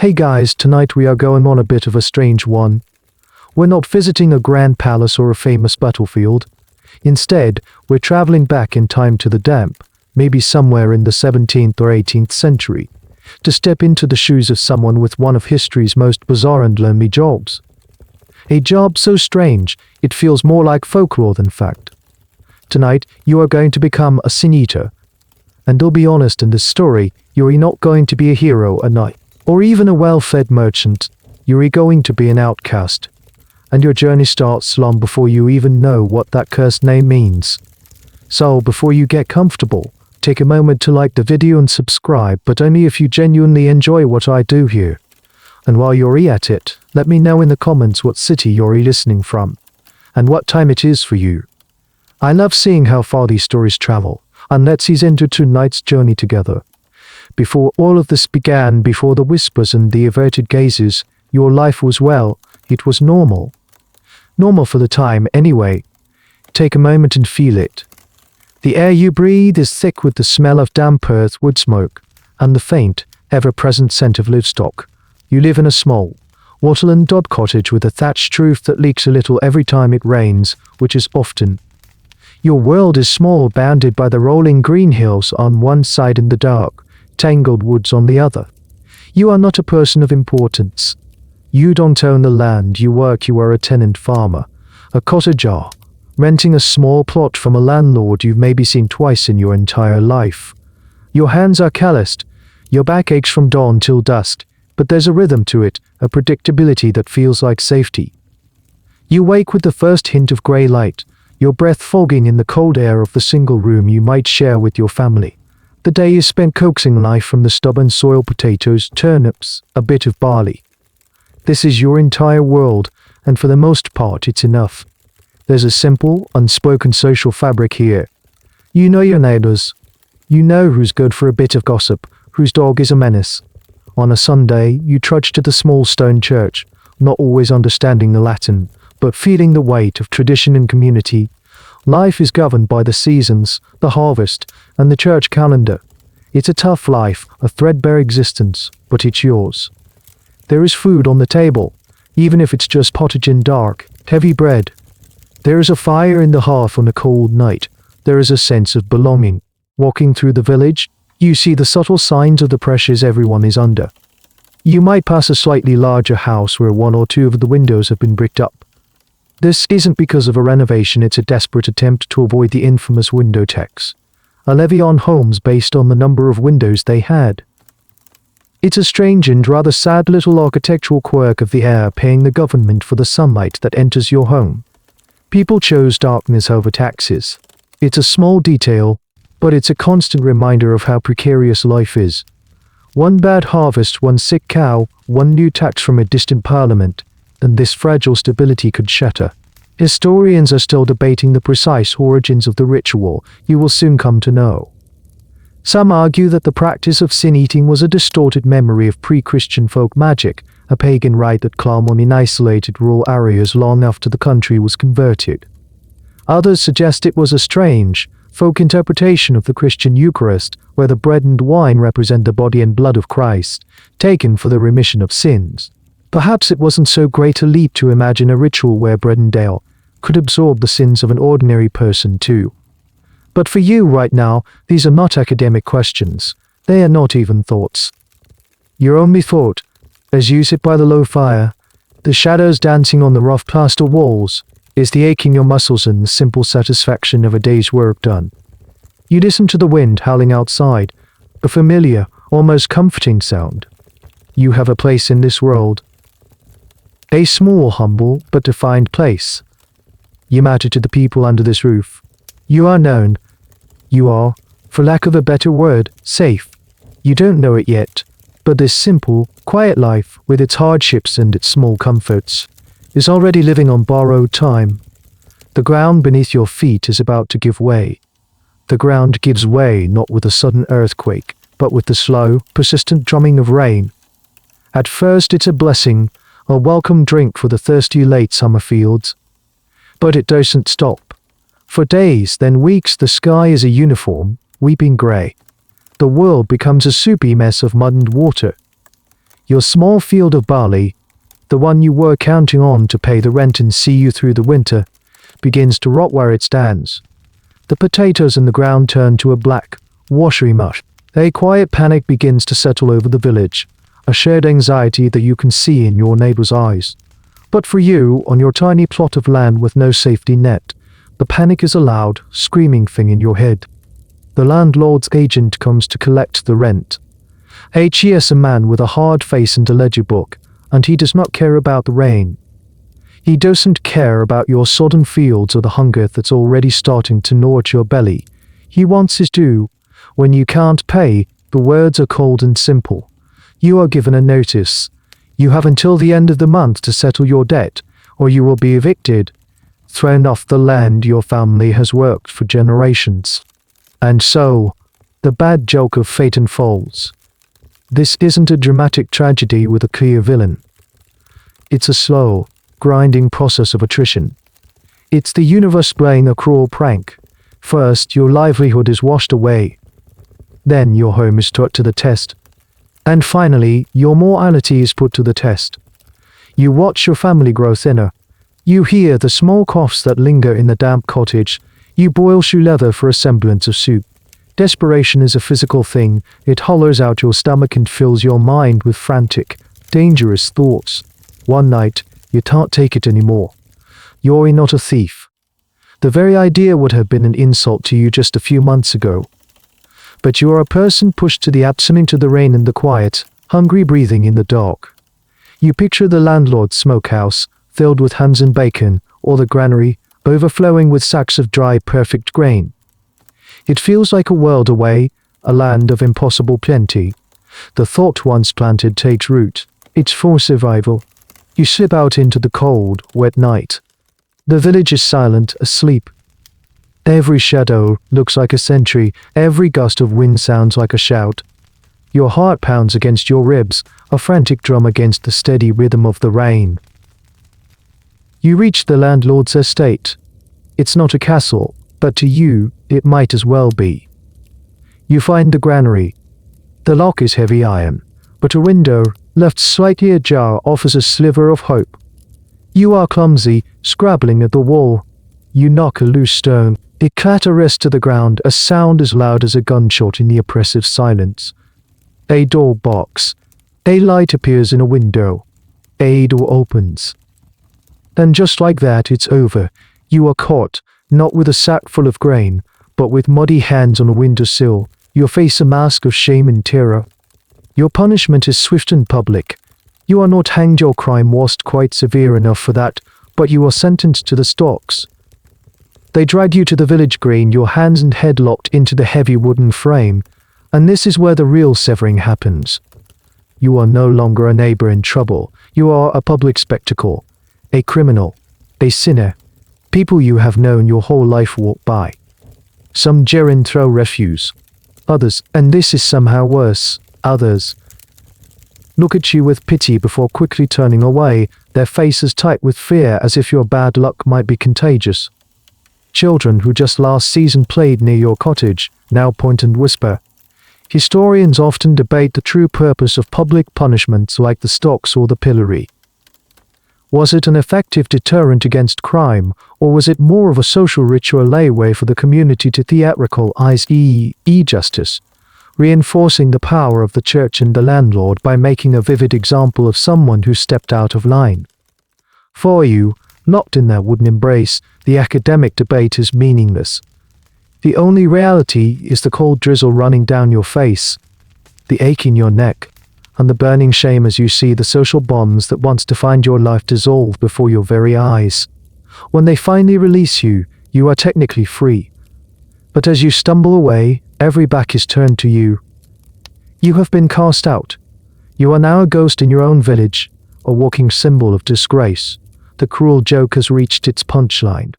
Hey guys, tonight we are going on a bit of a strange one. We're not visiting a grand palace or a famous battlefield. Instead, we're traveling back in time to the damp, maybe somewhere in the 17th or 18th century, to step into the shoes of someone with one of history's most bizarre and lonely jobs. A job so strange, it feels more like folklore than fact. Tonight, you are going to become a sin eater. And I'll be honest, in this story, you're not going to be a hero, a knight, or even a well-fed merchant. You're going to be an outcast. And your journey starts long before you even know what that cursed name means. So, before you get comfortable, take a moment to like the video and subscribe, but only if you genuinely enjoy what I do here. And while you're at it, let me know in the comments what city you're listening from, and what time it is for you. I love seeing how far these stories travel, and let's ease into tonight's journey together. Before all of this began, before the whispers and the averted gazes, your life was, well, it was normal. Normal for the time, anyway. Take a moment and feel it. The air you breathe is thick with the smell of damp earth, wood smoke, and the faint, ever-present scent of livestock. You live in a small, wattle-and daub cottage with a thatched roof that leaks a little every time it rains, which is often. Your world is small, bounded by the rolling green hills on one side and the dark, tangled woods on the other. You are not a person of importance. You don't own the land you work, you are a tenant farmer, a cottager, renting a small plot from a landlord you've maybe seen twice in your entire life. Your hands are calloused, your back aches from dawn till dusk, but there's a rhythm to it, a predictability that feels like safety. You wake with the first hint of grey light, your breath fogging in the cold air of the single room you might share with your family. The day is spent coaxing life from the stubborn soil, potatoes, turnips, a bit of barley. This is your entire world, and for the most part it's enough. There's a simple, unspoken social fabric here. You know your neighbors. You know who's good for a bit of gossip, whose dog is a menace. On a Sunday, you trudge to the small stone church, not always understanding the Latin, but feeling the weight of tradition and community. Life is governed by the seasons, the harvest, and the church calendar. It's a tough life, a threadbare existence, but it's yours. There is food on the table, even if it's just pottage and dark, heavy bread. There is a fire in the hearth on a cold night. There is a sense of belonging. Walking through the village, you see the subtle signs of the pressures everyone is under. You might pass a slightly larger house where one or two of the windows have been bricked up. This isn't because of a renovation, it's a desperate attempt to avoid the infamous window tax, a levy on homes based on the number of windows they had. It's a strange and rather sad little architectural quirk of the air, paying the government for the sunlight that enters your home. People chose darkness over taxes. It's a small detail, but it's a constant reminder of how precarious life is. One bad harvest, one sick cow, one new tax from a distant parliament, and this fragile stability could shatter. Historians are still debating the precise origins of the ritual, you will soon come to know. Some argue that the practice of sin-eating was a distorted memory of pre-Christian folk magic, a pagan rite that clung on in isolated rural areas long after the country was converted. Others suggest it was a strange, folk interpretation of the Christian Eucharist, where the bread and wine represent the body and blood of Christ, taken for the remission of sins. Perhaps it wasn't so great a leap to imagine a ritual where bread and ale could absorb the sins of an ordinary person too. But for you right now, these are not academic questions. They are not even thoughts. Your only thought, as you sit by the low fire, the shadows dancing on the rough plaster walls, is the ache in your muscles and the simple satisfaction of a day's work done. You listen to the wind howling outside, a familiar, almost comforting sound. You have a place in this world. A small, humble, but defined place. You matter to the people under this roof. You are known. You are, for lack of a better word, safe. You don't know it yet, but this simple, quiet life, with its hardships and its small comforts, is already living on borrowed time. The ground beneath your feet is about to give way. The ground gives way not with a sudden earthquake, but with the slow, persistent drumming of rain. At first it's a blessing, a welcome drink for the thirsty late summer fields. But it doesn't stop. For days, then weeks, the sky is a uniform, weeping grey. The world becomes a soupy mess of mud and water. Your small field of barley, the one you were counting on to pay the rent and see you through the winter, begins to rot where it stands. The potatoes in the ground turn to a black, watery mush. A quiet panic begins to settle over the village, a shared anxiety that you can see in your neighbor's eyes. But for you, on your tiny plot of land with no safety net, the panic is a loud, screaming thing in your head. The landlord's agent comes to collect the rent. He is a man with a hard face and a ledger book, and he does not care about the rain. He doesn't care about your sodden fields or the hunger that's already starting to gnaw at your belly. He wants his due. When you can't pay, the words are cold and simple. You are given a notice. You have until the end of the month to settle your debt, or you will be evicted, thrown off the land your family has worked for generations. And so, the bad joke of fate unfolds. This isn't a dramatic tragedy with a clear villain. It's a slow, grinding process of attrition. It's the universe playing a cruel prank. First, your livelihood is washed away. Then your home is put to the test. And finally, your morality is put to the test. You watch your family grow thinner. You hear the small coughs that linger in the damp cottage. You boil shoe leather for a semblance of soup. Desperation is a physical thing. It hollows out your stomach and fills your mind with frantic, dangerous thoughts. One night, you can't take it anymore. You're not a thief. The very idea would have been an insult to you just a few months ago. But you are a person pushed to the absolute to the rain and the quiet, hungry breathing in the dark. You picture the landlord's smokehouse, filled with hams and bacon, or the granary, overflowing with sacks of dry, perfect grain. It feels like a world away, a land of impossible plenty. The thought once planted takes root. It's for survival. You slip out into the cold, wet night. The village is silent, asleep. Every shadow looks like a sentry, every gust of wind sounds like a shout. Your heart pounds against your ribs, a frantic drum against the steady rhythm of the rain. You reach the landlord's estate. It's not a castle, but to you, it might as well be. You find the granary. The lock is heavy iron, but a window, left slightly ajar, offers a sliver of hope. You are clumsy, scrabbling at the wall. You knock a loose stone. It clatters to the ground, a sound as loud as a gunshot in the oppressive silence. A door barks. A light appears in a window. A door opens. And just like that, it's over. You are caught, not with a sack full of grain, but with muddy hands on a windowsill, your face a mask of shame and terror. Your punishment is swift and public. You are not hanged, your crime wasn't quite severe enough for that, but you are sentenced to the stocks. They drag you to the village green, your hands and head locked into the heavy wooden frame, and this is where the real severing happens. You are no longer a neighbor in trouble. You are a public spectacle, a criminal, a sinner. People you have known your whole life walk by. Some jeer and throw refuse. Others, and this is somehow worse, others look at you with pity before quickly turning away, their faces tight with fear as if your bad luck might be contagious. Children who just last season played near your cottage now point and whisper. Historians often debate the true purpose of public punishments like the stocks or the pillory. Was it an effective deterrent against crime, or was it more of a social ritual layaway for the community to theatricalize justice, reinforcing the power of the church and the landlord by making a vivid example of someone who stepped out of line? For you, locked in their wooden embrace, the academic debate is meaningless. The only reality is the cold drizzle running down your face, the ache in your neck, and the burning shame as you see the social bonds that once defined your life dissolve before your very eyes. When they finally release you, you are technically free. But as you stumble away, every back is turned to you. You have been cast out. You are now a ghost in your own village, a walking symbol of disgrace. The cruel joke has reached its punchline.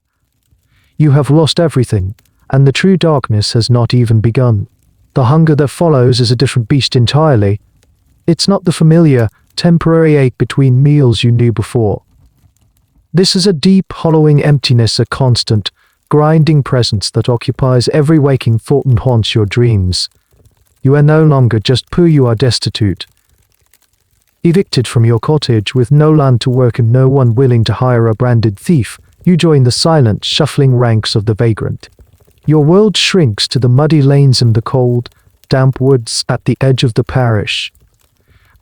You have lost everything, and the true darkness has not even begun. The hunger that follows is a different beast entirely. It's not the familiar, temporary ache between meals you knew before. This is a deep, hollowing emptiness, a constant, grinding presence that occupies every waking thought and haunts your dreams. You are no longer just poor, you are destitute. Evicted from your cottage with no land to work and no one willing to hire a branded thief, you join the silent, shuffling ranks of the vagrant. Your world shrinks to the muddy lanes and the cold, damp woods at the edge of the parish.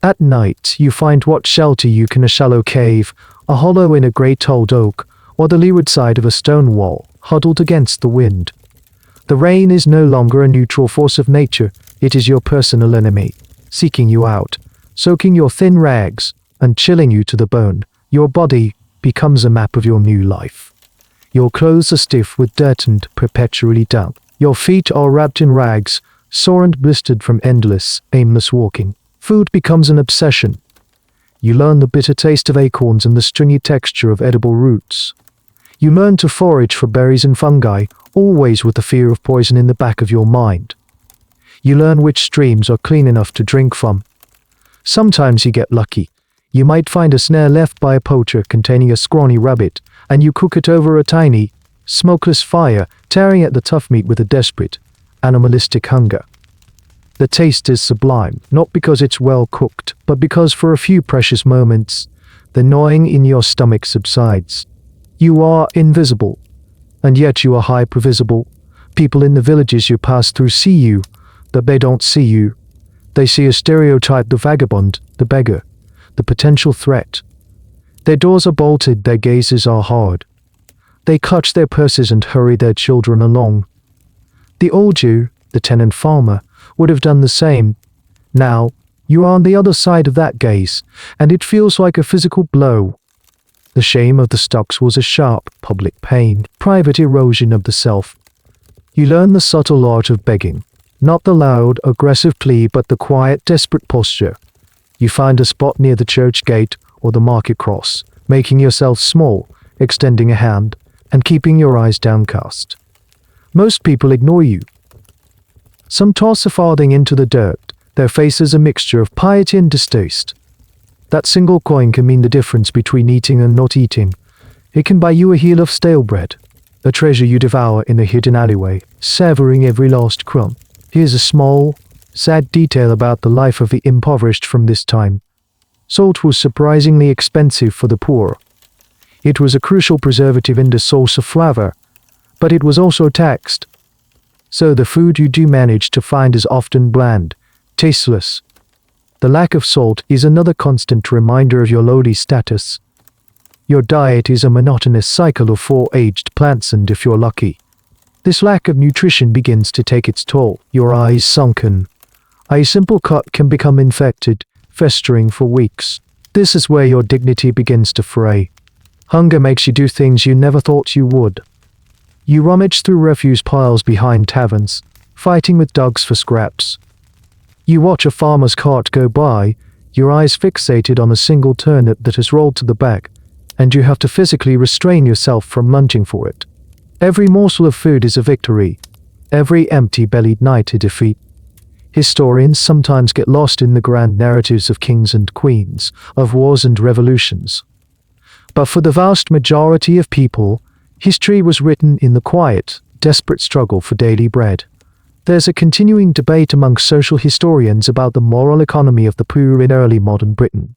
At night, you find what shelter you can: a shallow cave, a hollow in a great old oak, or the leeward side of a stone wall, huddled against the wind. The rain is no longer a neutral force of nature, it is your personal enemy, seeking you out, soaking your thin rags, and chilling you to the bone. Your body becomes a map of your new life. Your clothes are stiff with dirt and perpetually damp. Your feet are wrapped in rags, sore and blistered from endless, aimless walking. Food becomes an obsession. You learn the bitter taste of acorns and the stringy texture of edible roots. You learn to forage for berries and fungi, always with the fear of poison in the back of your mind. You learn which streams are clean enough to drink from. Sometimes you get lucky. You might find a snare left by a poacher containing a scrawny rabbit, and you cook it over a tiny, smokeless fire, tearing at the tough meat with a desperate, animalistic hunger. The taste is sublime, not because it's well cooked, but because for a few precious moments, the gnawing in your stomach subsides. You are invisible, and yet you are hypervisible. People in the villages you pass through see you, but they don't see you. They see a stereotype: the vagabond, the beggar, the potential threat. Their doors are bolted, their gazes are hard. They clutch their purses and hurry their children along. The old Jew, the tenant farmer, would have done the same. Now, you are on the other side of that gaze, and it feels like a physical blow. The shame of the stocks was a sharp, public pain, private erosion of the self. You learn the subtle art of begging, not the loud, aggressive plea, but the quiet, desperate posture. You find a spot near the church gate or the market cross, making yourself small, extending a hand, and keeping your eyes downcast. Most people ignore you. Some toss a farthing into the dirt, their faces a mixture of piety and distaste. That single coin can mean the difference between eating and not eating. It can buy you a heel of stale bread, a treasure you devour in a hidden alleyway, savoring every last crumb. Here's a small, sad detail about the life of the impoverished from this time. Salt was surprisingly expensive for the poor. It was a crucial preservative in the source of flavor, but it was also taxed. So the food you do manage to find is often bland, tasteless. The lack of salt is another constant reminder of your lowly status. Your diet is a monotonous cycle of 4 aged plants, and if you're lucky, this lack of nutrition begins to take its toll. Your eyes sunken. A simple cut can become infected, festering for weeks. This is where your dignity begins to fray. Hunger makes you do things you never thought you would. You rummage through refuse piles behind taverns, fighting with dogs for scraps. You watch a farmer's cart go by, your eyes fixated on a single turnip that has rolled to the back, and you have to physically restrain yourself from lunging for it. Every morsel of food is a victory, every empty-bellied night a defeat. Historians sometimes get lost in the grand narratives of kings and queens, of wars and revolutions. But for the vast majority of people, history was written in the quiet, desperate struggle for daily bread. There's a continuing debate among social historians about the moral economy of the poor in early modern Britain.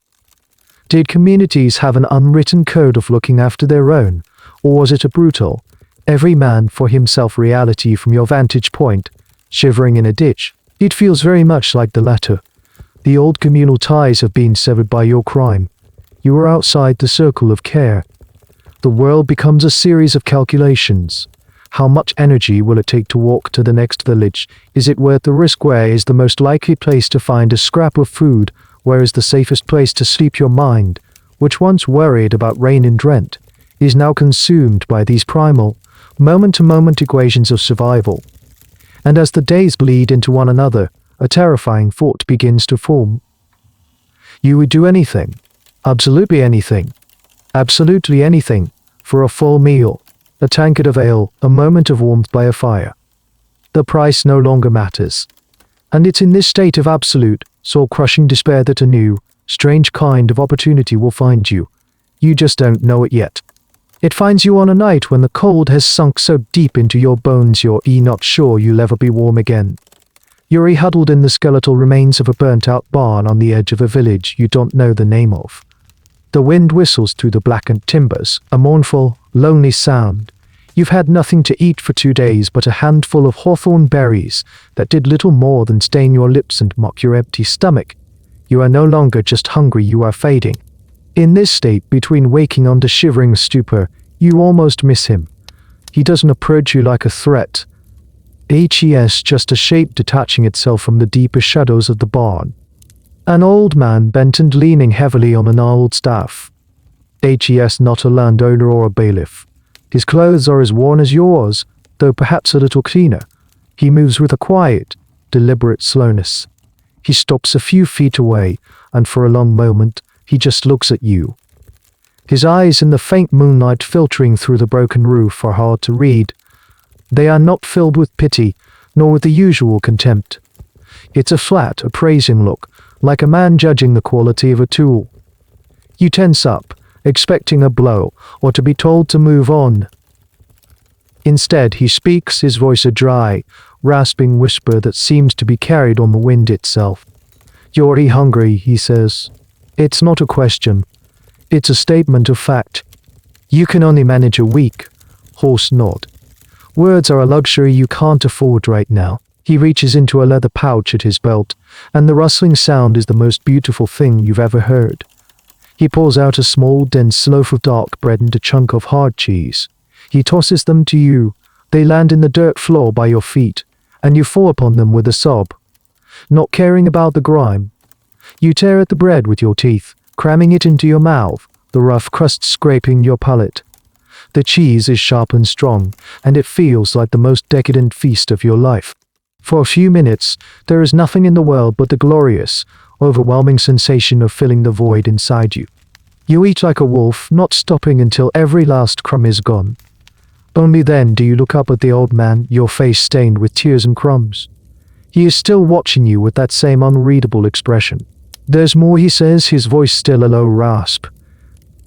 Did communities have an unwritten code of looking after their own, or was it a brutal, every man for himself reality from your vantage point, shivering in a ditch? It feels very much like the latter. The old communal ties have been severed by your crime. You are outside the circle of care. The world becomes a series of calculations. How much energy will it take to walk to the next village? Is it worth the risk? Where is the most likely place to find a scrap of food? Where is the safest place to sleep? Your mind, which once worried about rain and rent, is now consumed by these primal, moment-to-moment equations of survival. And as the days bleed into one another, a terrifying thought begins to form. You would do anything, absolutely anything, for a full meal, a tankard of ale, a moment of warmth by a fire. The price no longer matters. And it's in this state of absolute, soul-crushing despair that a new, strange kind of opportunity will find you. You just don't know it yet. It finds you on a night when the cold has sunk so deep into your bones you're not sure you'll ever be warm again. Yuri huddled in the skeletal remains of a burnt-out barn on the edge of a village you don't know the name of. The wind whistles through the blackened timbers, a mournful, lonely sound. You've had nothing to eat for 2 days but a handful of hawthorn berries that did little more than stain your lips and mock your empty stomach. You are no longer just hungry, you are fading. In this state, between waking under shivering stupor, you almost miss him. He doesn't approach you like a threat. HES just a shape detaching itself from the deeper shadows of the barn. An old man bent and leaning heavily on an old staff. HES not a landowner or a bailiff. His clothes are as worn as yours, though perhaps a little cleaner. He moves with a quiet, deliberate slowness. He stops a few feet away, and for a long moment, he just looks at you. His eyes in the faint moonlight filtering through the broken roof are hard to read. They are not filled with pity, nor with the usual contempt. It's a flat, appraising look, like a man judging the quality of a tool. You tense up, expecting a blow, or to be told to move on. Instead, he speaks, his voice a dry, rasping whisper that seems to be carried on the wind itself. "You're hungry," he says. It's not a question. It's a statement of fact. You can only manage a week. Horse nod. Words are a luxury you can't afford right now. He reaches into a leather pouch at his belt, and the rustling sound is the most beautiful thing you've ever heard. He pulls out a small, dense loaf of dark bread and a chunk of hard cheese. He tosses them to you. They land in the dirt floor by your feet, and you fall upon them with a sob. Not caring about the grime, you tear at the bread with your teeth, cramming it into your mouth, the rough crust scraping your palate. The cheese is sharp and strong, and it feels like the most decadent feast of your life. For a few minutes, there is nothing in the world but the glorious, overwhelming sensation of filling the void inside you. You eat like a wolf, not stopping until every last crumb is gone. Only then do you look up at the old man, your face stained with tears and crumbs. He is still watching you with that same unreadable expression. "There's more," he says, his voice still a low rasp.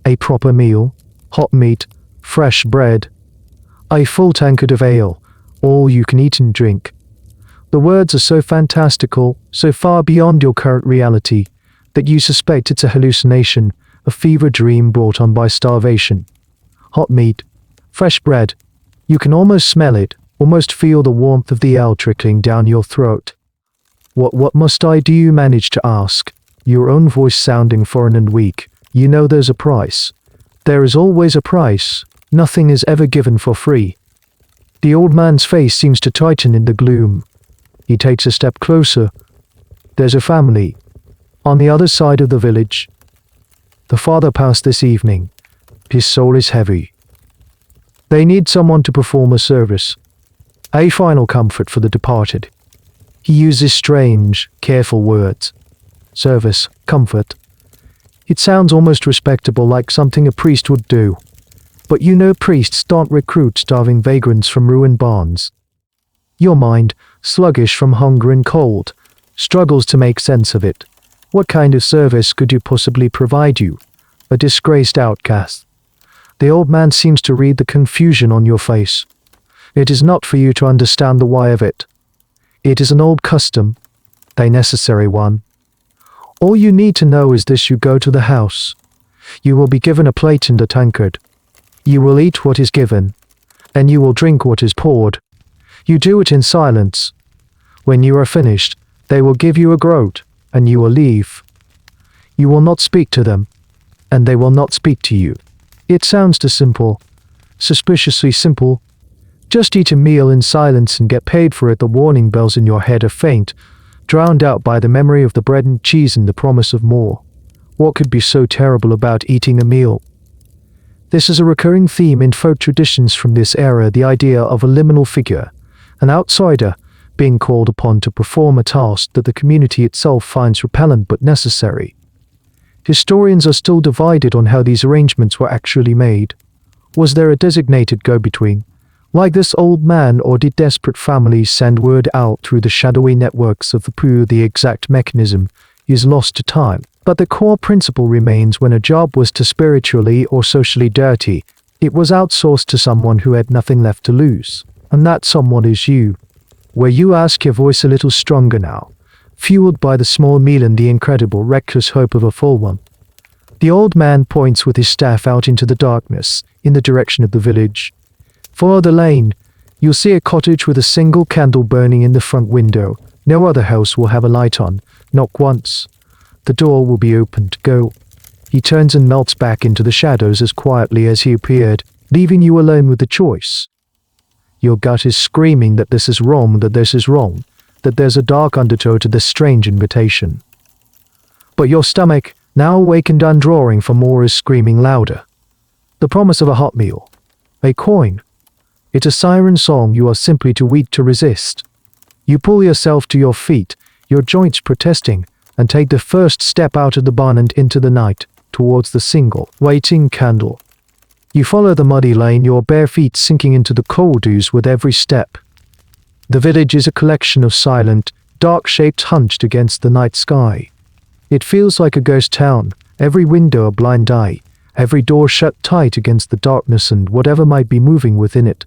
"A proper meal, hot meat, fresh bread, a full tankard of ale, all you can eat and drink." The words are so fantastical, so far beyond your current reality, that you suspect it's a hallucination, a fever dream brought on by starvation. Hot meat, fresh bread. You can almost smell it, almost feel the warmth of the ale trickling down your throat. What must I do?" you manage to ask, your own voice sounding foreign and weak. You know there's a price. There is always a price. Nothing is ever given for free. The old man's face seems to tighten in the gloom. He takes a step closer. There's a family. On the other side of the village. The father passed this evening. His soul is heavy. They need someone to perform a service. A final comfort for the departed. He uses strange, careful words. Service, comfort. It sounds almost respectable, like something a priest would do. But you know priests don't recruit starving vagrants from ruined barns. Your mind, sluggish from hunger and cold, struggles to make sense of it. What kind of service could you possibly provide you? A disgraced outcast. The old man seems to read the confusion on your face. It is not for you to understand the why of it. It is an old custom, a necessary one. All you need to know is this: you go to the house. You will be given a plate and a tankard. You will eat what is given, and you will drink what is poured. You do it in silence. When you are finished, they will give you a groat, and you will leave. You will not speak to them, and they will not speak to you. It sounds too simple, suspiciously simple. Just eat a meal in silence and get paid for it. The warning bells in your head are faint, drowned out by the memory of the bread and cheese and the promise of more. What could be so terrible about eating a meal? This is a recurring theme in folk traditions from this era, the idea of a liminal figure, an outsider, being called upon to perform a task that the community itself finds repellent but necessary. Historians are still divided on how these arrangements were actually made. Was there a designated go-between, like this old man, or did desperate families send word out through the shadowy networks of the poor? The exact mechanism is lost to time, but the core principle remains: when a job was too spiritually or socially dirty, it was outsourced to someone who had nothing left to lose, and that someone is you. where you ask, your voice a little stronger now, fueled by the small meal and the incredible, reckless hope of a full one. The old man points with his staff out into the darkness, in the direction of the village. Follow the lane. You'll see a cottage with a single candle burning in the front window. No other house will have a light on. Knock once. The door will be opened. Go. He turns and melts back into the shadows as quietly as he appeared, leaving you alone with the choice. Your gut is screaming that this is wrong, that this is wrong, that there's a dark undertow to this strange invitation. But your stomach, now awakened and drawing for more, is screaming louder. The promise of a hot meal. A coin. It's a siren song you are simply too weak to resist. You pull yourself to your feet, your joints protesting, and take the first step out of the barn and into the night, towards the single, waiting candle. You follow the muddy lane, your bare feet sinking into the cold ooze with every step. The village is a collection of silent, dark shapes hunched against the night sky. It feels like a ghost town, every window a blind eye, every door shut tight against the darkness and whatever might be moving within it.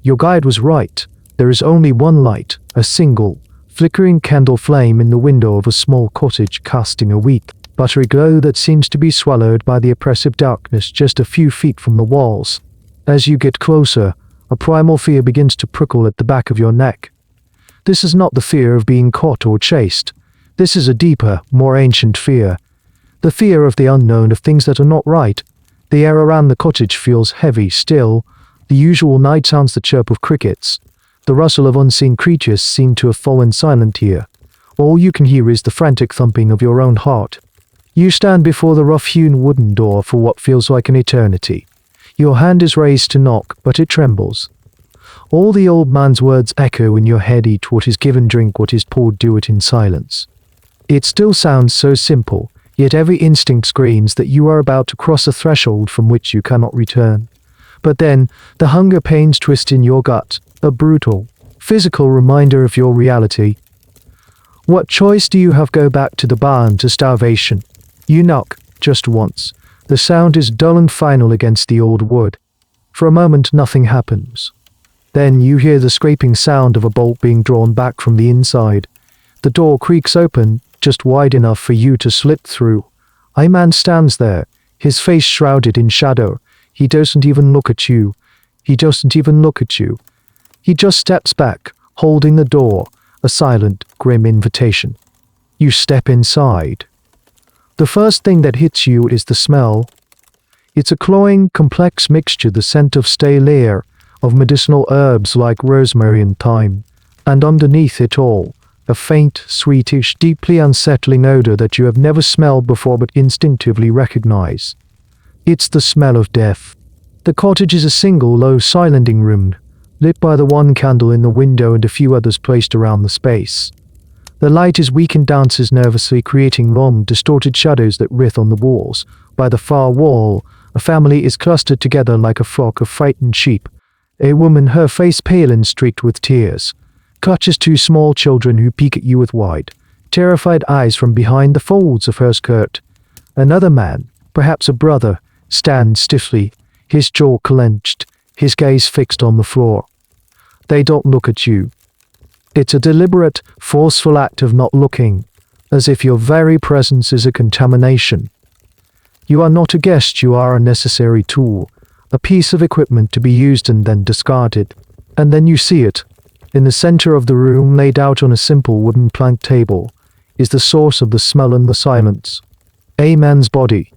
Your guide was right. There is only one light, a single, flickering candle flame in the window of a small cottage, casting a weak, buttery glow that seems to be swallowed by the oppressive darkness just a few feet from the walls. As you get closer, a primal fear begins to prickle at the back of your neck. This is not the fear of being caught or chased. This is a deeper, more ancient fear. The fear of the unknown, of things that are not right. The air around the cottage feels heavy, still. The usual night sounds, the chirp of crickets, the rustle of unseen creatures, seem to have fallen silent here. All you can hear is the frantic thumping of your own heart. You stand before the rough-hewn wooden door for what feels like an eternity. Your hand is raised to knock, but it trembles. All the old man's words echo in your head. Eat what is given, drink what is poured, do it in silence. It still sounds so simple, yet every instinct screams that you are about to cross a threshold from which you cannot return. But then, the hunger pains twist in your gut, a brutal, physical reminder of your reality. What choice do you have? Go back to the barn, to starvation? You knock, just once. The sound is dull and final against the old wood. For a moment nothing happens. Then you hear the scraping sound of a bolt being drawn back from the inside. The door creaks open, just wide enough for you to slip through. A man stands there, his face shrouded in shadow. He doesn't even look at you. He doesn't even look at you. He just steps back, holding the door, a silent, grim invitation. You step inside. The first thing that hits you is the smell. It's a cloying, complex mixture, the scent of stale air, of medicinal herbs like rosemary and thyme, and underneath it all, a faint, sweetish, deeply unsettling odor that you have never smelled before but instinctively recognize. It's the smell of death. The cottage is a single, low, silencing room, lit by the one candle in the window and a few others placed around the space. The light is weak and dances nervously, creating long, distorted shadows that writhe on the walls. By the far wall, a family is clustered together like a flock of frightened sheep. A woman, her face pale and streaked with tears, clutches two small children who peek at you with wide, terrified eyes from behind the folds of her skirt. Another man, perhaps a brother, stands stiffly, his jaw clenched, his gaze fixed on the floor. They don't look at you. It's a deliberate, forceful act of not looking, as if your very presence is a contamination. You are not a guest, you are a necessary tool, a piece of equipment to be used and then discarded. And then you see it. In the center of the room, laid out on a simple wooden plank table, is the source of the smell and the silence. A man's body.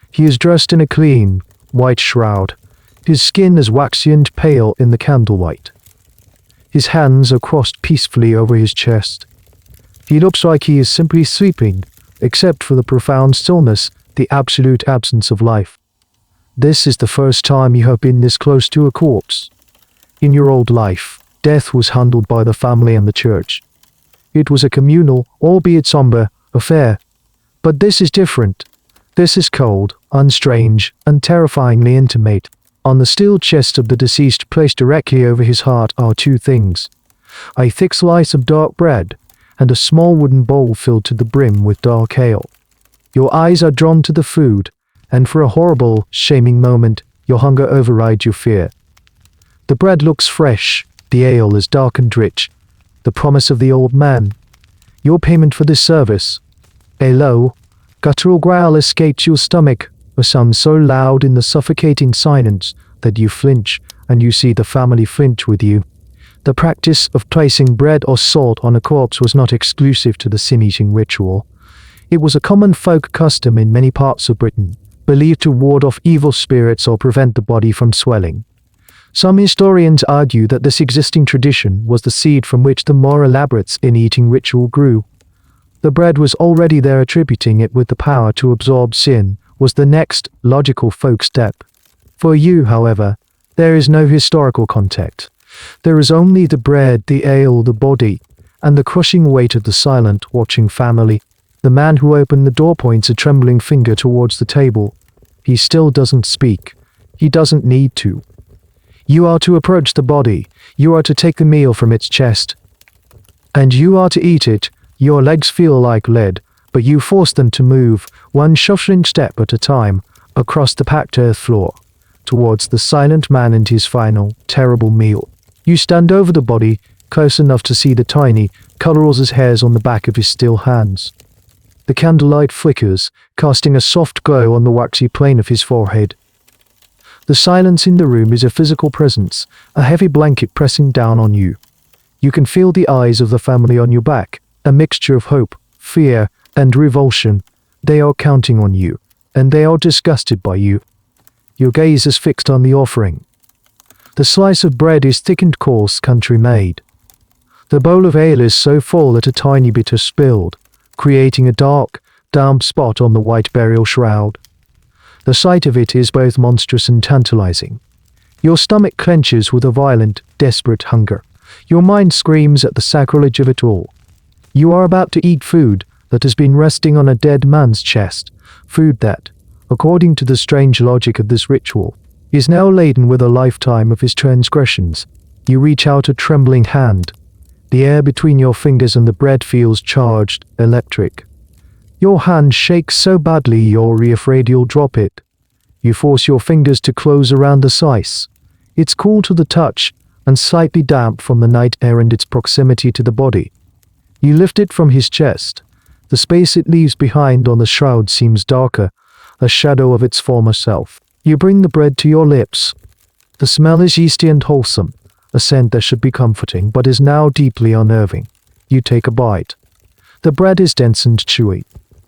He is dressed in a clean, white shroud. His skin is waxy and pale in the candlelight. His hands are crossed peacefully over his chest. He looks like he is simply sleeping, except for the profound stillness, the absolute absence of life. This is the first time you have been this close to a corpse. In your old life, death was handled by the family and the church. It was a communal, albeit somber, affair. But this is different. This is cold, unstrange, and terrifyingly intimate. On the steel chest of the deceased, placed directly over his heart, are two things: a thick slice of dark bread, and a small wooden bowl filled to the brim with dark ale. Your eyes are drawn to the food, and for a horrible, shaming moment, your hunger overrides your fear. The bread looks fresh, the ale is dark and rich, the promise of the old man. Your payment for this service. A low, guttural growl escapes your stomach, a sound so loud in the suffocating silence that you flinch, and you see the family flinch with you. The practice of placing bread or salt on a corpse was not exclusive to the sin-eating ritual. It was a common folk custom in many parts of Britain, believed to ward off evil spirits or prevent the body from swelling. Some historians argue that this existing tradition was the seed from which the more elaborate sin-eating ritual grew. The bread was already there, attributing it with the power to absorb sin was the next logical folk step. For you, however, there is no historical context. There is only the bread, the ale, the body, and the crushing weight of the silent, watching family. The man who opened the door points a trembling finger towards the table. He still doesn't speak. He doesn't need to. You are to approach the body. You are to take the meal from its chest. And you are to eat it. Your legs feel like lead, but you force them to move, one shuffling step at a time, across the packed earth floor, towards the silent man and his final, terrible meal. You stand over the body, close enough to see the tiny, colorless hairs on the back of his still hands. The candlelight flickers, casting a soft glow on the waxy plane of his forehead. The silence in the room is a physical presence, a heavy blanket pressing down on you. You can feel the eyes of the family on your back, a mixture of hope, fear, and revulsion. They are counting on you, and they are disgusted by you. Your gaze is fixed on the offering. The slice of bread is thick and coarse, country-made. The bowl of ale is so full that a tiny bit has spilled, creating a dark, damp spot on the white burial shroud. The sight of it is both monstrous and tantalizing. Your stomach clenches with a violent, desperate hunger. Your mind screams at the sacrilege of it all. You are about to eat food that has been resting on a dead man's chest, food that, according to the strange logic of this ritual, is now laden with a lifetime of his transgressions. You reach out a trembling hand. The air between your fingers and the bread feels charged, electric. Your hand shakes so badly you're afraid you'll drop it. You force your fingers to close around the slice. It's cool to the touch and slightly damp from the night air and its proximity to the body. You lift it from his chest. The space it leaves behind on the shroud seems darker, a shadow of its former self. You bring the bread to your lips. The smell is yeasty and wholesome, a scent that should be comforting but is now deeply unnerving. You take a bite. The bread is dense and chewy.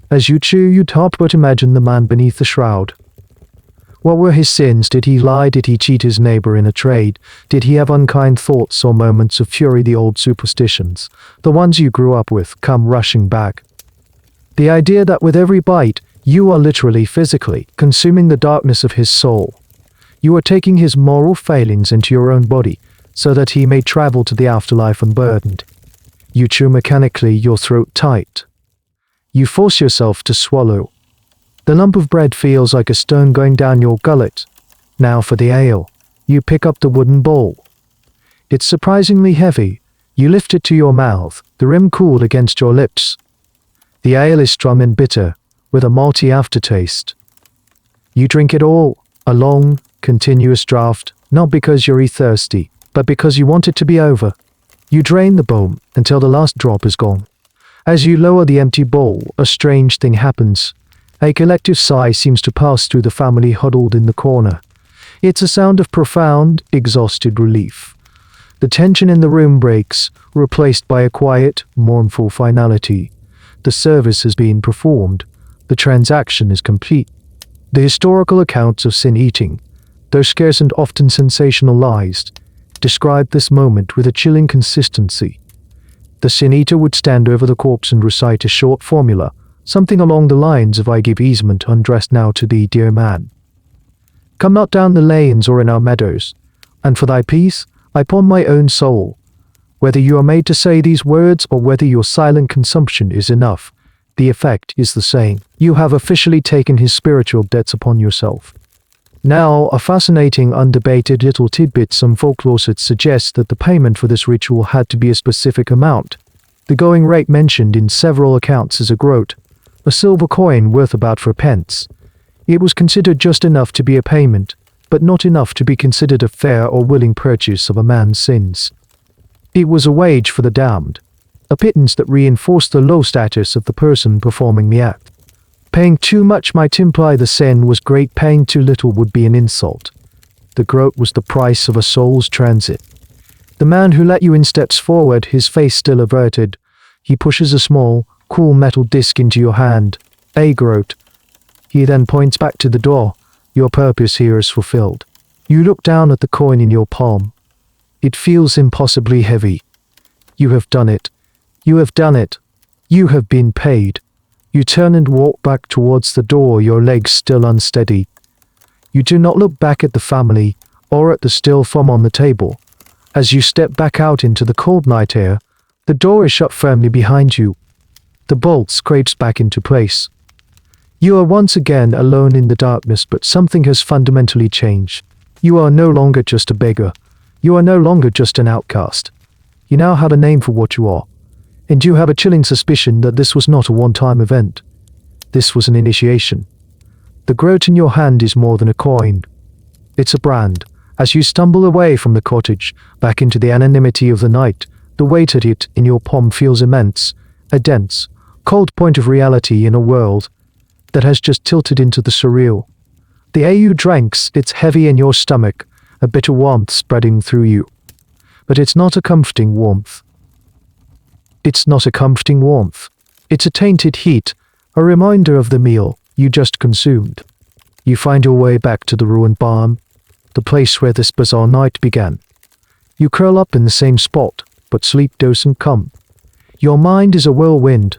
As you chew, you can't but imagine the man beneath the shroud. What were his sins? Did he lie? Did he cheat his neighbor in a trade? Did he have unkind thoughts or moments of fury? The old superstitions, the ones you grew up with, come rushing back. The idea that with every bite, you are literally physically consuming the darkness of his soul. You are taking his moral failings into your own body so that he may travel to the afterlife unburdened. You chew mechanically, your throat tight. You force yourself to swallow. The lump of bread feels like a stone going down your gullet. Now for the ale. You pick up the wooden bowl. It's surprisingly heavy. You lift it to your mouth, the rim cooled against your lips. The ale is strong and bitter, with a malty aftertaste. You drink it all, a long, continuous draught, not because you're thirsty, but because you want it to be over. You drain the bowl until the last drop is gone. As you lower the empty bowl, a strange thing happens. A collective sigh seems to pass through the family huddled in the corner. It's a sound of profound, exhausted relief. The tension in the room breaks, replaced by a quiet, mournful finality. The service has been performed. The transaction is complete. The historical accounts of sin eating, though scarce and often sensationalized, describe this moment with a chilling consistency. The sin eater would stand over the corpse and recite a short formula, something along the lines of "I give easement undressed now to thee, dear man. Come not down the lanes or in our meadows, and for thy peace I pawn my own soul." Whether you are made to say these words or whether your silent consumption is enough, the effect is the same. You have officially taken his spiritual debts upon yourself. Now, a fascinating, undebated little tidbit: some folklore suggests that the payment for this ritual had to be a specific amount. The going rate mentioned in several accounts is a groat, a silver coin worth about 4 pence. It was considered just enough to be a payment, but not enough to be considered a fair or willing purchase of a man's sins. It was a wage for the damned, a pittance that reinforced the low status of the person performing the act. Paying too much might imply the sin was great, paying too little would be an insult. The groat was the price of a soul's transit. The man who let you in steps forward, his face still averted. He pushes a small, cool metal disc into your hand. A groat. He then points back to the door. Your purpose here is fulfilled. You look down at the coin in your palm. It feels impossibly heavy. You have done it. You have done it. You have been paid. You turn and walk back towards the door, your legs still unsteady. You do not look back at the family, or at the still form on the table. As you step back out into the cold night air, the door is shut firmly behind you. The bolt scrapes back into place. You are once again alone in the darkness, but something has fundamentally changed. You are no longer just a beggar. You are no longer just an outcast. You now have a name for what you are. And you have a chilling suspicion that this was not a one-time event. This was an initiation. The groat in your hand is more than a coin. It's a brand. As you stumble away from the cottage, back into the anonymity of the night, the weight at it in your palm feels immense, a dense, cold point of reality in a world that has just tilted into the surreal. The air you drank, it's heavy in your stomach, a bitter warmth spreading through you. But it's not a comforting warmth. It's not a comforting warmth. It's a tainted heat, a reminder of the meal you just consumed. You find your way back to the ruined barn, the place where this bizarre night began. You curl up in the same spot, but sleep doesn't come. Your mind is a whirlwind.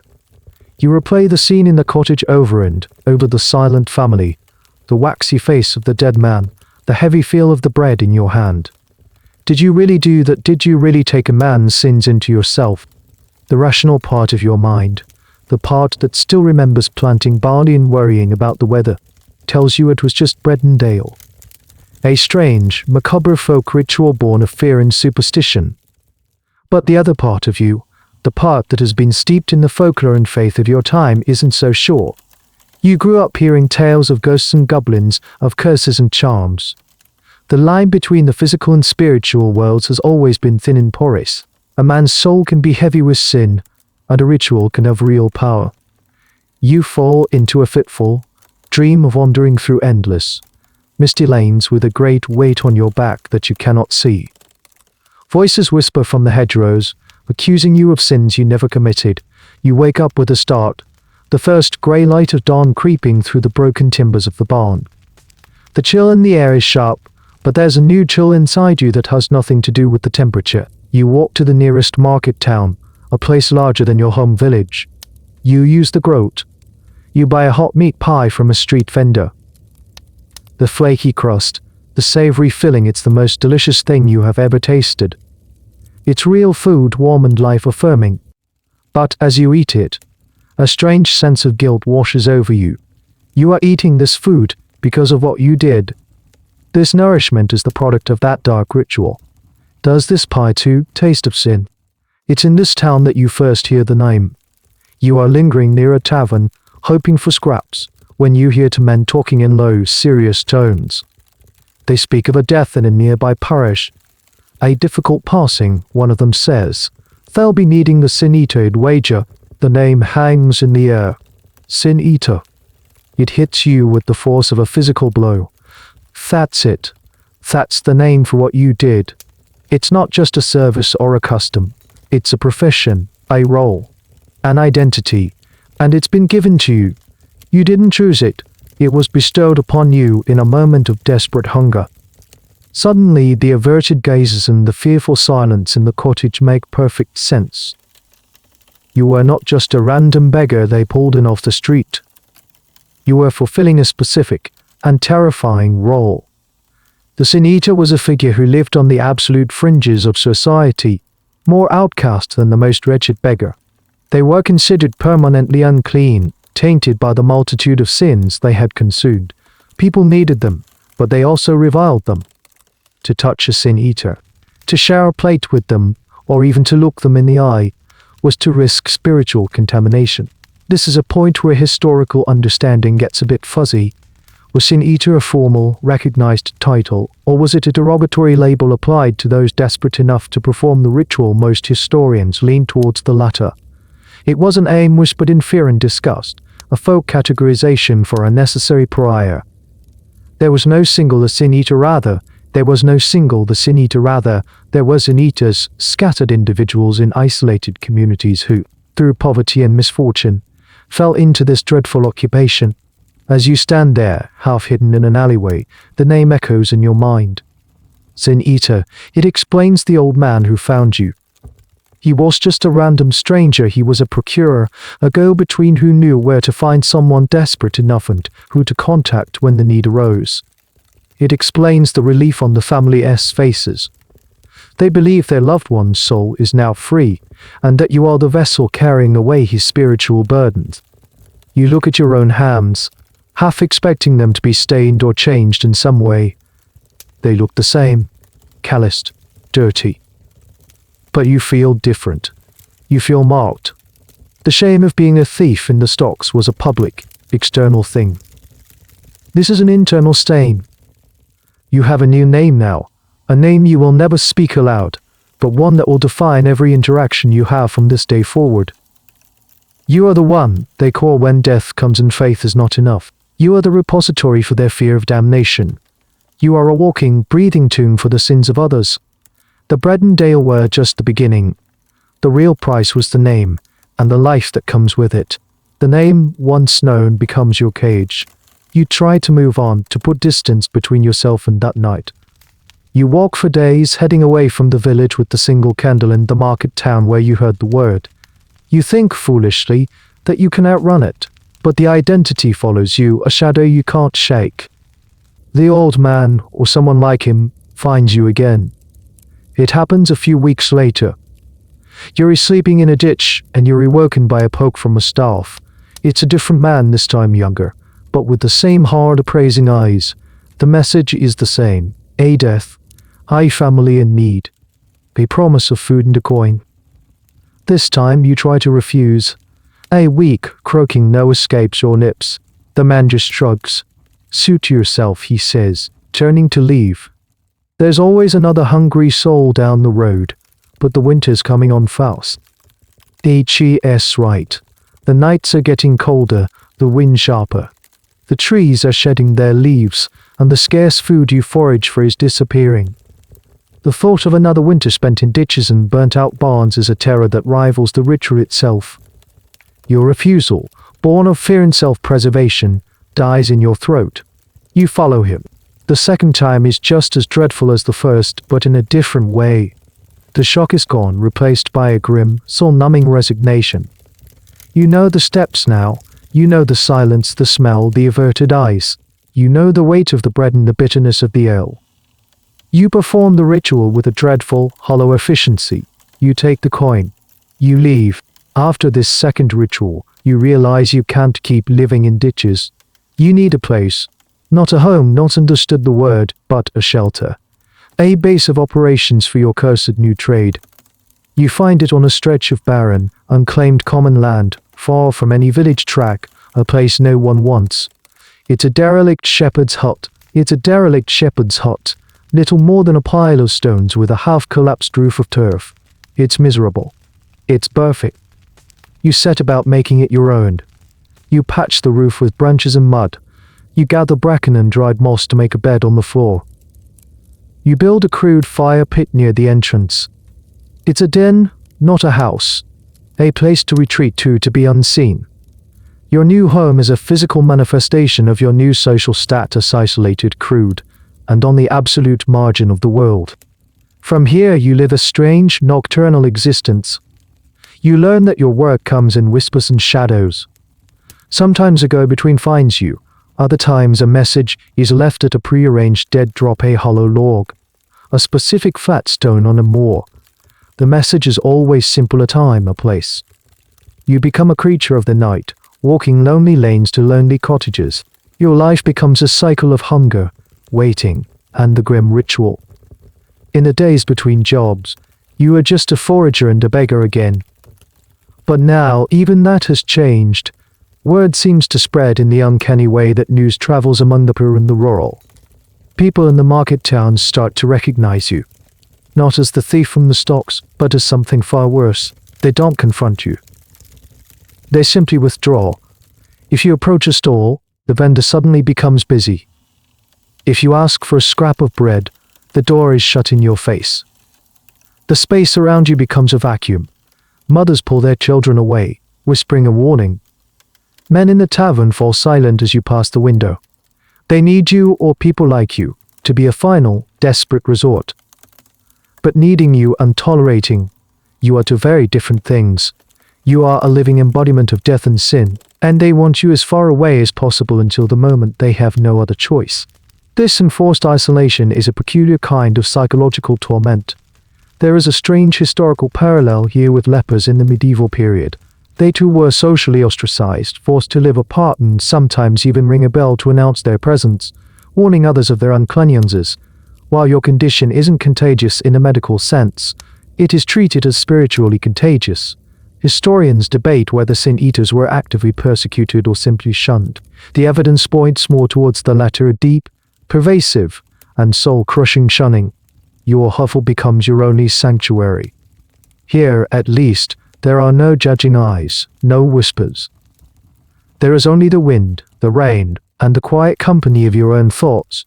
You replay the scene in the cottage over and over, the silent family, the waxy face of the dead man, the heavy feel of the bread in your hand. Did you really do that? Did you really take a man's sins into yourself? The rational part of your mind, the part that still remembers planting barley and worrying about the weather, tells you it was just bread and ale. A strange, macabre folk ritual born of fear and superstition. But the other part of you, the part that has been steeped in the folklore and faith of your time, isn't so sure. You grew up hearing tales of ghosts and goblins, of curses and charms. The line between the physical and spiritual worlds has always been thin and porous. A man's soul can be heavy with sin, and a ritual can have real power. You fall into a fitful, dream of wandering through endless, misty lanes with a great weight on your back that you cannot see. Voices whisper from the hedgerows, accusing you of sins you never committed. You wake up with a start, the first grey light of dawn creeping through the broken timbers of the barn. The chill in the air is sharp, but there's a new chill inside you that has nothing to do with the temperature. You walk to the nearest market town, a place larger than your home village. You use the groat. You buy a hot meat pie from a street vendor. The flaky crust, the savory filling, it's the most delicious thing you have ever tasted. It's real food, warm and life-affirming. But as you eat it, a strange sense of guilt washes over you. You are eating this food because of what you did. This nourishment is the product of that dark ritual. Does this pie too taste of sin? It's in this town that you first hear the name. You are lingering near a tavern, hoping for scraps, when you hear two men talking in low, serious tones. They speak of a death in a nearby parish. A difficult passing, one of them says. They'll be needing the Sin Eater'd wager. The name hangs in the air. Sin Eater. It hits you with the force of a physical blow. That's it. That's the name for what you did. It's not just a service or a custom. It's a profession, a role, an identity, and it's been given to you. You didn't choose it. It was bestowed upon you in a moment of desperate hunger. Suddenly, the averted gazes and the fearful silence in the cottage make perfect sense. You were not just a random beggar they pulled in off the street. You were fulfilling a specific and terrifying role. The Sin Eater was a figure who lived on the absolute fringes of society, more outcast than the most wretched beggar. They were considered permanently unclean, tainted by the multitude of sins they had consumed. People needed them, but they also reviled them. To touch a Sin Eater, to share a plate with them, or even to look them in the eye, was to risk spiritual contamination. This is a point where historical understanding gets a bit fuzzy. Was Sin Eater a formal, recognized title, or was it a derogatory label applied to those desperate enough to perform the ritual? Most historians lean towards the latter. It was an aim whispered in fear and disgust, a folk categorization for a necessary pariah. There was no single the Sin Eater rather, there was no single the Sin Eater rather, there were Sin Eaters, scattered individuals in isolated communities who, through poverty and misfortune, fell into this dreadful occupation. As you stand there, half hidden in an alleyway, the name echoes in your mind. Sin Eater, it explains the old man who found you. He was just a random stranger, he was a procurer, a go-between who knew where to find someone desperate enough and who to contact when the need arose. It explains the relief on the family's faces. They believe their loved one's soul is now free, and that you are the vessel carrying away his spiritual burdens. You look at your own hands, half expecting them to be stained or changed in some way. They look the same, calloused, dirty. But you feel different. You feel marked. The shame of being a thief in the stocks was a public, external thing. This is an internal stain. You have a new name now, a name you will never speak aloud, but one that will define every interaction you have from this day forward. You are the one they call when death comes and faith is not enough. You are the repository for their fear of damnation. You are a walking, breathing tomb for the sins of others. The bread and ale were just the beginning. The real price was the name, and the life that comes with it. The name, once known, becomes your cage. You try to move on, to put distance between yourself and that night. You walk for days, heading away from the village with the single candle in the market town where you heard the word. You think, foolishly, that you can outrun it, but the identity follows you, a shadow you can't shake. The old man, or someone like him, finds you again. It happens a few weeks later. You're sleeping in a ditch, and you're awoken by a poke from a staff. It's a different man, this time younger, but with the same hard, appraising eyes. The message is the same. A death, a family in need, a promise of food and a coin. This time you try to refuse. A weak, croaking no escapes your lips. The man just shrugs. Suit yourself, he says, turning to leave. There's always another hungry soul down the road, but the winter's coming on fast. H.E.S. right. The nights are getting colder, the wind sharper. The trees are shedding their leaves, and the scarce food you forage for is disappearing. The thought of another winter spent in ditches and burnt-out barns is a terror that rivals the ritual itself. Your refusal, born of fear and self-preservation, dies in your throat. You follow him. The second time is just as dreadful as the first, but in a different way. The shock is gone, replaced by a grim, soul-numbing resignation. You know the steps now. You know the silence, the smell, the averted eyes. You know the weight of the bread and the bitterness of the ale. You perform the ritual with a dreadful, hollow efficiency. You take the coin. You leave. After this second ritual, you realize you can't keep living in ditches. You need a place. Not a home, not understood the word, but a shelter. A base of operations for your cursed new trade. You find it on a stretch of barren, unclaimed common land, far from any village track, a place no one wants. It's a derelict shepherd's hut. It's a derelict shepherd's hut. Little more than a pile of stones with a half-collapsed roof of turf. It's miserable. It's perfect. You set about making it your own. You patch the roof with branches and mud. You gather bracken and dried moss to make a bed on the floor. You build a crude fire pit near the entrance. It's a den, not a house. A place to retreat to be unseen. Your new home is a physical manifestation of your new social status, isolated, crude, and on the absolute margin of the world. From here you live a strange, nocturnal existence. You learn that your work comes in whispers and shadows. Sometimes a go-between finds you. Other times a message is left at a prearranged dead drop, a hollow log, a specific flat stone on a moor. The message is always simple: a time, a place. You become a creature of the night, walking lonely lanes to lonely cottages. Your life becomes a cycle of hunger, waiting, and the grim ritual. In the days between jobs, you are just a forager and a beggar again. But now even that has changed. Word seems to spread in the uncanny way that news travels among the poor and the rural. People in the market towns start to recognize you, not as the thief from the stocks, but as something far worse. They don't confront you. They simply withdraw. If you approach a stall, the vendor suddenly becomes busy. If you ask for a scrap of bread, the door is shut in your face. The space around you becomes a vacuum. Mothers pull their children away, whispering a warning. Men in the tavern fall silent as you pass the window. They need you, or people like you, to be a final, desperate resort. But needing you and tolerating you are two very different things. You are a living embodiment of death and sin, and they want you as far away as possible until the moment they have no other choice. This enforced isolation is a peculiar kind of psychological torment. There is a strange historical parallel here with lepers in the medieval period. They too were socially ostracized, forced to live apart, and sometimes even ring a bell to announce their presence, warning others of their uncleanliness. While your condition isn't contagious in a medical sense, it is treated as spiritually contagious. Historians debate whether sin-eaters were actively persecuted or simply shunned. The evidence points more towards the latter, a deep, pervasive, and soul-crushing shunning. Your hovel becomes your only sanctuary. Here, at least, there are no judging eyes, no whispers. There is only the wind, the rain, and the quiet company of your own thoughts.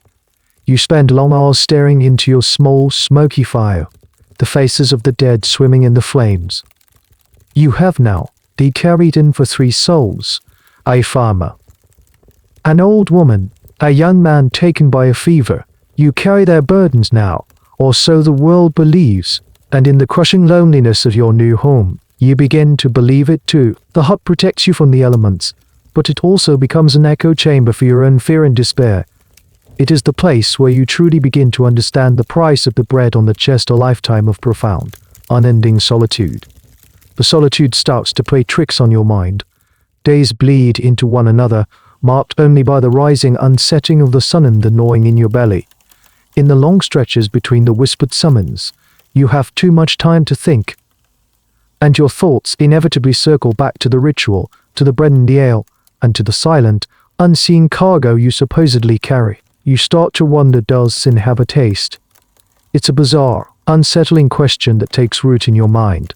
You spend long hours staring into your small, smoky fire, the faces of the dead swimming in the flames. You have now carried in for 3 souls, a farmer, an old woman, a young man taken by a fever. You carry their burdens now, or so the world believes, and in the crushing loneliness of your new home, you begin to believe it too. The hut protects you from the elements, but it also becomes an echo chamber for your own fear and despair. It is the place where you truly begin to understand the price of the bread on the chest, a lifetime of profound, unending solitude. The solitude starts to play tricks on your mind. Days bleed into one another, marked only by the rising unsetting of the sun and the gnawing in your belly. In the long stretches between the whispered summons, you have too much time to think, and your thoughts inevitably circle back to the ritual, to the bread and the ale, and to the silent, unseen cargo you supposedly carry. You start to wonder, does sin have a taste? It's a bizarre, unsettling question that takes root in your mind.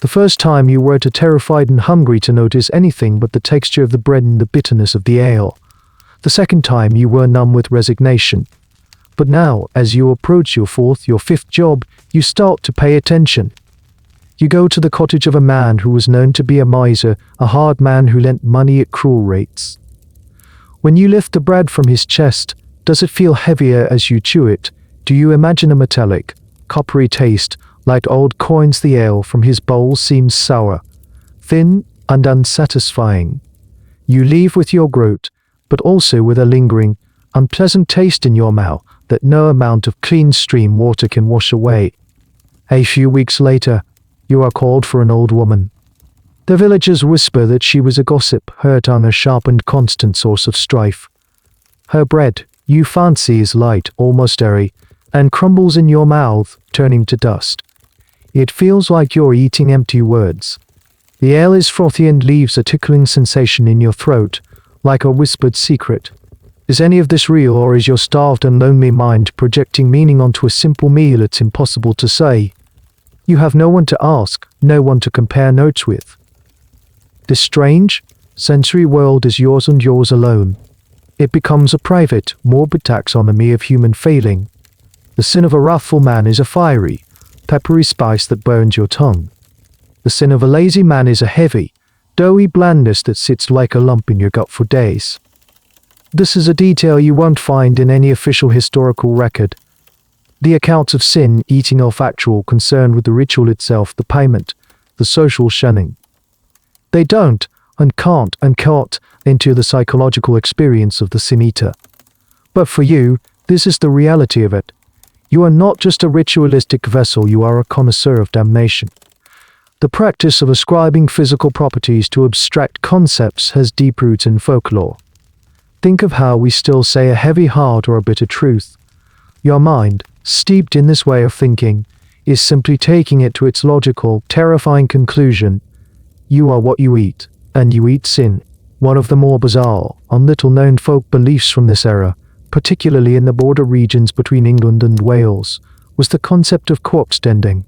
The first time you were too terrified and hungry to notice anything but the texture of the bread and the bitterness of the ale. The second time you were numb with resignation. But now, as you approach your 4th, your 5th job, you start to pay attention. You go to the cottage of a man who was known to be a miser, a hard man who lent money at cruel rates. When you lift the bread from his chest, does it feel heavier as you chew it? Do you imagine a metallic, coppery taste, like old coins? The ale from his bowl seems sour, thin, and unsatisfying. You leave with your groat, but also with a lingering, unpleasant taste in your mouth that no amount of clean stream water can wash away. A few weeks later, you are called for an old woman. The villagers whisper that she was a gossip, her tongue a sharp and constant source of strife. Her bread, you fancy, is light, almost airy, and crumbles in your mouth, turning to dust. It feels like you're eating empty words. The ale is frothy and leaves a tickling sensation in your throat, like a whispered secret. Is any of this real, or is your starved and lonely mind projecting meaning onto a simple meal? It's impossible to say. You have no one to ask, no one to compare notes with. This strange, sensory world is yours and yours alone. It becomes a private, morbid taxonomy of human failing. The sin of a wrathful man is a fiery, peppery spice that burns your tongue. The sin of a lazy man is a heavy, doughy blandness that sits like a lump in your gut for days. This is a detail you won't find in any official historical record. The accounts of sin eating are factual, concerned with the ritual itself, the payment, the social shunning. They don't and can't cut into the psychological experience of the sin eater. But for you, this is the reality of it. You are not just a ritualistic vessel, you are a connoisseur of damnation. The practice of ascribing physical properties to abstract concepts has deep roots in folklore. Think of how we still say a heavy heart or a bitter truth. Your mind, steeped in this way of thinking, is simply taking it to its logical, terrifying conclusion. You are what you eat, and you eat sin. One of the more bizarre and little-known folk beliefs from this era, particularly in the border regions between England and Wales, was the concept of corpse tending.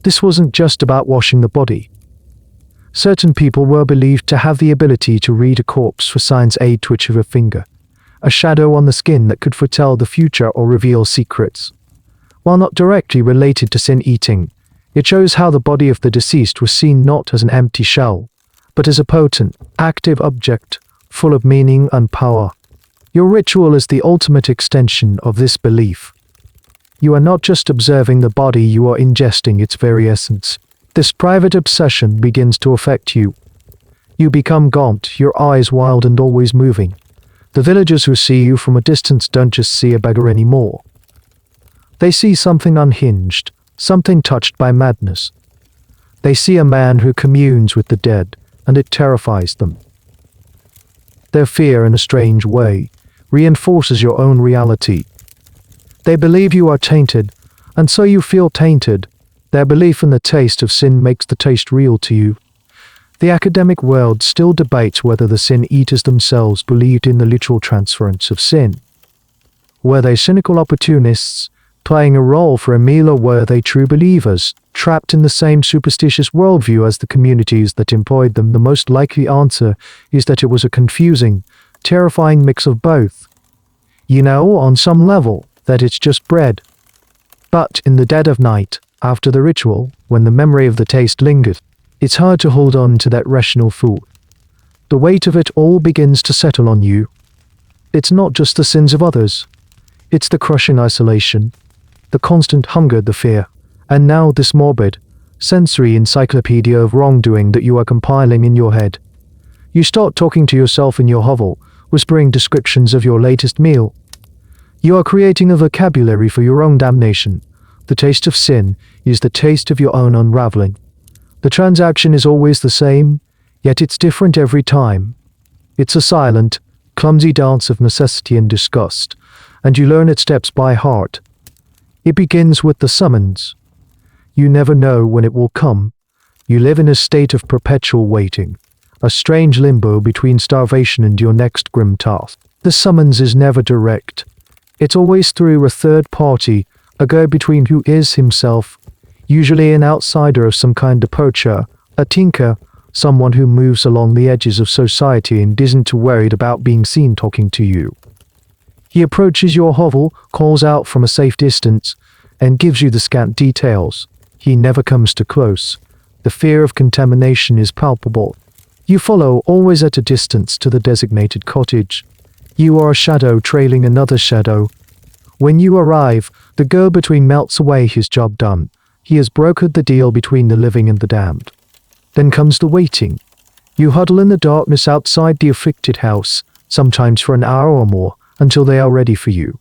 This wasn't just about washing the body. Certain people were believed to have the ability to read a corpse for signs, a twitch of a finger, a shadow on the skin that could foretell the future or reveal secrets. While not directly related to sin eating, it shows how the body of the deceased was seen not as an empty shell, but as a potent, active object, full of meaning and power. Your ritual is the ultimate extension of this belief. You are not just observing the body, you are ingesting its very essence. This private obsession begins to affect you. You become gaunt, your eyes wild and always moving. The villagers who see you from a distance don't just see a beggar anymore. They see something unhinged, something touched by madness. They see a man who communes with the dead, and it terrifies them. Their fear, in a strange way, reinforces your own reality. They believe you are tainted, and so you feel tainted. Their belief in the taste of sin makes the taste real to you. The academic world still debates whether the sin eaters themselves believed in the literal transference of sin. Were they cynical opportunists, playing a role for a meal, or were they true believers, trapped in the same superstitious worldview as the communities that employed them? The most likely answer is that it was a confusing, terrifying mix of both. You know, on some level, that it's just bread. But in the dead of night, after the ritual, when the memory of the taste lingers, it's hard to hold on to that rational food. The weight of it all begins to settle on you. It's not just the sins of others. It's the crushing isolation, the constant hunger, the fear, and now this morbid, sensory encyclopedia of wrongdoing that you are compiling in your head. You start talking to yourself in your hovel, whispering descriptions of your latest meal. You are creating a vocabulary for your own damnation. The taste of sin is the taste of your own unraveling. The transaction is always the same, yet it's different every time. It's a silent, clumsy dance of necessity and disgust, and you learn its steps by heart. It begins with the summons. You never know when it will come. You live in a state of perpetual waiting, a strange limbo between starvation and your next grim task. The summons is never direct. It's always through a third party, a go-between who is himself, usually an outsider of some kind, a poacher, a tinker, someone who moves along the edges of society and isn't too worried about being seen talking to you. He approaches your hovel, calls out from a safe distance, and gives you the scant details. He never comes too close. The fear of contamination is palpable. You follow, always at a distance, to the designated cottage. You are a shadow trailing another shadow. When you arrive, the go-between melts away, his job done. He has brokered the deal between the living and the damned. Then comes the waiting. You huddle in the darkness outside the afflicted house, sometimes for an hour or more, until they are ready for you.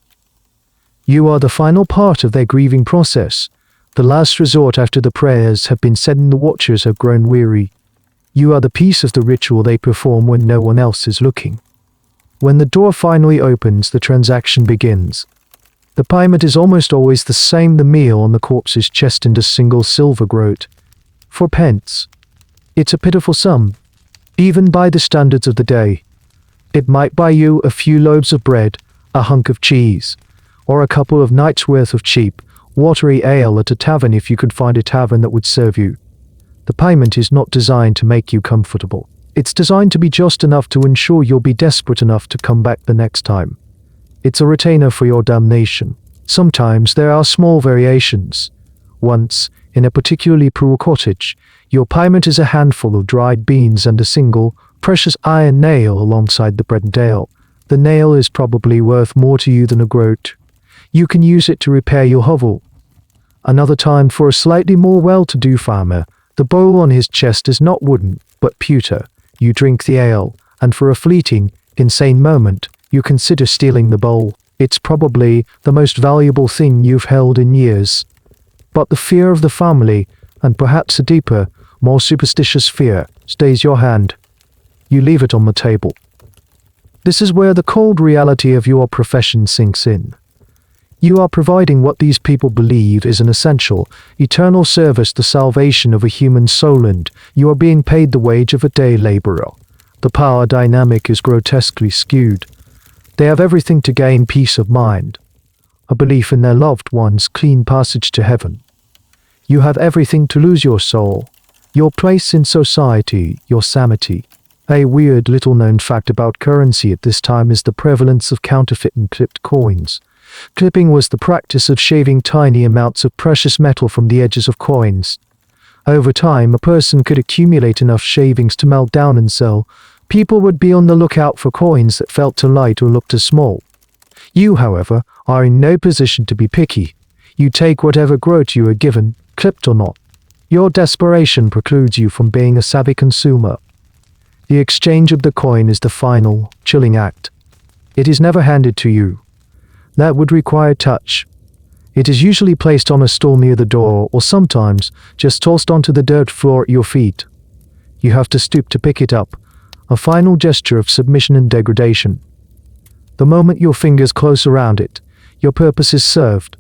You are the final part of their grieving process, the last resort after the prayers have been said and the watchers have grown weary. You are the piece of the ritual they perform when no one else is looking. When the door finally opens, the transaction begins. The payment is almost always the same, the meal on the corpse's chest and a single silver groat. 4 pence. It's a pitiful sum, even by the standards of the day. It might buy you a few loaves of bread, a hunk of cheese, or a couple of nights' worth of cheap, watery ale at a tavern if you could find a tavern that would serve you. The payment is not designed to make you comfortable. It's designed to be just enough to ensure you'll be desperate enough to come back the next time. It's a retainer for your damnation. Sometimes there are small variations. Once, in a particularly poor cottage, your payment is a handful of dried beans and a single, precious iron nail alongside the bread and ale. The nail is probably worth more to you than a groat. You can use it to repair your hovel. Another time, for a slightly more well-to-do farmer, the bowl on his chest is not wooden, but pewter. You drink the ale, and for a fleeting, insane moment, you consider stealing the bowl. It's probably the most valuable thing you've held in years. But the fear of the family, and perhaps a deeper, more superstitious fear, stays your hand. You leave it on the table. This is where the cold reality of your profession sinks in. You are providing what these people believe is an essential, eternal service, the salvation of a human soul, and you are being paid the wage of a day laborer. The power dynamic is grotesquely skewed. They have everything to gain peace of mind, a belief in their loved one's clean passage to heaven. You have everything to lose: your soul, your place in society, your sanity. A weird little-known fact about currency at this time is the prevalence of counterfeit and clipped coins. Clipping was the practice of shaving tiny amounts of precious metal from the edges of coins. Over time, a person could accumulate enough shavings to melt down and sell. People would be on the lookout for coins that felt too light or looked too small. You, however, are in no position to be picky. You take whatever groat you are given, clipped or not. Your desperation precludes you from being a savvy consumer. The exchange of the coin is the final, chilling act. It is never handed to you. That would require touch. It is usually placed on a stool near the door, or sometimes just tossed onto the dirt floor at your feet. You have to stoop to pick it up, a final gesture of submission and degradation. The moment your fingers close around it, your purpose is served.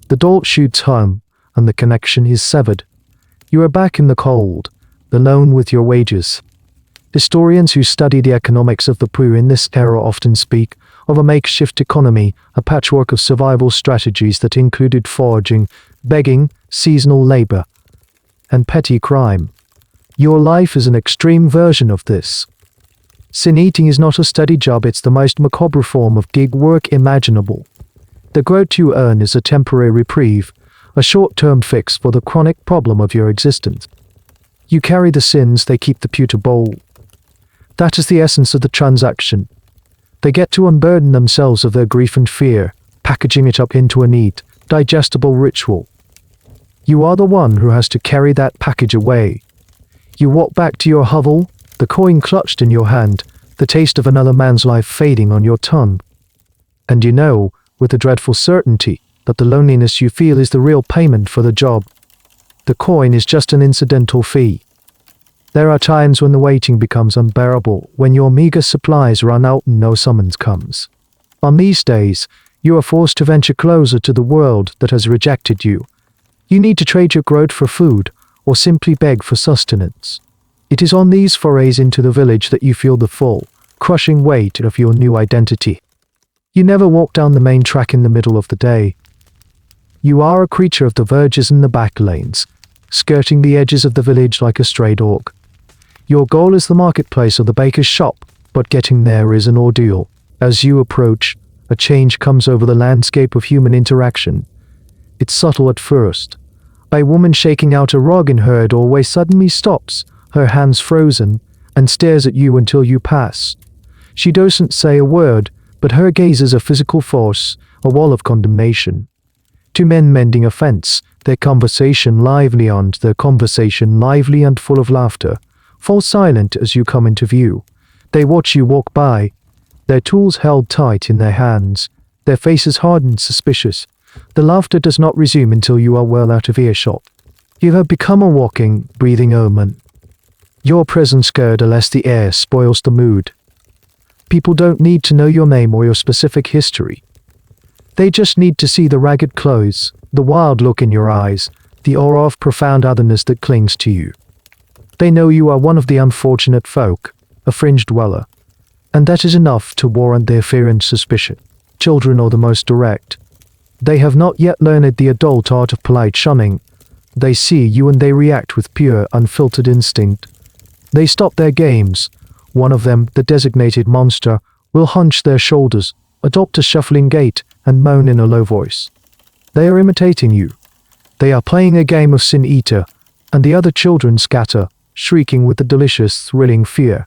The dolt shoots home, and the connection is severed. You are back in the cold, alone with your wages. Historians who study the economics of the poor in this era often speak of a makeshift economy, a patchwork of survival strategies that included foraging, begging, seasonal labor, and petty crime. Your life is an extreme version of this. Sin eating is not a steady job, it's the most macabre form of gig work imaginable. The groat you earn is a temporary reprieve, a short-term fix for the chronic problem of your existence. You carry the sins, they keep the pewter bowl. That is the essence of the transaction. They get to unburden themselves of their grief and fear, packaging it up into a neat, digestible ritual. You are the one who has to carry that package away. You walk back to your hovel, the coin clutched in your hand, the taste of another man's life fading on your tongue. And you know, with a dreadful certainty, that the loneliness you feel is the real payment for the job. The coin is just an incidental fee. There are times when the waiting becomes unbearable, when your meager supplies run out and no summons comes. On these days, you are forced to venture closer to the world that has rejected you. You need to trade your groat for food, or simply beg for sustenance. It is on these forays into the village that you feel the full, crushing weight of your new identity. You never walk down the main track in the middle of the day. You are a creature of the verges and the back lanes, skirting the edges of the village like a stray dog. Your goal is the marketplace or the baker's shop, but getting there is an ordeal. As you approach, a change comes over the landscape of human interaction. It's subtle at first. A woman shaking out a rug in her doorway suddenly stops, her hands frozen, and stares at you until you pass. She doesn't say a word, but her gaze is a physical force, a wall of condemnation. Two men mending a fence, their conversation lively and full of laughter, fall silent as you come into view. They watch you walk by, their tools held tight in their hands, their faces hardened, suspicious. The laughter does not resume until you are well out of earshot. You have become a walking, breathing omen. Your presence scared lest the air spoils the mood. People don't need to know your name or your specific history. They just need to see the ragged clothes, the wild look in your eyes, the aura of profound otherness that clings to you. They know you are one of the unfortunate folk, a fringe dweller, and that is enough to warrant their fear and suspicion. Children are the most direct. They have not yet learned the adult art of polite shunning. They see you and they react with pure, unfiltered instinct. They stop their games. One of them, the designated monster, will hunch their shoulders, adopt a shuffling gait, and moan in a low voice. They are imitating you. They are playing a game of Sin Eater, and the other children scatter, shrieking with the delicious, thrilling fear.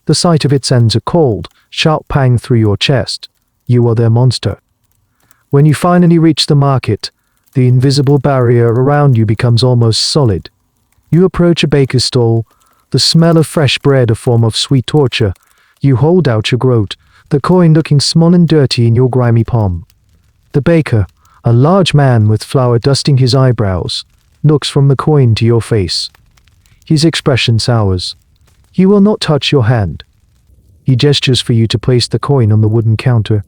The sight of it sends a cold, sharp pang through your chest. You are their monster. When you finally reach the market, the invisible barrier around you becomes almost solid. You approach a baker's stall, the smell of fresh bread a form of sweet torture. You hold out your groat, the coin looking small and dirty in your grimy palm. The baker, a large man with flour dusting his eyebrows, looks from the coin to your face. His expression sours. He will not touch your hand. He gestures for you to place the coin on the wooden counter.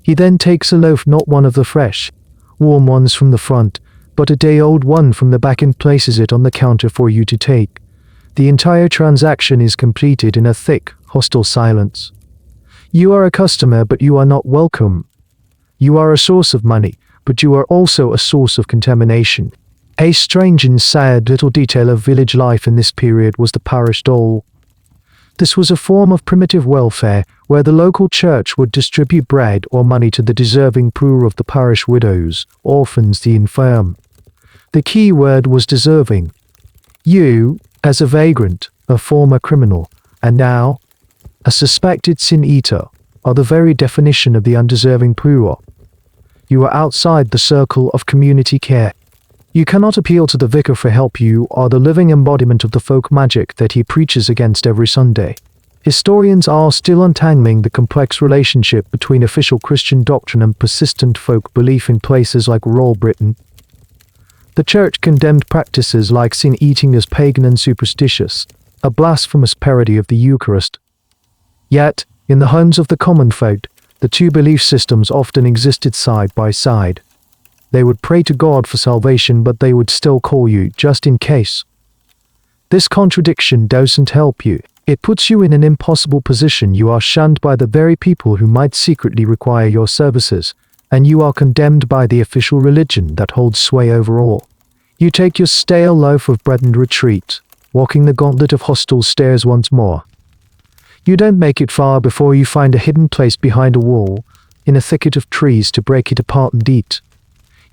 He then takes a loaf, not one of the fresh, warm ones from the front, but a day-old one from the back, and places it on the counter for you to take. The entire transaction is completed in a thick, hostile silence. You are a customer, but you are not welcome. You are a source of money, but you are also a source of contamination. A strange and sad little detail of village life in this period was the parish dole. This was a form of primitive welfare where the local church would distribute bread or money to the deserving poor of the parish, widows, orphans, the infirm. The key word was deserving. You, as a vagrant, a former criminal, and now a suspected sin-eater, are the very definition of the undeserving poor. You are outside the circle of community care. You cannot appeal to the vicar for help. You are the living embodiment of the folk magic that he preaches against every Sunday. Historians are still untangling the complex relationship between official Christian doctrine and persistent folk belief in places like rural Britain. The church condemned practices like sin-eating as pagan and superstitious, a blasphemous parody of the Eucharist. Yet, in the homes of the common folk, the two belief systems often existed side by side. They would pray to God for salvation, but they would still call you, just in case. This contradiction doesn't help you. It puts you in an impossible position. You are shunned by the very people who might secretly require your services, and you are condemned by the official religion that holds sway over all. You take your stale loaf of bread and retreat, walking the gauntlet of hostile stairs once more. You don't make it far before you find a hidden place behind a wall, in a thicket of trees, to break it apart and eat.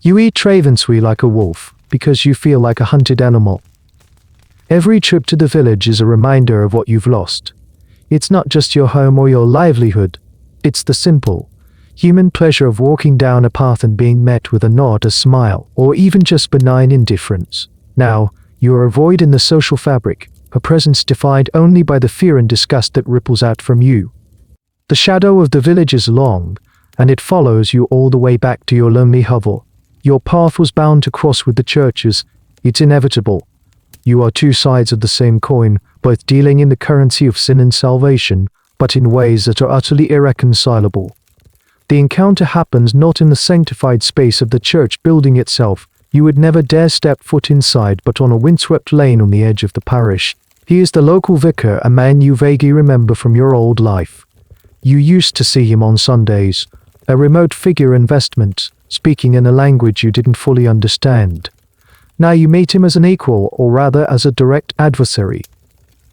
You eat ravensly like a wolf, because you feel like a hunted animal. Every trip to the village is a reminder of what you've lost. It's not just your home or your livelihood. It's the simple, human pleasure of walking down a path and being met with a nod, a smile, or even just benign indifference. Now, you are a void in the social fabric, a presence defined only by the fear and disgust that ripples out from you. The shadow of the village is long, and it follows you all the way back to your lonely hovel. Your path was bound to cross with the churches. It's inevitable. You are two sides of the same coin, both dealing in the currency of sin and salvation, but in ways that are utterly irreconcilable. The encounter happens not in the sanctified space of the church building itself. You would never dare step foot inside, but on a windswept lane on the edge of the parish. He is the local vicar, a man you vaguely remember from your old life. You used to see him on Sundays, a remote figure in vestments, speaking in a language you didn't fully understand. Now you meet him as an equal, or rather as a direct adversary.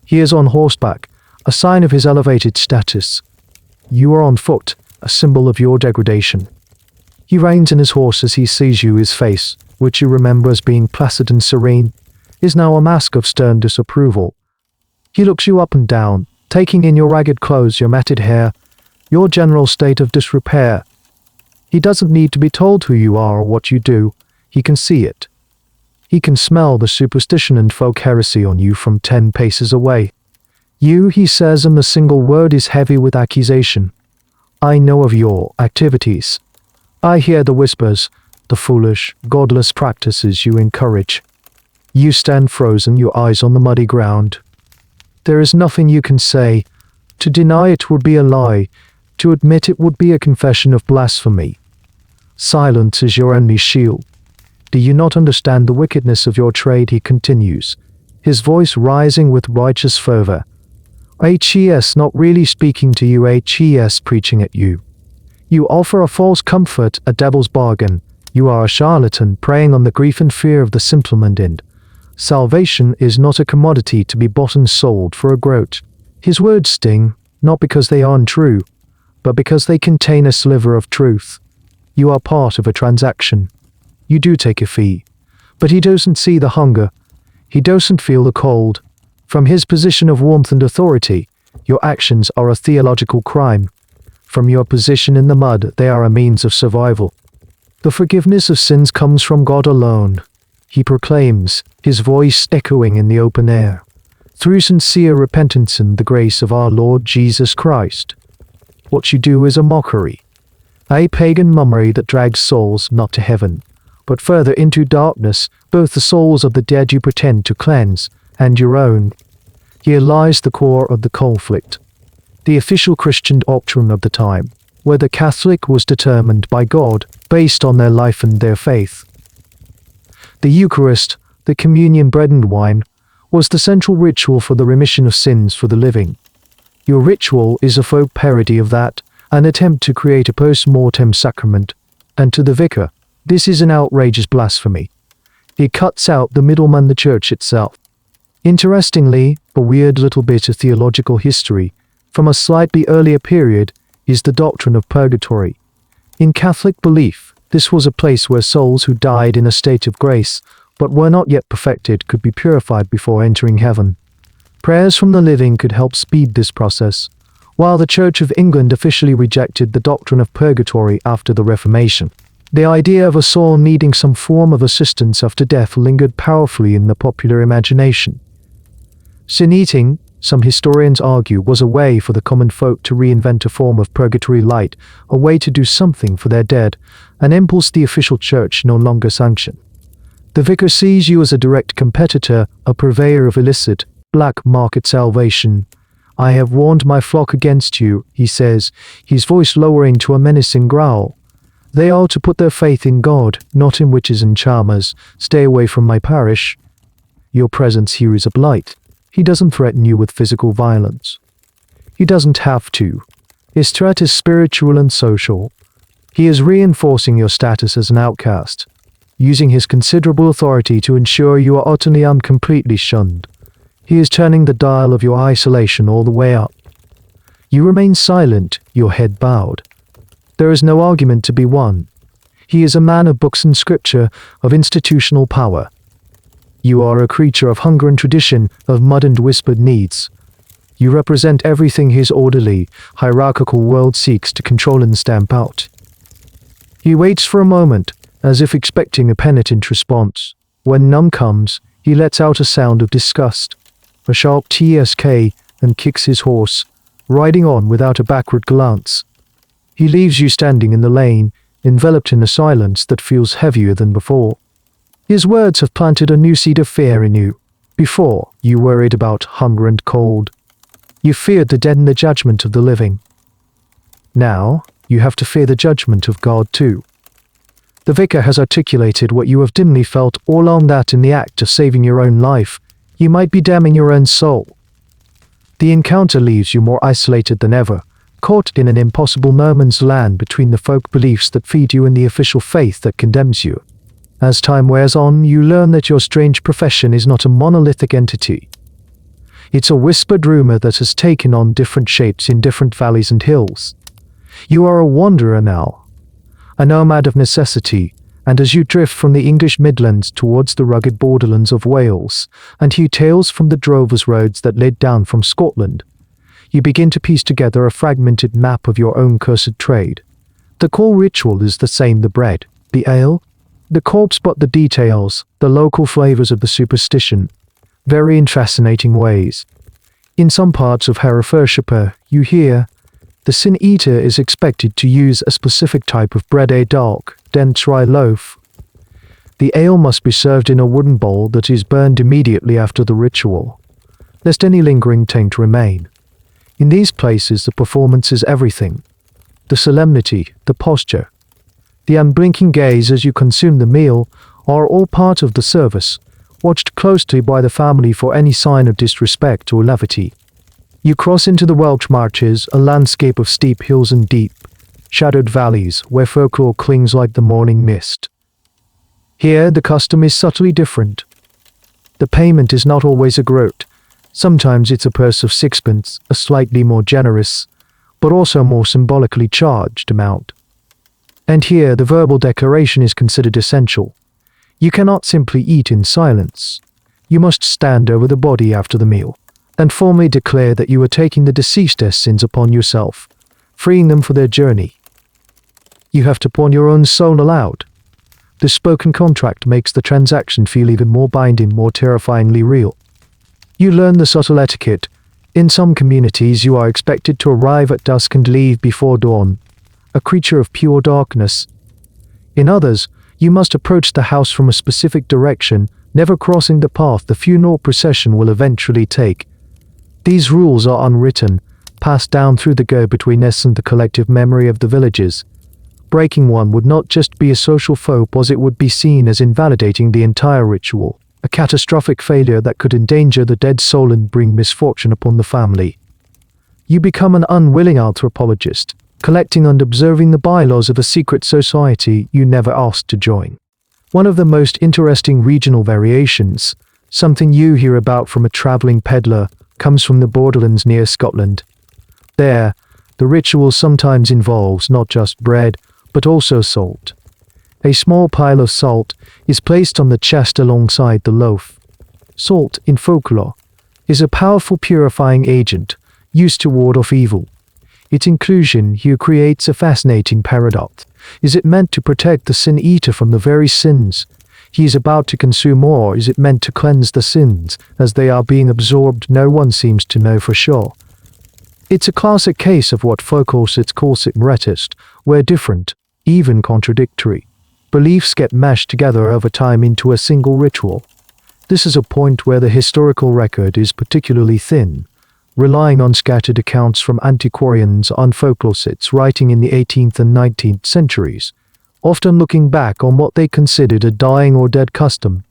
He is on horseback, a sign of his elevated status. You are on foot, a symbol of your degradation. He reins in his horse as he sees you. His face, which you remember as being placid and serene, is now a mask of stern disapproval. He looks you up and down, taking in your ragged clothes, your matted hair, your general state of disrepair. He doesn't need to be told who you are or what you do. He can see it. He can smell the superstition and folk heresy on you from 10 paces away. You, he says, and the single word is heavy with accusation. I know of your activities. I hear the whispers, the foolish, godless practices you encourage. You stand frozen, your eyes on the muddy ground. There is nothing you can say. To deny it would be a lie. To admit it would be a confession of blasphemy. Silence is your only shield. Do you not understand the wickedness of your trade? He continues, his voice rising with righteous fervor. HES not really speaking to you, HES preaching at you. You offer a false comfort, a devil's bargain. You are a charlatan preying on the grief and fear of the simple-minded. Salvation is not a commodity to be bought and sold for a groat. His words sting, not because they are untrue, but because they contain a sliver of truth. You are part of a transaction. You do take a fee, but he doesn't see the hunger. He doesn't feel the cold. From his position of warmth and authority, your actions are a theological crime. From your position in the mud, they are a means of survival. The forgiveness of sins comes from God alone, he proclaims, his voice echoing in the open air, through sincere repentance and the grace of our Lord Jesus Christ. What you do is a mockery, a pagan mummery that drags souls not to heaven, but further into darkness, both the souls of the dead you pretend to cleanse, and your own. Here lies the core of the conflict. The official Christian doctrine of the time, where the Catholic was determined by God, based on their life and their faith. The Eucharist, the communion bread and wine, was the central ritual for the remission of sins for the living. Your ritual is a folk parody of that, an attempt to create a post-mortem sacrament, and to the vicar, this is an outrageous blasphemy. It cuts out the middleman, the church itself. Interestingly, a weird little bit of theological history, from a slightly earlier period, is the doctrine of purgatory. In Catholic belief, this was a place where souls who died in a state of grace, but were not yet perfected, could be purified before entering heaven. Prayers from the living could help speed this process, while the Church of England officially rejected the doctrine of purgatory after the Reformation. The idea of a soul needing some form of assistance after death lingered powerfully in the popular imagination. Sin eating, some historians argue, was a way for the common folk to reinvent a form of purgatory light, a way to do something for their dead, an impulse the official church no longer sanctioned. The vicar sees you as a direct competitor, a purveyor of illicit, black market salvation. "I have warned my flock against you," he says, his voice lowering to a menacing growl. "They are to put their faith in God, not in witches and charmers. Stay away from my parish." Your presence here is a blight. He doesn't threaten you with physical violence. He doesn't have to. His threat is spiritual and social. He is reinforcing your status as an outcast, using his considerable authority to ensure you are utterly and completely shunned. He is turning the dial of your isolation all the way up. You remain silent, your head bowed. There is no argument to be won. He is a man of books and scripture, of institutional power. You are a creature of hunger and tradition, of mud and whispered needs. You represent everything his orderly, hierarchical world seeks to control and stamp out. He waits for a moment, as if expecting a penitent response. When none comes, he lets out a sound of disgust, a sharp tsk, and kicks his horse, riding on without a backward glance. He leaves you standing in the lane, enveloped in a silence that feels heavier than before. His words have planted a new seed of fear in you. Before, you worried about hunger and cold. You feared the dead and the judgment of the living. Now, you have to fear the judgment of God too. The vicar has articulated what you have dimly felt all along, that in the act of saving your own life, you might be damning your own soul. The encounter leaves you more isolated than ever, caught in an impossible no man's land between the folk beliefs that feed you and the official faith that condemns you. As time wears on, you learn that your strange profession is not a monolithic entity. It's a whispered rumor that has taken on different shapes in different valleys and hills. You are a wanderer now, a nomad of necessity, and as you drift from the English Midlands towards the rugged borderlands of Wales, and hear tales from the drovers' roads that led down from Scotland, you begin to piece together a fragmented map of your own cursed trade. The core ritual is the same: the bread, the ale, the corpse, but the details, the local flavors of the superstition, vary in fascinating ways. In some parts of Herefordshire, you hear, the sin eater is expected to use a specific type of bread, a dark, dense rye loaf. The ale must be served in a wooden bowl that is burned immediately after the ritual, lest any lingering taint remain. In these places, the performance is everything: the solemnity, the posture, the unblinking gaze as you consume the meal are all part of the service, watched closely by the family for any sign of disrespect or levity. You cross into the Welsh Marches, a landscape of steep hills and deep, shadowed valleys where folklore clings like the morning mist. Here, the custom is subtly different. The payment is not always a groat. Sometimes it's a purse of sixpence, a slightly more generous, but also more symbolically charged amount. And here, the verbal declaration is considered essential. You cannot simply eat in silence. You must stand over the body after the meal, and formally declare that you are taking the deceased's sins upon yourself, freeing them for their journey. You have to pawn your own soul aloud. The spoken contract makes the transaction feel even more binding, more terrifyingly real. You learn the subtle etiquette. In some communities, you are expected to arrive at dusk and leave before dawn, a creature of pure darkness. In others, you must approach the house from a specific direction, never crossing the path the funeral procession will eventually take. These rules are unwritten, passed down through the go-betweenness and the collective memory of the villagers. Breaking one would not just be a social faux pas, it would be seen as invalidating the entire ritual. a catastrophic failure that could endanger the dead soul and bring misfortune upon the family. You become an unwilling anthropologist, collecting and observing the bylaws of a secret society you never asked to join. One of the most interesting regional variations, something you hear about from a traveling peddler, comes from the borderlands near Scotland. There, the ritual sometimes involves not just bread, but also salt. A small pile of salt is placed on the chest alongside the loaf. Salt, in folklore, is a powerful purifying agent used to ward off evil. Its inclusion here creates a fascinating paradox. Is it meant to protect the sin-eater from the very sins he is about to consume, or is it meant to cleanse the sins as they are being absorbed? No one seems to know for sure. It's a classic case of what folklorists call minimalist, where different, even contradictory, beliefs get mashed together over time into a single ritual. This is a point where the historical record is particularly thin, relying on scattered accounts from antiquarians and folklorists writing in the 18th and 19th centuries, often looking back on what they considered a dying or dead custom.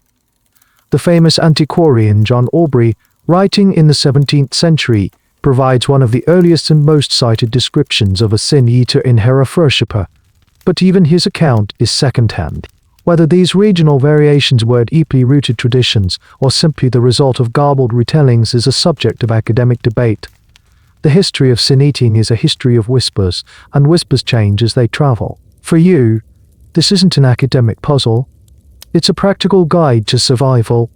The famous antiquarian John Aubrey, writing in the 17th century, provides one of the earliest and most cited descriptions of a sin-eater in Herefordshire, but even his account is second-hand. Whether these regional variations were deeply rooted traditions or simply the result of garbled retellings is a subject of academic debate. The history of sin eating is a history of whispers, and whispers change as they travel. For you, this isn't an academic puzzle. It's a practical guide to survival.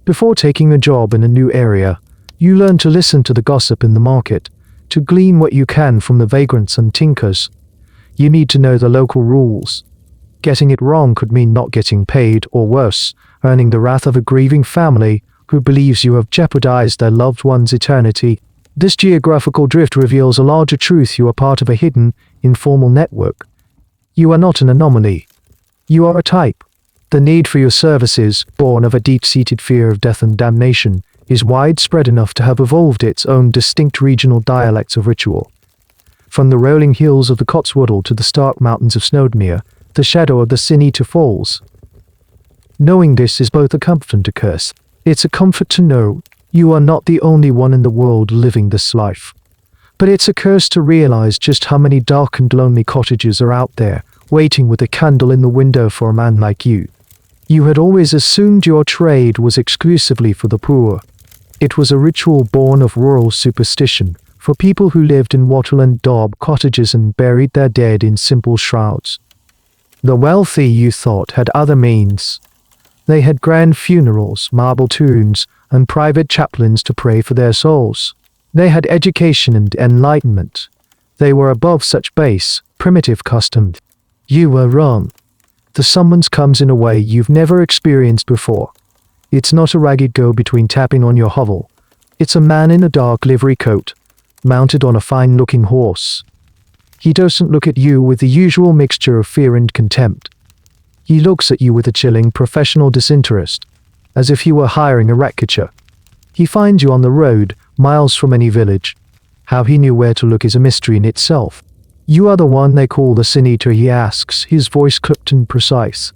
Before taking a job in a new area, you learn to listen to the gossip in the market, to glean what you can from the vagrants and tinkers. You need to know the local rules. Getting it wrong could mean not getting paid, or worse, earning the wrath of a grieving family who believes you have jeopardized their loved one's eternity. This geographical drift reveals a larger truth: you are part of a hidden, informal network. You are not an anomaly. You are a type. The need for your services, born of a deep-seated fear of death and damnation, is widespread enough to have evolved its own distinct regional dialects of ritual. From the rolling hills of the Cotswold to the stark mountains of Snowdmere, the shadow of the sin-eater falls. Knowing this is both a comfort and a curse. It's a comfort to know you are not the only one in the world living this life. But it's a curse to realize just how many dark and lonely cottages are out there, waiting with a candle in the window for a man like you. You had always assumed your trade was exclusively for the poor. It was a ritual born of rural superstition, for people who lived in wattle and daub cottages and buried their dead in simple shrouds. The wealthy, you thought, had other means. They had grand funerals, marble tombs, and private chaplains to pray for their souls. They had education and enlightenment. They were above such base, primitive customs. You were wrong. The summons comes in a way you've never experienced before. It's not a ragged go-between tapping on your hovel. It's a man in a dark livery coat, mounted on a fine-looking horse. He doesn't look at you with the usual mixture of fear and contempt. He looks at you with a chilling professional disinterest, as if he were hiring a rat catcher. He finds you on the road, miles from any village. How he knew where to look is a mystery in itself. You are the one they call the sin-eater, he asks, his voice clipped and precise.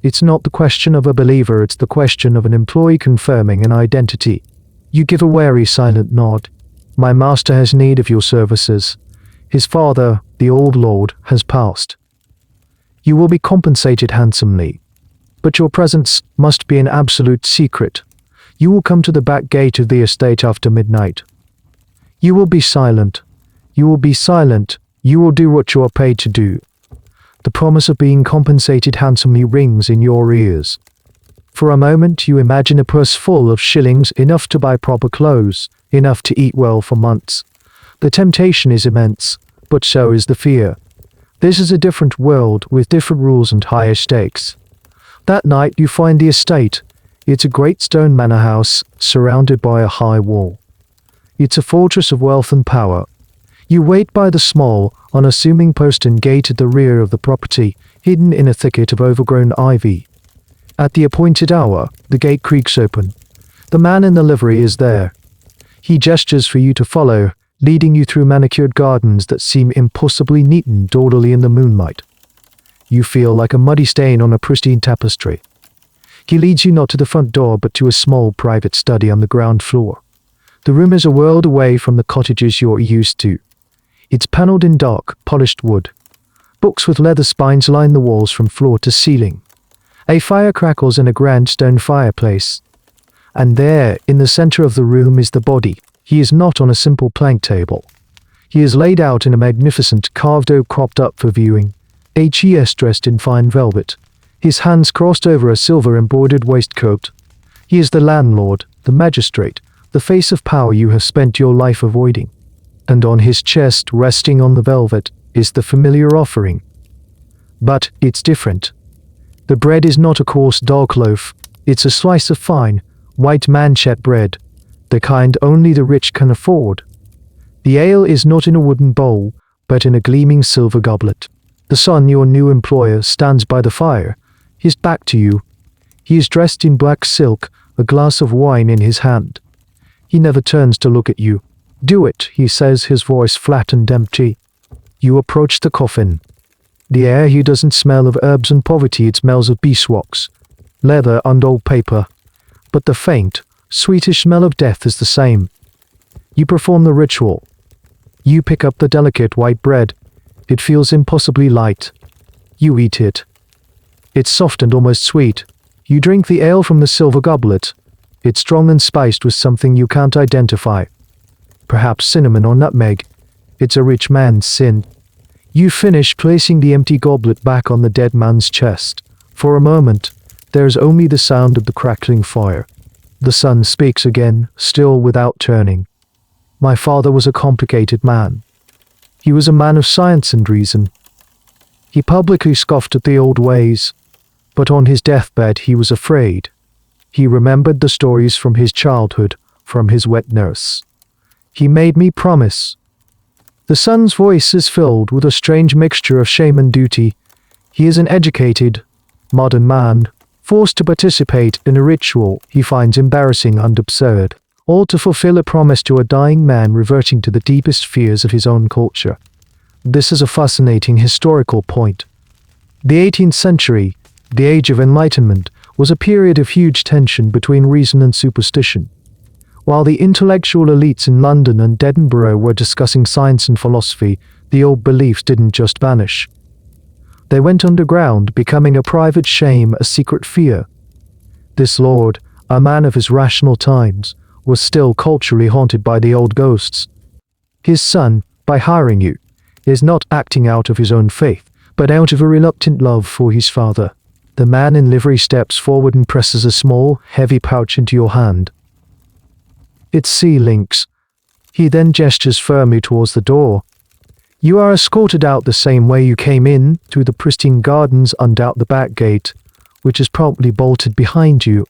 It's not the question of a believer, it's the question of an employee confirming an identity. You give a wary silent nod. My master has need of your services. His father, the old lord, has passed. You will be compensated handsomely, but your presence must be an absolute secret. You will come to the back gate of the estate after midnight. You will be silent. You will be silent. You will do what you are paid to do. The promise of being compensated handsomely rings in your ears. For a moment you imagine a purse full of shillings, enough to buy proper clothes, enough to eat well for months. The temptation is immense, but so is the fear. This is a different world with different rules and higher stakes. That night you find the estate. It's a great stone manor house, surrounded by a high wall. It's a fortress of wealth and power. You wait by the small, unassuming postern gate at the rear of the property, hidden in a thicket of overgrown ivy. At the appointed hour, the gate creaks open. The man in the livery is there. He gestures for you to follow, leading you through manicured gardens that seem impossibly neat and orderly in the moonlight. You feel like a muddy stain on a pristine tapestry. He leads you not to the front door but to a small private study on the ground floor. The room is a world away from the cottages you're used to. It's panelled in dark, polished wood. Books with leather spines line the walls from floor to ceiling. A fire crackles in a grand stone fireplace. And there, in the center of the room, is the body. He is not on a simple plank table. He is laid out in a magnificent carved oak propped up for viewing. HES dressed in fine velvet. His hands crossed over a silver embroidered waistcoat. He is the landlord, the magistrate, the face of power you have spent your life avoiding. And on his chest, resting on the velvet, is the familiar offering. But it's different. The bread is not a coarse dark loaf. It's a slice of fine, white manchet bread, the kind only the rich can afford. The ale is not in a wooden bowl, but in a gleaming silver goblet. The son, your new employer, stands by the fire, his back to you. He is dressed in black silk, a glass of wine in his hand. He never turns to look at you. "Do it," he says, his voice flat and empty. You approach the coffin. The air here doesn't smell of herbs and poverty, it smells of beeswax, leather and old paper. But the faint, sweetish smell of death is the same. You perform the ritual. You pick up the delicate white bread. It feels impossibly light. You eat it. It's soft and almost sweet. You drink the ale from the silver goblet. It's strong and spiced with something you can't identify. Perhaps cinnamon or nutmeg. It's a rich man's sin. You finish placing the empty goblet back on the dead man's chest. For a moment, there is only the sound of the crackling fire. The son speaks again, still without turning. My father was a complicated man. He was a man of science and reason. He publicly scoffed at the old ways, but on his deathbed he was afraid. He remembered the stories from his childhood, from his wet nurse. He made me promise. The son's voice is filled with a strange mixture of shame and duty. He is an educated, modern man, forced to participate in a ritual he finds embarrassing and absurd, all to fulfill a promise to a dying man reverting to the deepest fears of his own culture. This is a fascinating historical point. The 18th century, the Age of Enlightenment, was a period of huge tension between reason and superstition. While the intellectual elites in London and Edinburgh were discussing science and philosophy, the old beliefs didn't just vanish. They went underground, becoming a private shame, a secret fear. This lord, a man of his rational times, was still culturally haunted by the old ghosts. His son, by hiring you, is not acting out of his own faith, but out of a reluctant love for his father. The man in livery steps forward and presses a small, heavy pouch into your hand. It's C-links. He then gestures firmly towards the door. You are escorted out the same way you came in, through the pristine gardens and out the back gate, which is promptly bolted behind you.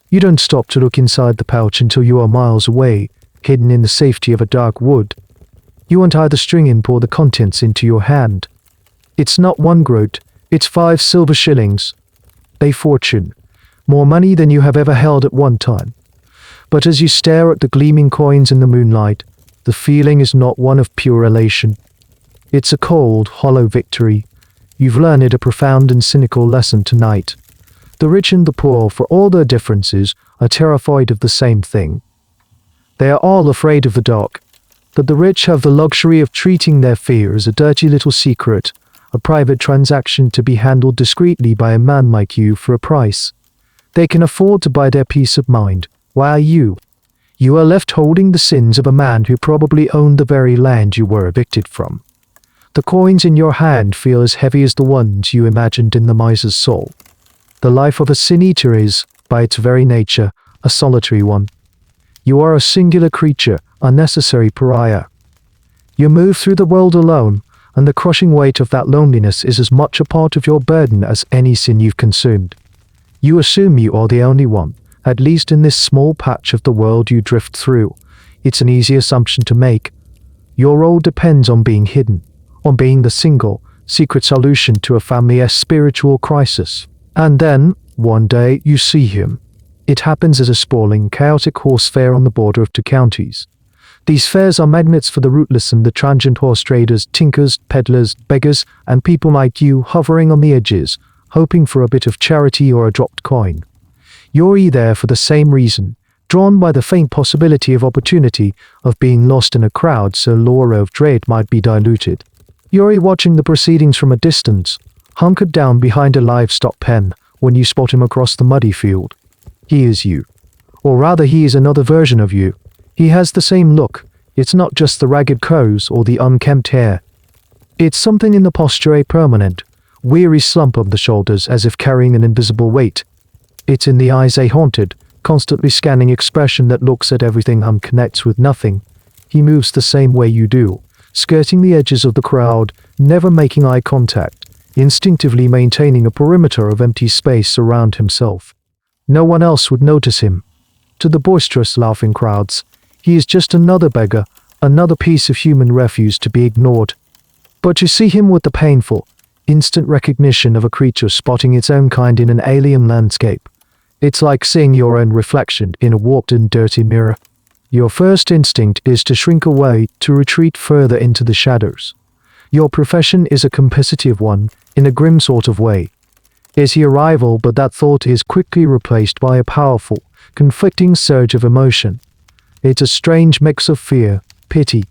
You don't stop to look inside the pouch until you are miles away, hidden in the safety of a dark wood. You untie the string and pour the contents into your hand. It's not 1 groat, it's 5 silver shillings. A fortune. More money than you have ever held at one time. But as you stare at the gleaming coins in the moonlight, the feeling is not one of pure elation. It's a cold, hollow victory. You've learned a profound and cynical lesson tonight. The rich and the poor, for all their differences, are terrified of the same thing. They are all afraid of the dark, but the rich have the luxury of treating their fear as a dirty little secret, a private transaction to be handled discreetly by a man like you for a price. They can afford to buy their peace of mind, while you are left holding the sins of a man who probably owned the very land you were evicted from. The coins in your hand feel as heavy as the ones you imagined in the miser's soul. The life of a sin-eater is, by its very nature, a solitary one. You are a singular creature, a necessary pariah. You move through the world alone, and the crushing weight of that loneliness is as much a part of your burden as any sin you've consumed. You assume you are the only one, at least in this small patch of the world you drift through. It's an easy assumption to make. Your role depends on being hidden, on being the single, secret solution to a family's spiritual crisis. And then, one day, you see him. It happens at a sprawling, chaotic horse fair on the border of 2 counties. These fairs are magnets for the rootless and the transient horse traders, tinkers, peddlers, beggars, and people like you hovering on the edges, hoping for a bit of charity or a dropped coin. You're there for the same reason, drawn by the faint possibility of opportunity of being lost in a crowd so lure of dread might be diluted. You're watching the proceedings from a distance, hunkered down behind a livestock pen when you spot him across the muddy field. He is you. Or rather, he is another version of you. He has the same look. It's not just the ragged clothes or the unkempt hair. It's something in the posture, a permanent, weary slump of the shoulders as if carrying an invisible weight. It's in the eyes, a haunted, constantly scanning expression that looks at everything and connects with nothing. He moves the same way you do, skirting the edges of the crowd, never making eye contact, instinctively maintaining a perimeter of empty space around himself. No one else would notice him. To the boisterous, laughing crowds, he is just another beggar, another piece of human refuse to be ignored. But you see him with the painful, instant recognition of a creature spotting its own kind in an alien landscape. It's like seeing your own reflection in a warped and dirty mirror. Your first instinct is to shrink away, to retreat further into the shadows. Your profession is a competitive one, in a grim sort of way. Is he a rival? But that thought is quickly replaced by a powerful, conflicting surge of emotion. It's a strange mix of fear, pity,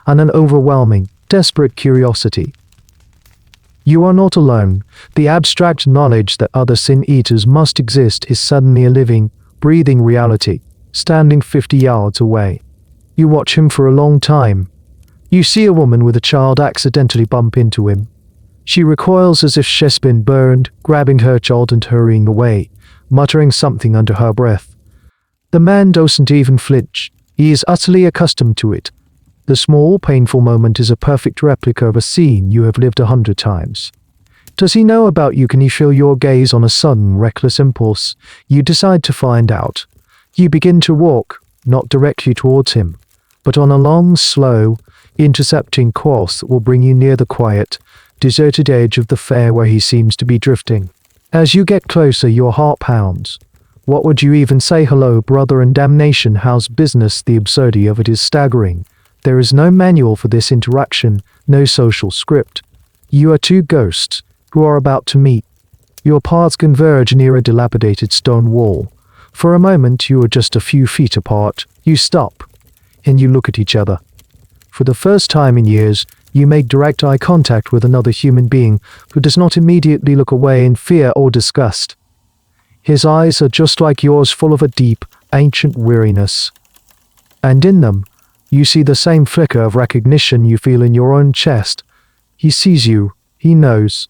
and an overwhelming, desperate curiosity. You are not alone. The abstract knowledge that other sin-eaters must exist is suddenly a living, breathing reality, standing 50 yards away. You watch him for a long time. You see a woman with a child accidentally bump into him. She recoils as if she's been burned, grabbing her child and hurrying away, muttering something under her breath. The man doesn't even flinch. He is utterly accustomed to it. The small, painful moment is a perfect replica of a scene you have lived 100 times. Does he know about you? Can he feel your gaze on a sudden, reckless impulse? You decide to find out. You begin to walk, not directly towards him, but on a long, slow, intercepting course that will bring you near the quiet, deserted edge of the fair where he seems to be drifting. As you get closer, your heart pounds. What would you even say? Hello, brother, and damnation, how's business? The absurdity of it is staggering. There is no manual for this interaction, no social script. You are two ghosts who are about to meet. Your paths converge near a dilapidated stone wall. For a moment you are just a few feet apart. You stop, and you look at each other. For the first time in years, you make direct eye contact with another human being who does not immediately look away in fear or disgust. His eyes are just like yours, full of a deep, ancient weariness. And in them, you see the same flicker of recognition you feel in your own chest. He sees you. He knows.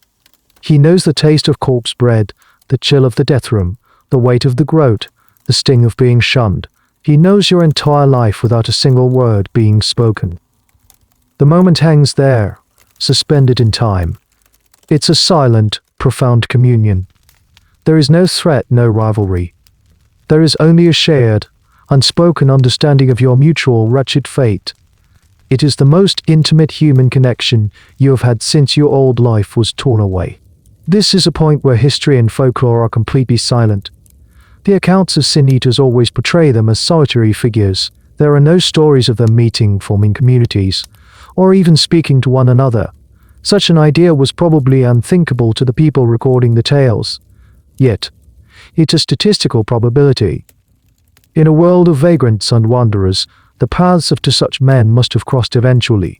He knows the taste of corpse bread, the chill of the death room, the weight of the groat, the sting of being shunned. He knows your entire life without a single word being spoken. The moment hangs there, suspended in time. It's a silent, profound communion. There is no threat, no rivalry. There is only a shared, unspoken understanding of your mutual wretched fate. It is the most intimate human connection you have had since your old life was torn away. This is a point where history and folklore are completely silent. The accounts of sin-eaters always portray them as solitary figures. There are no stories of them meeting, forming communities, or even speaking to one another. Such an idea was probably unthinkable to the people recording the tales. Yet, it's a statistical probability. In a world of vagrants and wanderers, the paths of such men must have crossed eventually.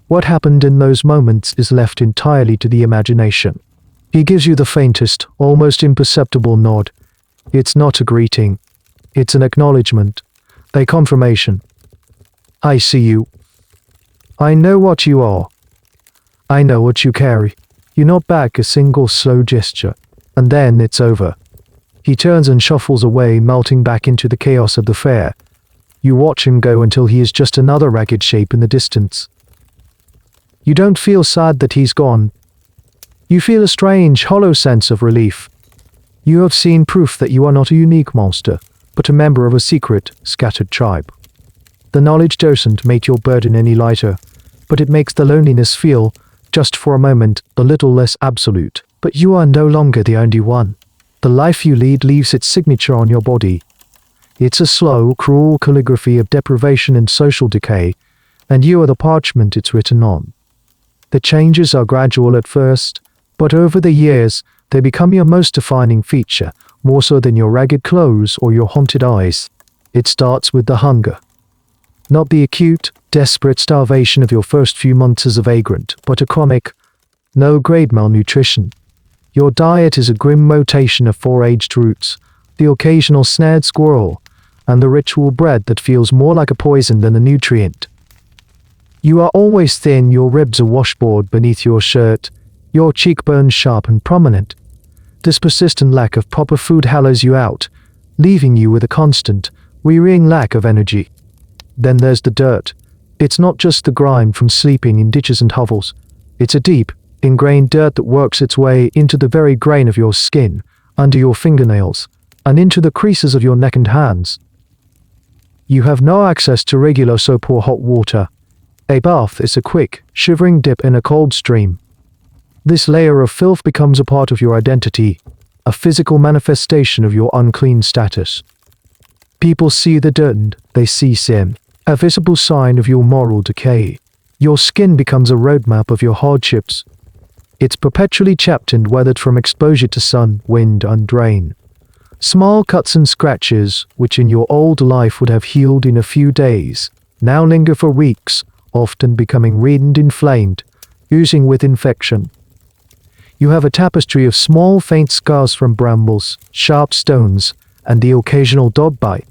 What happened in those moments is left entirely to the imagination. He gives you the faintest, almost imperceptible nod. It's not a greeting. It's an acknowledgement, a confirmation. I see you. I know what you are. I know what you carry. You nod back a single slow gesture, and then it's over. He turns and shuffles away, melting back into the chaos of the fair. You watch him go until he is just another ragged shape in the distance. You don't feel sad that he's gone. You feel a strange, hollow sense of relief. You have seen proof that you are not a unique monster, but a member of a secret, scattered tribe. The knowledge doesn't make your burden any lighter, but it makes the loneliness feel, just for a moment, a little less absolute. But you are no longer the only one. The life you lead leaves its signature on your body. It's a slow, cruel calligraphy of deprivation and social decay, and you are the parchment it's written on. The changes are gradual at first, but over the years, they become your most defining feature, more so than your ragged clothes or your haunted eyes. It starts with the hunger. Not the acute, desperate starvation of your first few months as a vagrant, but a chronic, no-grade malnutrition. Your diet is a grim rotation of foraged roots, the occasional snared squirrel, and the ritual bread that feels more like a poison than a nutrient. You are always thin, your ribs are washboard beneath your shirt, your cheekbones sharp and prominent. This persistent lack of proper food hollows you out, leaving you with a constant, wearying lack of energy. Then there's the dirt. It's not just the grime from sleeping in ditches and hovels. It's a deep, ingrained dirt that works its way into the very grain of your skin, under your fingernails, and into the creases of your neck and hands. You have no access to regular soap or hot water. A bath is a quick, shivering dip in a cold stream. This layer of filth becomes a part of your identity, a physical manifestation of your unclean status. People see the dirt and they see sin, a visible sign of your moral decay. Your skin becomes a roadmap of your hardships. It's perpetually chapped and weathered from exposure to sun, wind, and rain. Small cuts and scratches, which in your old life would have healed in a few days, now linger for weeks, often becoming red and inflamed, oozing with infection. You have a tapestry of small, faint scars from brambles, sharp stones, and the occasional dog bite.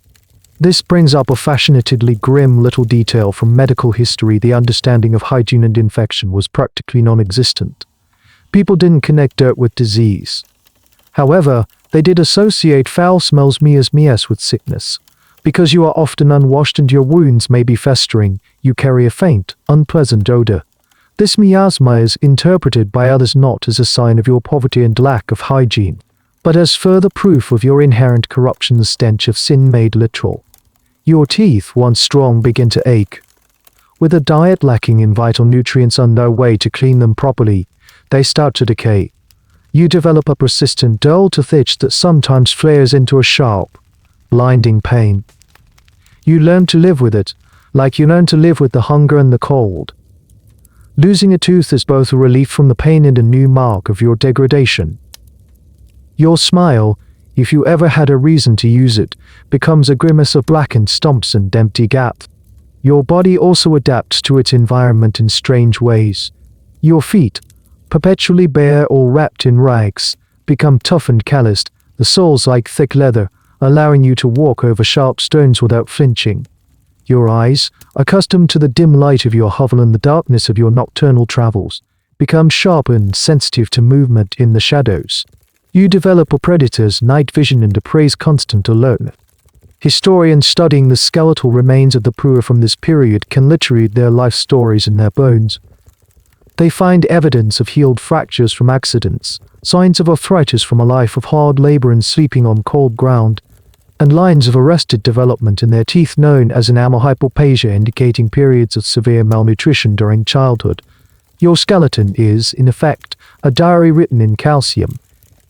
This brings up a fascinatingly grim little detail from medical history. The understanding of hygiene and infection was practically non-existent. People didn't connect dirt with disease. However, they did associate foul smells miasmas with sickness. Because you are often unwashed and your wounds may be festering, you carry a faint, unpleasant odor. This miasma is interpreted by others not as a sign of your poverty and lack of hygiene, but as further proof of your inherent corruption. The stench of sin made literal. Your teeth, once strong, begin to ache. With a diet lacking in vital nutrients on their way to clean them properly, they start to decay. You develop a persistent dull-tooth itch that sometimes flares into a sharp, blinding pain. You learn to live with it, like you learn to live with the hunger and the cold. Losing a tooth is both a relief from the pain and a new mark of your degradation. Your smile, if you ever had a reason to use it, becomes a grimace of blackened stumps and empty gaps. Your body also adapts to its environment in strange ways. Your feet, perpetually bare or wrapped in rags, become tough and calloused, the soles like thick leather, allowing you to walk over sharp stones without flinching. Your eyes, accustomed to the dim light of your hovel and the darkness of your nocturnal travels, become sharp and sensitive to movement in the shadows. You develop a predator's night vision and a prey's constant alertness. Historians studying the skeletal remains of the poor from this period can literally read their life stories in their bones. They find evidence of healed fractures from accidents, signs of arthritis from a life of hard labor and sleeping on cold ground, and lines of arrested development in their teeth known as enamel hypoplasia, indicating periods of severe malnutrition during childhood. Your skeleton is, in effect, a diary written in calcium.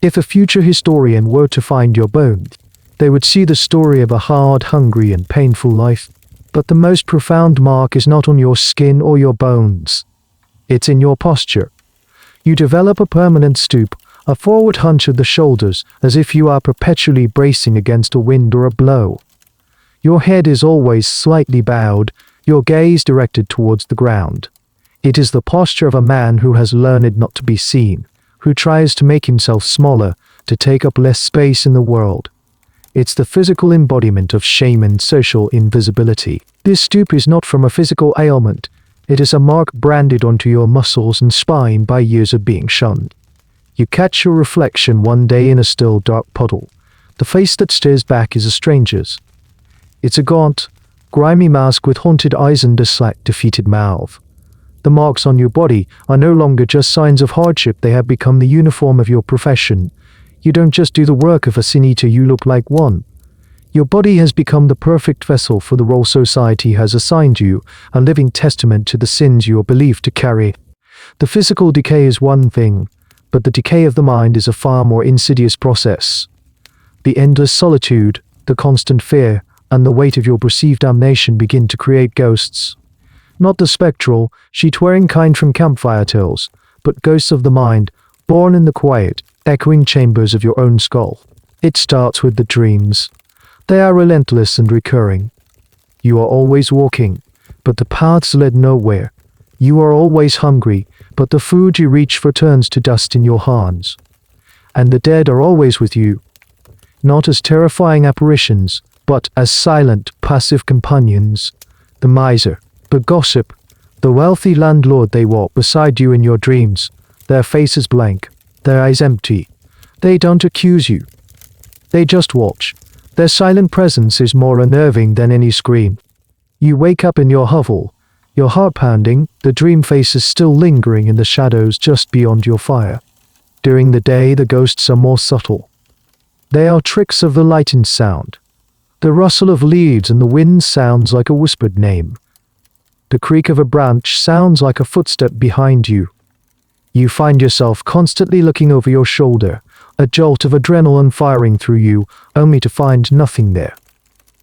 If a future historian were to find your bones, they would see the story of a hard, hungry, and painful life. But the most profound mark is not on your skin or your bones. It's in your posture. You develop a permanent stoop, a forward hunch of the shoulders, as if you are perpetually bracing against a wind or a blow. Your head is always slightly bowed, your gaze directed towards the ground. It is the posture of a man who has learned not to be seen, who tries to make himself smaller, to take up less space in the world. It's the physical embodiment of shame and social invisibility. This stoop is not from a physical ailment. It is a mark branded onto your muscles and spine by years of being shunned. You catch your reflection one day in a still, dark puddle. The face that stares back is a stranger's. It's a gaunt, grimy mask with haunted eyes and a slack, defeated mouth. The marks on your body are no longer just signs of hardship, they have become the uniform of your profession. You don't just do the work of a sin eater, you look like one. Your body has become the perfect vessel for the role society has assigned you, a living testament to the sins you are believed to carry. The physical decay is one thing, but the decay of the mind is a far more insidious process. The endless solitude, the constant fear, and the weight of your perceived damnation begin to create ghosts. Not the spectral, sheet-wearing kind from campfire tales, but ghosts of the mind, born in the quiet, echoing chambers of your own skull. It starts with the dreams. They are relentless and recurring. You are always walking, but the paths lead nowhere. You are always hungry, but the food you reach for turns to dust in your hands. And the dead are always with you, not as terrifying apparitions, but as silent, passive companions. The miser, the gossip, the wealthy landlord, they walk beside you in your dreams, their faces blank, their eyes empty. They don't accuse you. They just watch. Their silent presence is more unnerving than any scream. You wake up in your hovel, your heart pounding, the dream faces still lingering in the shadows just beyond your fire. During the day, the ghosts are more subtle. They are tricks of the light and sound. The rustle of leaves in the wind sounds like a whispered name. The creak of a branch sounds like a footstep behind you. You find yourself constantly looking over your shoulder, a jolt of adrenaline firing through you, only to find nothing there.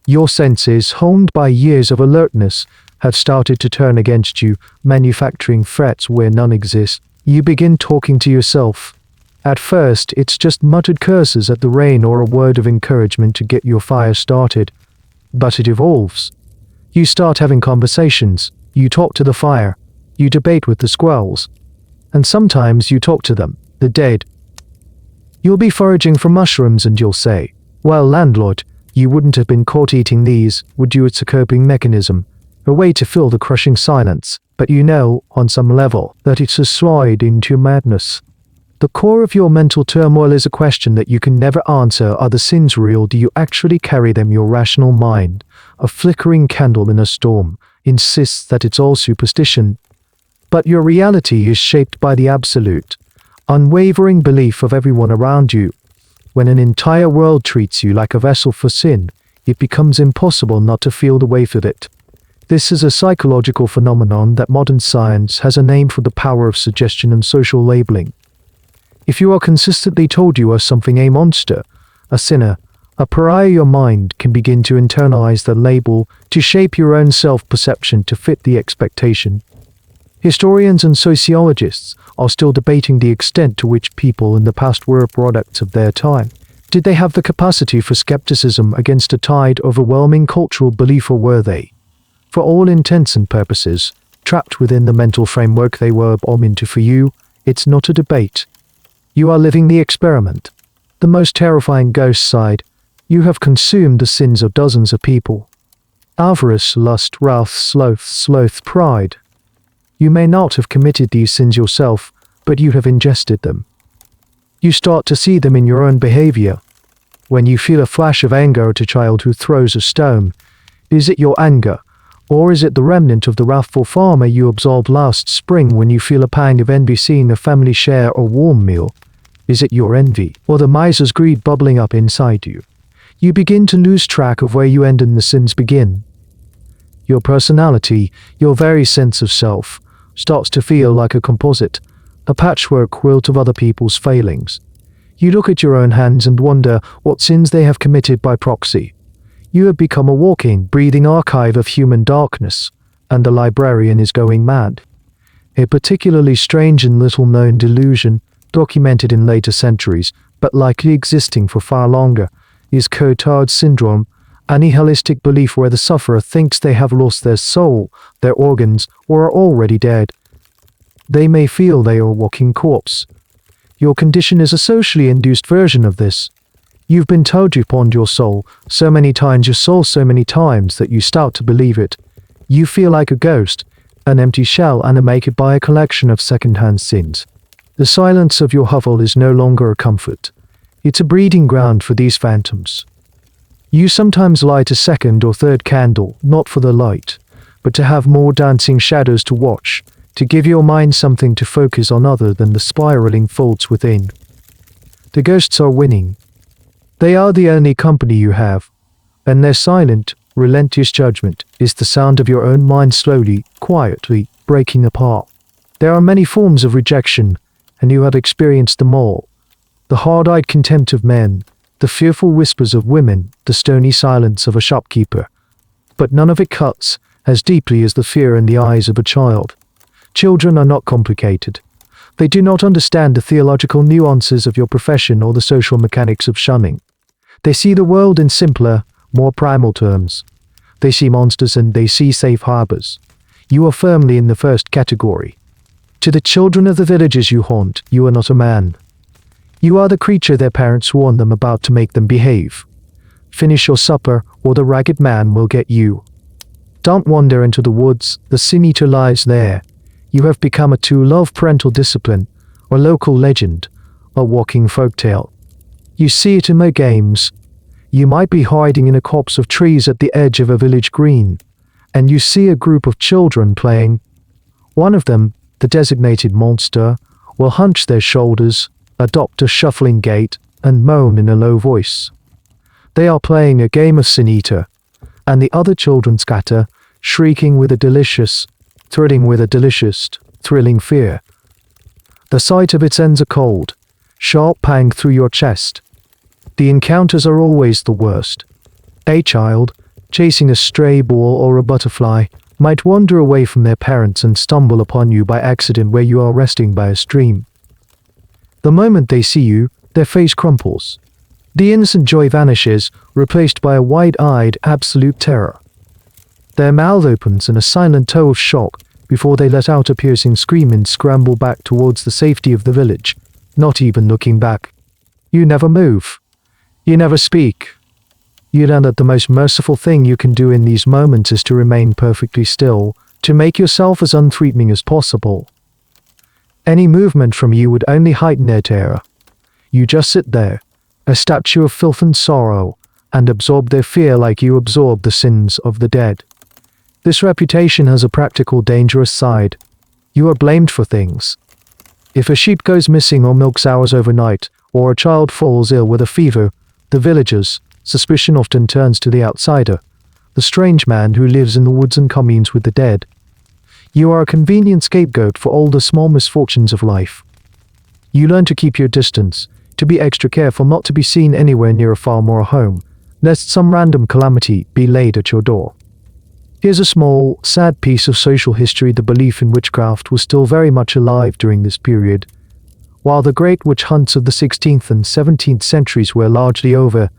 Your senses, honed by years of alertness, have started to turn against you, manufacturing threats where none exist. You begin talking to yourself. At first, it's just muttered curses at the rain or a word of encouragement to get your fire started. But it evolves. You start having conversations. You talk to the fire. You debate with the squirrels. And sometimes you talk to them, the dead. You'll be foraging for mushrooms and you'll say, "Well, landlord, you wouldn't have been caught eating these, would you?" It's a coping mechanism, a way to fill the crushing silence, but you know, on some level, that it's a slide into madness. The core of your mental turmoil is a question that you can never answer. Are the sins real? Do you actually carry them? Your rational mind, a flickering candle in a storm, insists that it's all superstition. But your reality is shaped by the absolute, unwavering belief of everyone around you. When an entire world treats you like a vessel for sin, it becomes impossible not to feel the weight of it. This is a psychological phenomenon that modern science has a name for: the power of suggestion and social labeling. If you are consistently told you are something, a monster, a sinner, a pariah, your mind can begin to internalize the label, to shape your own self-perception to fit the expectation. Historians and sociologists are still debating the extent to which people in the past were products of their time. Did they have the capacity for skepticism against a tide of overwhelming cultural belief, or were they, for all intents and purposes, trapped within the mental framework they were born into? For you, it's not a debate. You are living the experiment. The most terrifying ghost side: you have consumed the sins of dozens of people. Avarice, lust, wrath, sloth, pride. You may not have committed these sins yourself, but you have ingested them. You start to see them in your own behavior. When you feel a flash of anger at a child who throws a stone, is it your anger, or is it the remnant of the wrathful farmer you absolved last spring? When you feel a pang of envy seeing a family share a warm meal, is it your envy, or the miser's greed bubbling up inside you? You begin to lose track of where you end and the sins begin. Your personality, your very sense of self, starts to feel like a composite, a patchwork quilt of other people's failings. You look at your own hands and wonder what sins they have committed by proxy. You have become a walking, breathing archive of human darkness, and the librarian is going mad. A particularly strange and little-known delusion, documented in later centuries, but likely existing for far longer, is Cotard's syndrome, a nihilistic belief where the sufferer thinks they have lost their soul, their organs, or are already dead. They may feel they are a walking corpse. Your condition is a socially induced version of this. You've been told you pawned your soul so many times, that you start to believe it. You feel like a ghost, an empty shell animated by a collection of second-hand sins. The silence of your hovel is no longer a comfort. It's a breeding ground for these phantoms. You sometimes light a second or third candle, not for the light, but to have more dancing shadows to watch, to give your mind something to focus on other than the spiraling thoughts within. The ghosts are winning. They are the only company you have, and their silent, relentless judgment is the sound of your own mind slowly, quietly breaking apart. There are many forms of rejection, and you have experienced them all. The hard-eyed contempt of men, the fearful whispers of women, the stony silence of a shopkeeper. But none of it cuts as deeply as the fear in the eyes of a child. Children are not complicated. They do not understand the theological nuances of your profession or the social mechanics of shunning. They see the world in simpler, more primal terms. They see monsters and they see safe harbors. You are firmly in the first category. To the children of the villages you haunt, you are not a man. You are the creature their parents warned them about to make them behave. Finish your supper, or the ragged man will get you. Don't wander into the woods, the sin eater lies there. You have become a tool of parental discipline, or local legend, a walking folktale. You see it in their games. You might be hiding in a copse of trees at the edge of a village green, and you see a group of children playing. One of them, the designated monster, will hunch their shoulders, adopt a shuffling gait, and moan in a low voice. They are playing a game of Sin Eater, and the other children scatter, shrieking with a delicious, thrilling fear. The sight of it sends a cold, sharp pang through your chest. The encounters are always the worst. A child, chasing a stray ball or a butterfly, might wander away from their parents and stumble upon you by accident where you are resting by a stream. The moment they see you, their face crumples. The innocent joy vanishes, replaced by a wide-eyed, absolute terror. Their mouth opens in a silent toe of shock before they let out a piercing scream and scramble back towards the safety of the village, not even looking back. You never move. You never speak. You learn that the most merciful thing you can do in these moments is to remain perfectly still, to make yourself as unthreatening as possible. Any movement from you would only heighten their terror. You just sit there, a statue of filth and sorrow, and absorb their fear like you absorb the sins of the dead. This reputation has a practical dangerous side. You are blamed for things. If a sheep goes missing or milk sours overnight, or a child falls ill with a fever, the villagers' suspicion often turns to the outsider, the strange man who lives in the woods and communes with the dead. You are a convenient scapegoat for all the small misfortunes of life. You learn to keep your distance, to be extra careful not to be seen anywhere near a farm or a home, lest some random calamity be laid at your door. Here's a small, sad piece of social history. The belief in witchcraft was still very much alive during this period. While the great witch hunts of the 16th and 17th centuries were largely over,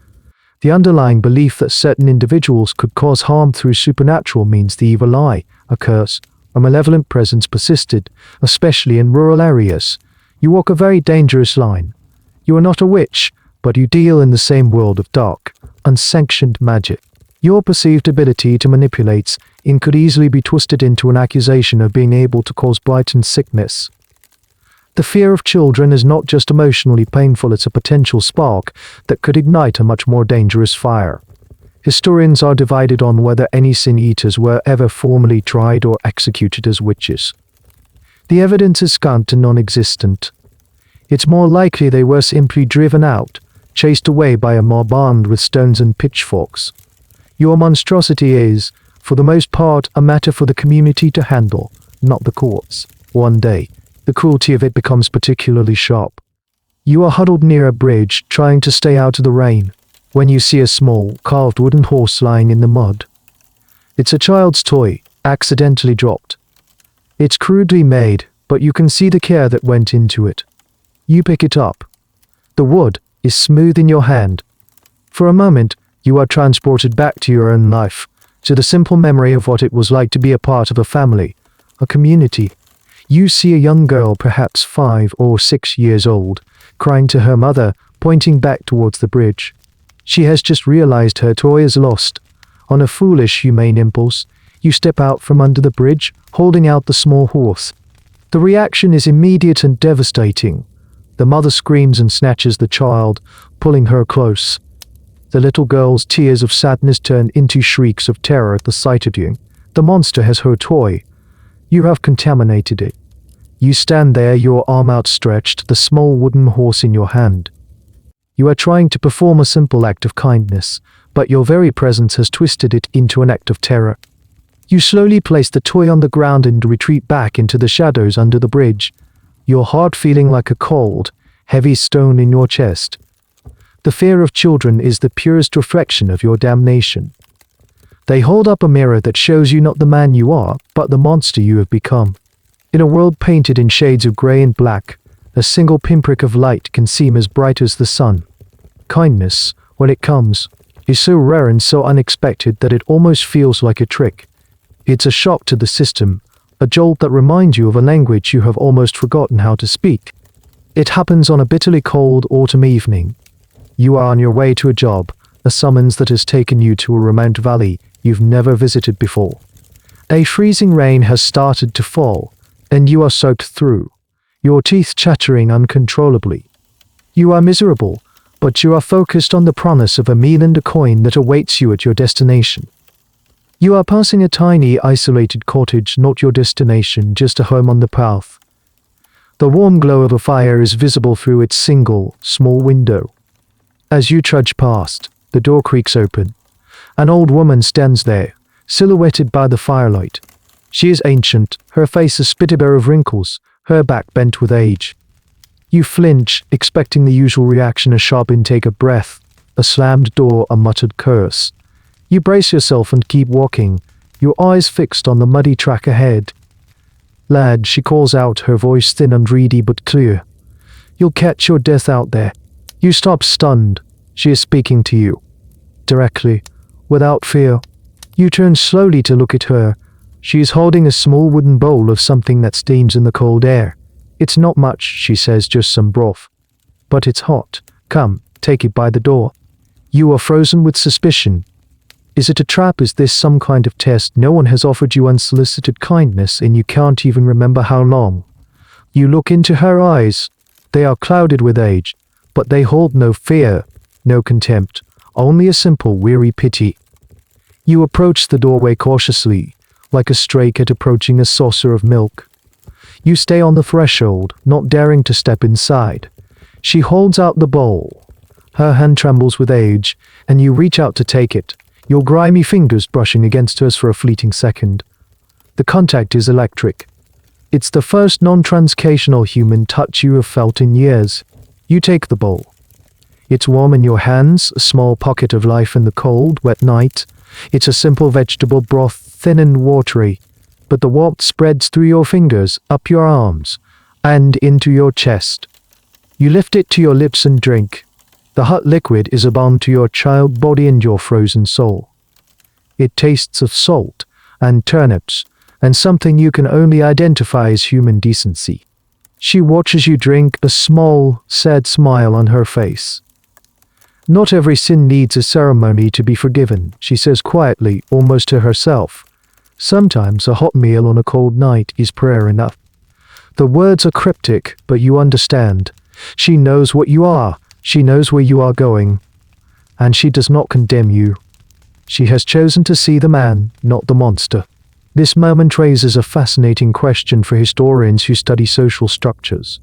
the underlying belief that certain individuals could cause harm through supernatural means, the evil eye, a curse, a malevolent presence persisted, especially in rural areas. You walk a very dangerous line. You are not a witch, but you deal in the same world of dark, unsanctioned magic. Your perceived ability to manipulate could easily be twisted into an accusation of being able to cause blight and sickness. The fear of children is not just emotionally painful, it's a potential spark that could ignite a much more dangerous fire. Historians are divided on whether any sin eaters were ever formally tried or executed as witches. The evidence is scant and non-existent. It's more likely they were simply driven out, chased away by a mob armed with stones and pitchforks. Your monstrosity is, for the most part, a matter for the community to handle, not the courts. One day, the cruelty of it becomes particularly sharp. You are huddled near a bridge, trying to stay out of the rain, when you see a small, carved wooden horse lying in the mud. It's a child's toy, accidentally dropped. It's crudely made, but you can see the care that went into it. You pick it up. The wood is smooth in your hand. For a moment, you are transported back to your own life, to the simple memory of what it was like to be a part of a family, a community. You see a young girl, perhaps 5 or 6 years old, crying to her mother, pointing back towards the bridge. She has just realized her toy is lost. On a foolish, humane impulse, you step out from under the bridge, holding out the small horse. The reaction is immediate and devastating. The mother screams and snatches the child, pulling her close. The little girl's tears of sadness turn into shrieks of terror at the sight of you. The monster has her toy. You have contaminated it. You stand there, your arm outstretched, the small wooden horse in your hand. You are trying to perform a simple act of kindness, but your very presence has twisted it into an act of terror. You slowly place the toy on the ground and retreat back into the shadows under the bridge, your heart feeling like a cold, heavy stone in your chest. The fear of children is the purest reflection of your damnation. They hold up a mirror that shows you not the man you are, but the monster you have become. In a world painted in shades of grey and black, a single pinprick of light can seem as bright as the sun. Kindness, when it comes, is so rare and so unexpected that it almost feels like a trick. It's a shock to the system, a jolt that reminds you of a language you have almost forgotten how to speak. It happens on a bitterly cold autumn evening. You are on your way to a job, a summons that has taken you to a remote valley you've never visited before. A freezing rain has started to fall, and you are soaked through, your teeth chattering uncontrollably. You are miserable, but you are focused on the promise of a meal and a coin that awaits you at your destination. You are passing a tiny, isolated cottage, not your destination, just a home on the path. The warm glow of a fire is visible through its single, small window. As you trudge past, the door creaks open. An old woman stands there, silhouetted by the firelight. She is ancient, her face a spitterbare of wrinkles, her back bent with age. You flinch, expecting the usual reaction, a sharp intake of breath, a slammed door, a muttered curse. You brace yourself and keep walking, your eyes fixed on the muddy track ahead. "Lad," she calls out, her voice thin and reedy but clear. "You'll catch your death out there." You stop stunned. She is speaking to you. Directly, without fear. You turn slowly to look at her. She is holding a small wooden bowl of something that steams in the cold air. "It's not much," she says, "just some broth. But it's hot. Come, take it by the door." You are frozen with suspicion. Is it a trap? Is this some kind of test? No one has offered you unsolicited kindness, and you can't even remember how long. You look into her eyes. They are clouded with age, but they hold no fear, no contempt, only a simple, weary pity. You approach the doorway cautiously, like a stray cat approaching a saucer of milk. You stay on the threshold, not daring to step inside. She holds out the bowl. Her hand trembles with age, and you reach out to take it, your grimy fingers brushing against hers for a fleeting second. The contact is electric. It's the first non-transcational human touch you have felt in years. You take the bowl. It's warm in your hands, a small pocket of life in the cold, wet night. It's a simple vegetable broth, thin and watery, but the warmth spreads through your fingers, up your arms, and into your chest. You lift it to your lips and drink. The hot liquid is a balm to your child body and your frozen soul. It tastes of salt and turnips, and something you can only identify as human decency. She watches you drink, a small, sad smile on her face. "Not every sin needs a ceremony to be forgiven," she says quietly, almost to herself. "Sometimes a hot meal on a cold night is prayer enough." The words are cryptic, but you understand. She knows what you are. She knows where you are going. And she does not condemn you. She has chosen to see the man, not the monster. This moment raises a fascinating question for historians who study social structures.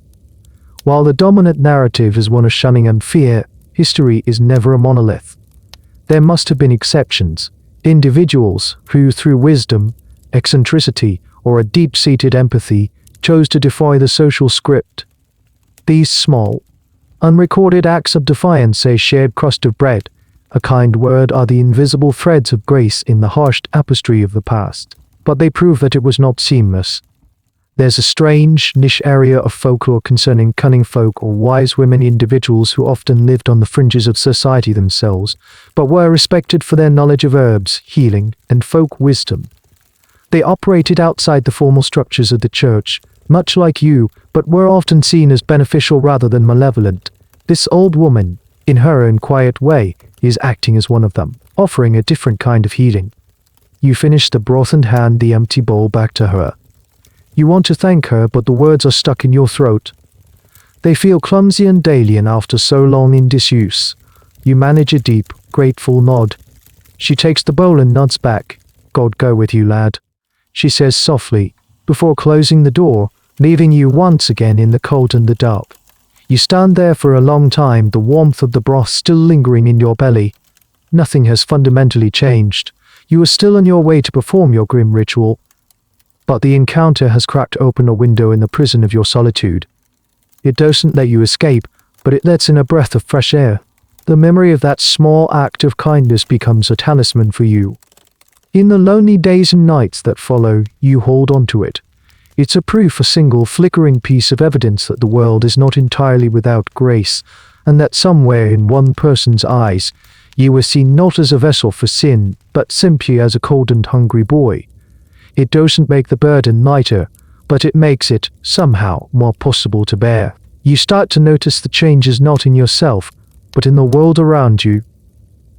While the dominant narrative is one of shunning and fear, history is never a monolith. There must have been exceptions, individuals who, through wisdom, eccentricity, or a deep-seated empathy, chose to defy the social script. These small, unrecorded acts of defiance, a shared crust of bread, a kind word, are the invisible threads of grace in the harsh tapestry of the past. But they prove that it was not seamless. There's a strange, niche area of folklore concerning cunning folk or wise women, individuals who often lived on the fringes of society themselves, but were respected for their knowledge of herbs, healing, and folk wisdom. They operated outside the formal structures of the church, much like you, but were often seen as beneficial rather than malevolent. This old woman, in her own quiet way, is acting as one of them, offering a different kind of healing. You finish the broth and hand the empty bowl back to her. You want to thank her, but the words are stuck in your throat. They feel clumsy and alien after so long in disuse. You manage a deep, grateful nod. She takes the bowl and nods back. "God go with you, lad," she says softly, before closing the door, leaving you once again in the cold and the dark. You stand there for a long time, the warmth of the broth still lingering in your belly. Nothing has fundamentally changed. You are still on your way to perform your grim ritual. But the encounter has cracked open a window in the prison of your solitude. It doesn't let you escape, but it lets in a breath of fresh air. The memory of that small act of kindness becomes a talisman for you. In the lonely days and nights that follow, you hold on to it. It's a proof, a single flickering piece of evidence that the world is not entirely without grace, and that somewhere in one person's eyes, you were seen not as a vessel for sin, but simply as a cold and hungry boy. It doesn't make the burden lighter, but it makes it, somehow, more possible to bear. You start to notice the changes not in yourself, but in the world around you.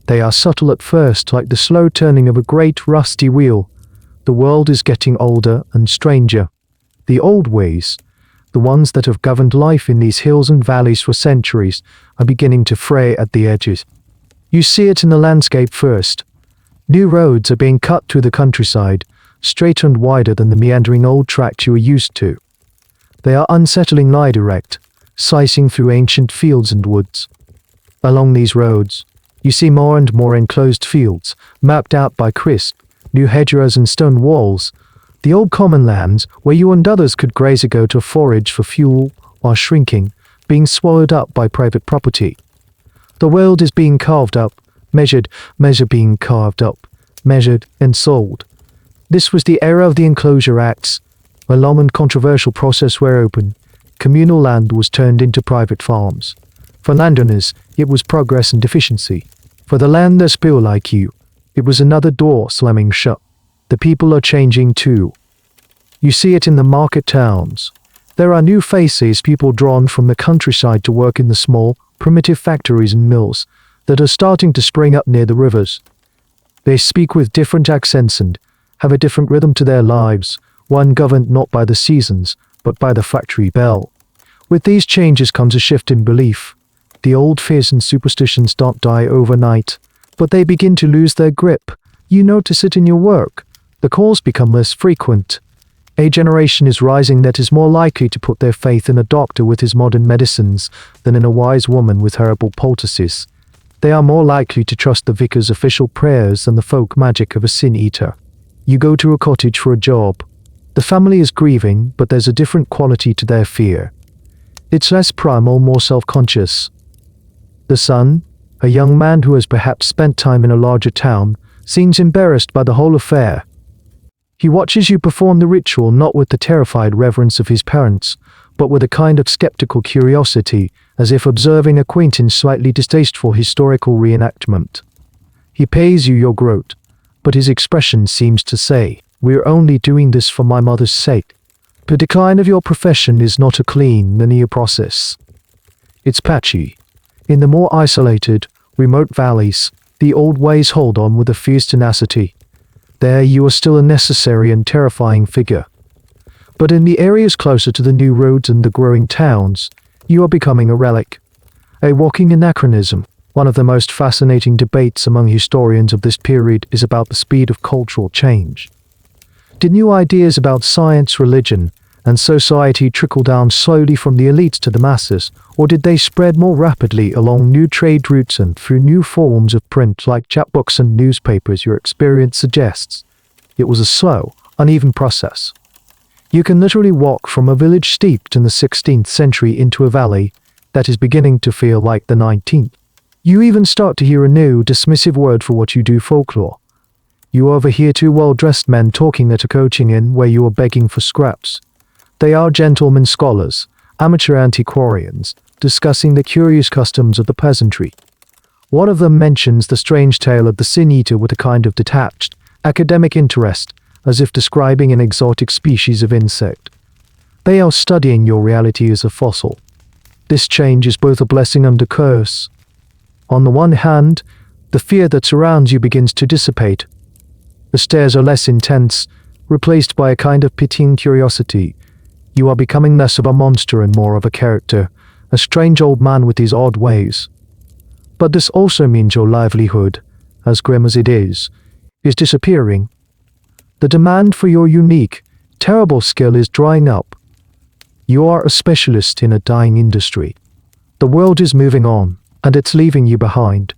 They are subtle at first, like the slow turning of a great rusty wheel. The world is getting older and stranger. The old ways, the ones that have governed life in these hills and valleys for centuries, are beginning to fray at the edges. You see it in the landscape first. New roads are being cut through the countryside, straighter and wider than the meandering old tracks you were used to. They are unsettlingly direct, slicing through ancient fields and woods. Along these roads, you see more and more enclosed fields, mapped out by crisp, new hedgerows and stone walls. The old common lands, where you and others could graze or go to forage for fuel, are shrinking, being swallowed up by private property. The world is being carved up, measured being carved up, measured and sold. This was the era of the Enclosure Acts, a long and controversial process where open, communal land was turned into private farms. For landowners, it was progress and efficiency. For the landers people like you, it was another door slamming shut. The people are changing too. You see it in the market towns. There are new faces, people drawn from the countryside to work in the small, primitive factories and mills that are starting to spring up near the rivers. They speak with different accents and have a different rhythm to their lives, one governed not by the seasons, but by the factory bell. With these changes comes a shift in belief. The old fears and superstitions don't die overnight, but they begin to lose their grip. You notice it in your work. The calls become less frequent. A generation is rising that is more likely to put their faith in a doctor with his modern medicines than in a wise woman with herbal poultices. They are more likely to trust the vicar's official prayers than the folk magic of a sin-eater. You go to a cottage for a job. The family is grieving, but there's a different quality to their fear. It's less primal, more self-conscious. The son, a young man who has perhaps spent time in a larger town, seems embarrassed by the whole affair. He watches you perform the ritual not with the terrified reverence of his parents, but with a kind of skeptical curiosity, as if observing acquaintance slightly distasteful historical reenactment. He pays you your groat, but his expression seems to say, "We're only doing this for my mother's sake." The decline of your profession is not a clean, linear process. It's patchy. In the more isolated, remote valleys, the old ways hold on with a fierce tenacity. There you are still a necessary and terrifying figure. But in the areas closer to the new roads and the growing towns, you are becoming a relic, a walking anachronism. One of the most fascinating debates among historians of this period is about the speed of cultural change. Did new ideas about science, religion, and society trickle down slowly from the elites to the masses, or did they spread more rapidly along new trade routes and through new forms of print like chapbooks and newspapers? Your experience suggests it was a slow, uneven process. You can literally walk from a village steeped in the 16th century into a valley that is beginning to feel like the 19th. You even start to hear a new, dismissive word for what you do: folklore. You overhear two well-dressed men talking at a coaching inn where you are begging for scraps. They are gentlemen scholars, amateur antiquarians, discussing the curious customs of the peasantry. One of them mentions the strange tale of the sin-eater with a kind of detached, academic interest, as if describing an exotic species of insect. They are studying your reality as a fossil. This change is both a blessing and a curse. On the one hand, the fear that surrounds you begins to dissipate. The stares are less intense, replaced by a kind of pitying curiosity. You are becoming less of a monster and more of a character, a strange old man with his odd ways. But this also means your livelihood, as grim as it is disappearing. The demand for your unique, terrible skill is drying up. You are a specialist in a dying industry. The world is moving on, and it's leaving you behind.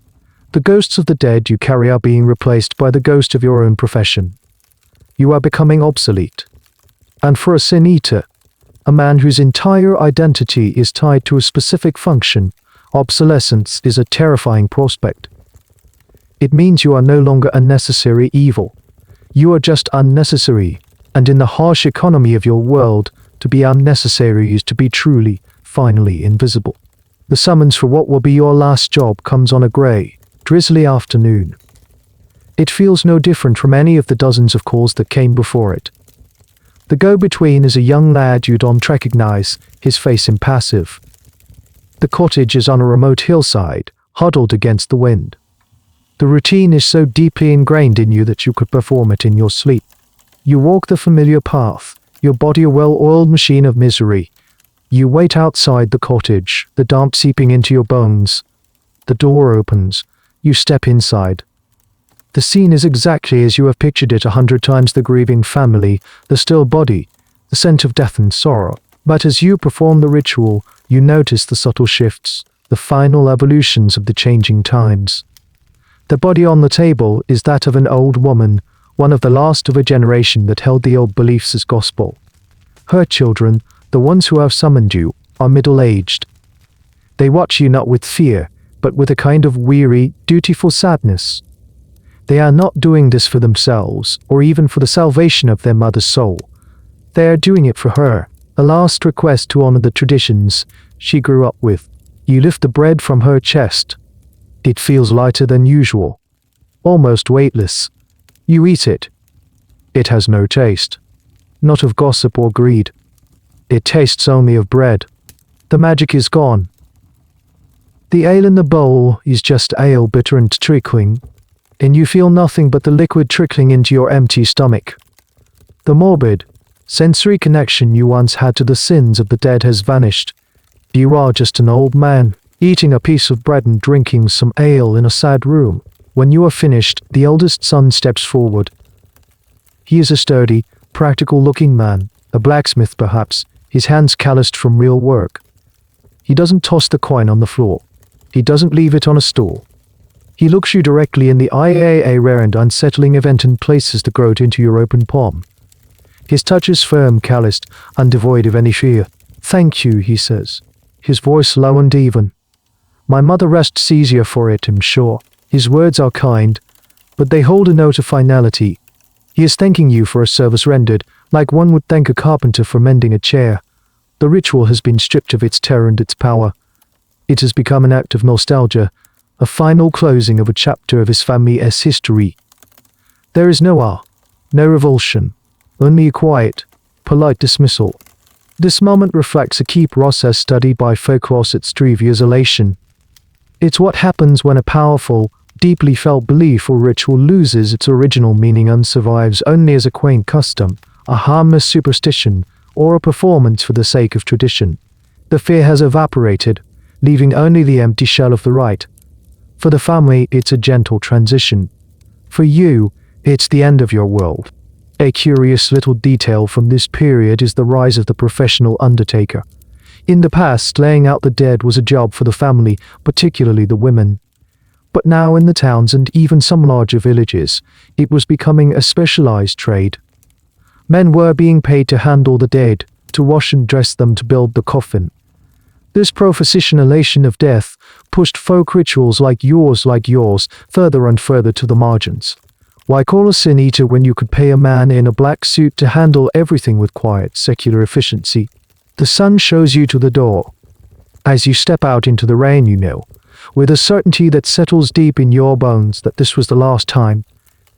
The ghosts of the dead you carry are being replaced by the ghost of your own profession. You are becoming obsolete. And for a sin-eater, a man whose entire identity is tied to a specific function, obsolescence is a terrifying prospect. It means you are no longer a necessary evil. You are just unnecessary, and in the harsh economy of your world, to be unnecessary is to be truly, finally invisible. The summons for what will be your last job comes on a grey, drizzly afternoon. It feels no different from any of the dozens of calls that came before it. The go-between is a young lad you don't recognize, his face impassive. The cottage is on a remote hillside, huddled against the wind. The routine is so deeply ingrained in you that you could perform it in your sleep. You walk the familiar path, your body a well-oiled machine of misery. You wait outside the cottage, the damp seeping into your bones. The door opens. You step inside. The scene is exactly as you have pictured it 100 times: the grieving family, the still body, the scent of death and sorrow. But as you perform the ritual, you notice the subtle shifts, the final evolutions of the changing times. The body on the table is that of an old woman, one of the last of a generation that held the old beliefs as gospel. Her children, the ones who have summoned you, are middle-aged. They watch you not with fear, but with a kind of weary, dutiful sadness. They are not doing this for themselves, or even for the salvation of their mother's soul. They are doing it for her, a last request to honor the traditions she grew up with. You lift the bread from her chest. It feels lighter than usual, almost weightless. You eat it. It has no taste, not of gossip or greed. It tastes only of bread. The magic is gone. The ale in the bowl is just ale, bitter and trickling, and you feel nothing but the liquid trickling into your empty stomach. The morbid, sensory connection you once had to the sins of the dead has vanished. You are just an old man, eating a piece of bread and drinking some ale in a sad room. When you are finished, the eldest son steps forward. He is a sturdy, practical-looking man, a blacksmith perhaps, his hands calloused from real work. He doesn't toss the coin on the floor. He doesn't leave it on a stool. He looks you directly in the eye, a rare and unsettling event, and places the groat into your open palm. His touch is firm, calloused, undevoid of any fear. "Thank you," he says, his voice low and even. "My mother rests easier for it, I'm sure." His words are kind, but they hold a note of finality. He is thanking you for a service rendered, like one would thank a carpenter for mending a chair. The ritual has been stripped of its terror and its power. It has become an act of nostalgia, a final closing of a chapter of his family's history. There is no awe, no revulsion, only a quiet, polite dismissal. This moment reflects a key process studied by folklorists at WWII: isolation. It's what happens when a powerful, deeply felt belief or ritual loses its original meaning and survives only as a quaint custom, a harmless superstition, or a performance for the sake of tradition. The fear has evaporated, leaving only the empty shell of the rite. For the family, it's a gentle transition. For you, it's the end of your world. A curious little detail from this period is the rise of the professional undertaker. In the past, laying out the dead was a job for the family, particularly the women. But now in the towns and even some larger villages, it was becoming a specialized trade. Men were being paid to handle the dead, to wash and dress them, to build the coffin. This professionalization of death pushed folk rituals like yours further and further to the margins. Why call a sin eater when you could pay a man in a black suit to handle everything with quiet, secular efficiency? The sun shows you to the door. As you step out into the rain, you know, with a certainty that settles deep in your bones, that this was the last time.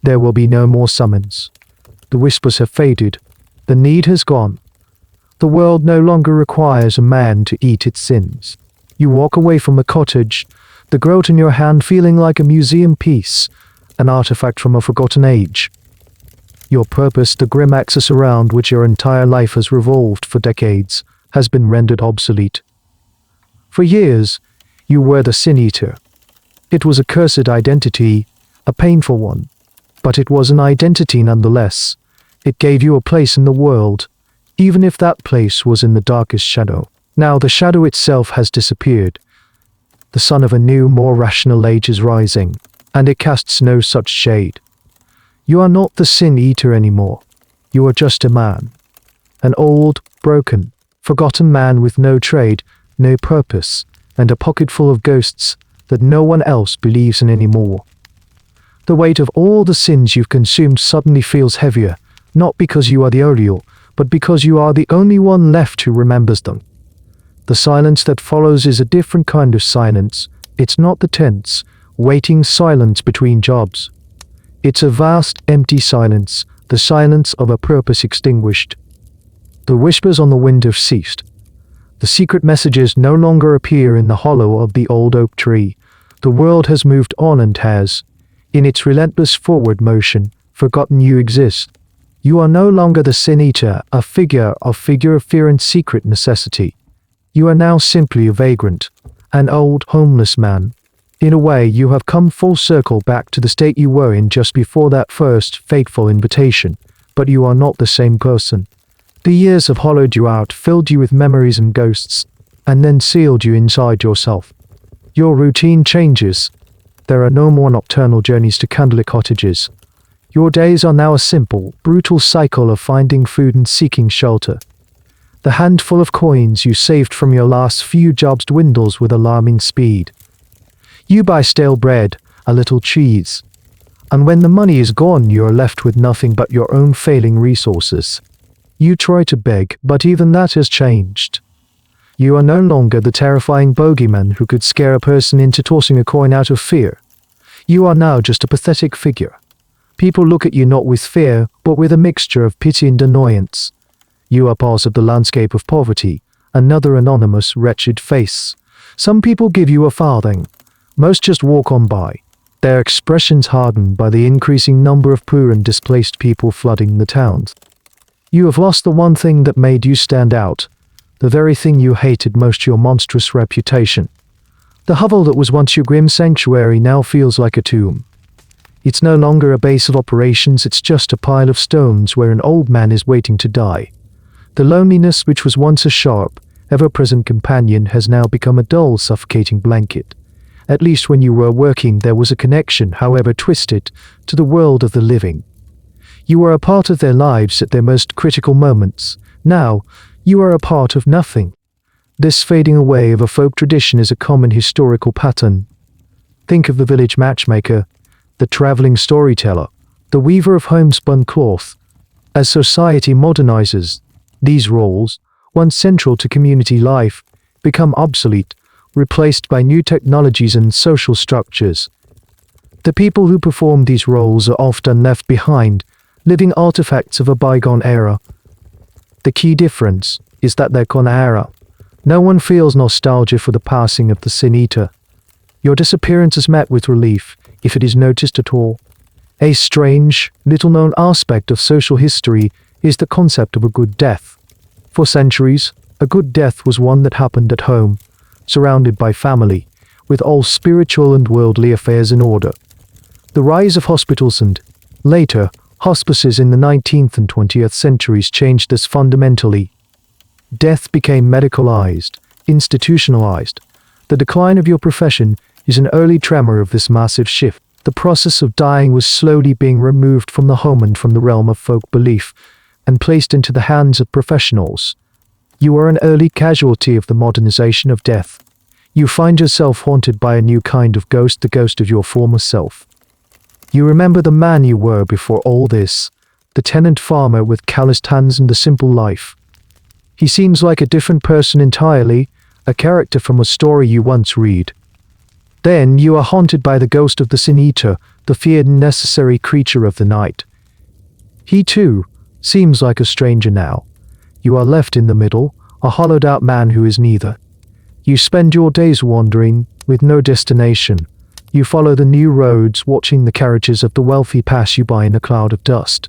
There will be no more summons. The whispers have faded. The need has gone. The world no longer requires a man to eat its sins. You walk away from the cottage, the groat in your hand feeling like a museum piece, an artifact from a forgotten age. Your purpose, the grim axis around which your entire life has revolved for decades, has been rendered obsolete. For years, you were the sin eater. It was a cursed identity, a painful one, but it was an identity nonetheless. It gave you a place in the world, even if that place was in the darkest shadow. Now the shadow itself has disappeared. The sun of a new, more rational age is rising, and it casts no such shade. You are not the sin eater anymore. You are just a man. An old, broken, forgotten man with no trade, no purpose, and a pocket full of ghosts that no one else believes in anymore. The weight of all the sins you've consumed suddenly feels heavier, not because you are the Oriole, but because you are the only one left who remembers them. The silence that follows is a different kind of silence. It's not the tense, waiting silence between jobs. It's a vast, empty silence, the silence of a purpose extinguished. The whispers on the wind have ceased. The secret messages no longer appear in the hollow of the old oak tree. The world has moved on and has, in its relentless forward motion, forgotten you exist. You are no longer the sin eater, a figure of fear and secret necessity. You are now simply a vagrant, an old, homeless man. In a way, you have come full circle back to the state you were in just before that first fateful invitation, but you are not the same person. The years have hollowed you out, filled you with memories and ghosts, and then sealed you inside yourself. Your routine changes. There are no more nocturnal journeys to candlelit cottages. Your days are now a simple, brutal cycle of finding food and seeking shelter. The handful of coins you saved from your last few jobs dwindles with alarming speed. You buy stale bread, a little cheese, and when the money is gone, you are left with nothing but your own failing resources. You try to beg, but even that has changed. You are no longer the terrifying bogeyman who could scare a person into tossing a coin out of fear. You are now just a pathetic figure. People look at you not with fear, but with a mixture of pity and annoyance. You are part of the landscape of poverty, another anonymous, wretched face. Some people give you a farthing. Most just walk on by, their expressions hardened by the increasing number of poor and displaced people flooding the towns. You have lost the one thing that made you stand out, the very thing you hated most, your monstrous reputation. The hovel that was once your grim sanctuary now feels like a tomb. It's no longer a base of operations, it's just a pile of stones where an old man is waiting to die. The loneliness which was once a sharp, ever-present companion has now become a dull, suffocating blanket. At least when you were working there was a connection, however twisted, to the world of the living. You were a part of their lives at their most critical moments. Now, you are a part of nothing. This fading away of a folk tradition is a common historical pattern. Think of the village matchmaker, the traveling storyteller, the weaver of homespun cloth. As society modernizes, these roles, once central to community life, become obsolete, replaced by new technologies and social structures. The people who perform these roles are often left behind, living artifacts of a bygone era. The key difference is that they're gone era. No one feels nostalgia for the passing of the sin eater. Your disappearance is met with relief, if it is noticed at all. A strange, little-known aspect of social history is the concept of a good death. For centuries, a good death was one that happened at home, surrounded by family, with all spiritual and worldly affairs in order. The rise of hospitals and, later, hospices in the 19th and 20th centuries changed this fundamentally. Death became medicalized, institutionalized. The decline of your profession is an early tremor of this massive shift. The process of dying was slowly being removed from the home and from the realm of folk belief, and placed into the hands of professionals. You are an early casualty of the modernization of death. You find yourself haunted by a new kind of ghost, the ghost of your former self. You remember the man you were before all this, the tenant farmer with calloused hands and a simple life. He seems like a different person entirely, a character from a story you once read. Then you are haunted by the ghost of the sin eater, the feared and necessary creature of the night. He too seems like a stranger now. You are left in the middle, a hollowed-out man who is neither. You spend your days wandering, with no destination. You follow the new roads, watching the carriages of the wealthy pass you by in a cloud of dust.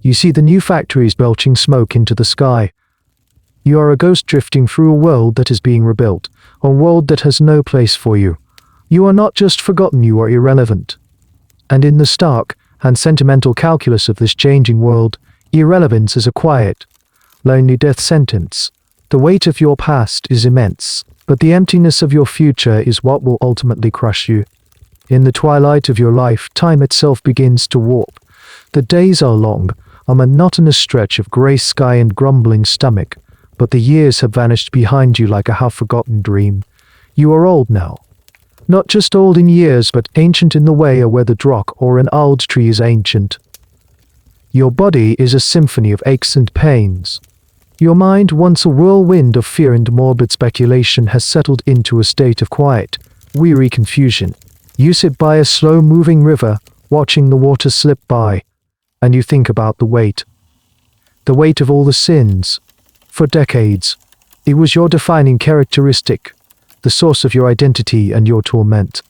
You see the new factories belching smoke into the sky. You are a ghost drifting through a world that is being rebuilt, a world that has no place for you. You are not just forgotten, you are irrelevant. And in the stark and sentimental calculus of this changing world, irrelevance is a quiet, lonely death sentence. The weight of your past is immense, but the emptiness of your future is what will ultimately crush you. In the twilight of your life, time itself begins to warp. The days are long, a monotonous stretch of grey sky and grumbling stomach, but the years have vanished behind you like a half-forgotten dream. You are old now. Not just old in years, but ancient in the way a weathered rock or an old tree is ancient. Your body is a symphony of aches and pains. Your mind, once a whirlwind of fear and morbid speculation, has settled into a state of quiet, weary confusion. You sit by a slow-moving river, watching the water slip by, and you think about the weight. The weight of all the sins. For decades, it was your defining characteristic, the source of your identity and your torment.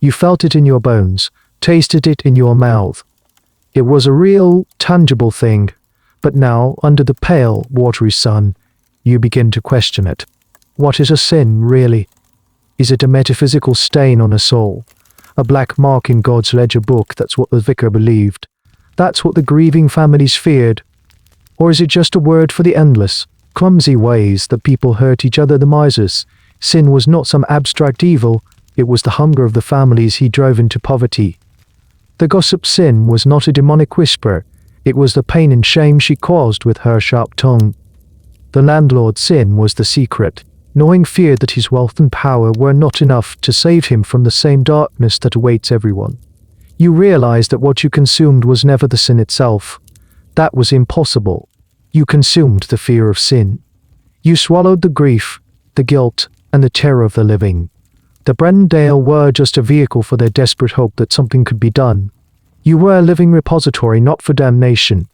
You felt it in your bones, tasted it in your mouth. It was a real, tangible thing, but now, under the pale, watery sun, you begin to question it. What is a sin, really? Is it a metaphysical stain on a soul? A black mark in God's ledger book? That's what the vicar believed. That's what the grieving families feared. Or is it just a word for the endless, clumsy ways that people hurt each other, the misers? Sin was not some abstract evil, it was the hunger of the families he drove into poverty. The gossip sin was not a demonic whisper, it was the pain and shame she caused with her sharp tongue. The landlord's sin was the secret, knowing fear that his wealth and power were not enough to save him from the same darkness that awaits everyone. You realized that what you consumed was never the sin itself. That was impossible. You consumed the fear of sin. You swallowed the grief, the guilt, and the terror of the living. The Brendale were just a vehicle for their desperate hope that something could be done. You were a living repository not for damnation,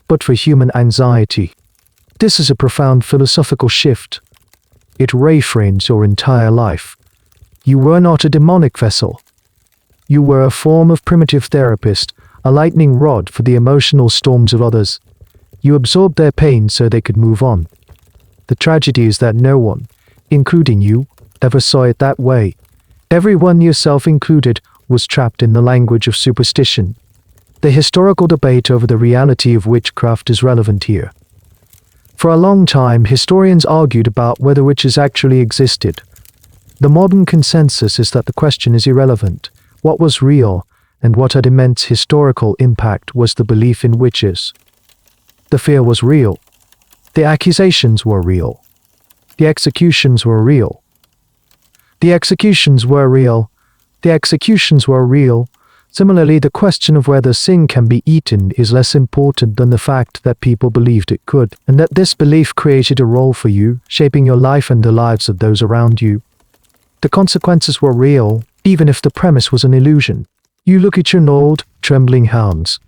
but for human anxiety. This is a profound philosophical shift. It reframes your entire life. You were not a demonic vessel. You were a form of primitive therapist, a lightning rod for the emotional storms of others. You absorbed their pain so they could move on. The tragedy is that no one, including you, ever saw it that way. Everyone, yourself included, was trapped in the language of superstition. The historical debate over the reality of witchcraft is relevant here. For a long time, historians argued about whether witches actually existed. The modern consensus is that the question is irrelevant. What was real, and what had immense historical impact, was the belief in witches. The fear was real. The accusations were real. The executions were real. The executions were real. The executions were real. Similarly, the question of whether sin can be eaten is less important than the fact that people believed it could, and that this belief created a role for you, shaping your life and the lives of those around you. The consequences were real, even if the premise was an illusion. You look at your gnawed, trembling hands.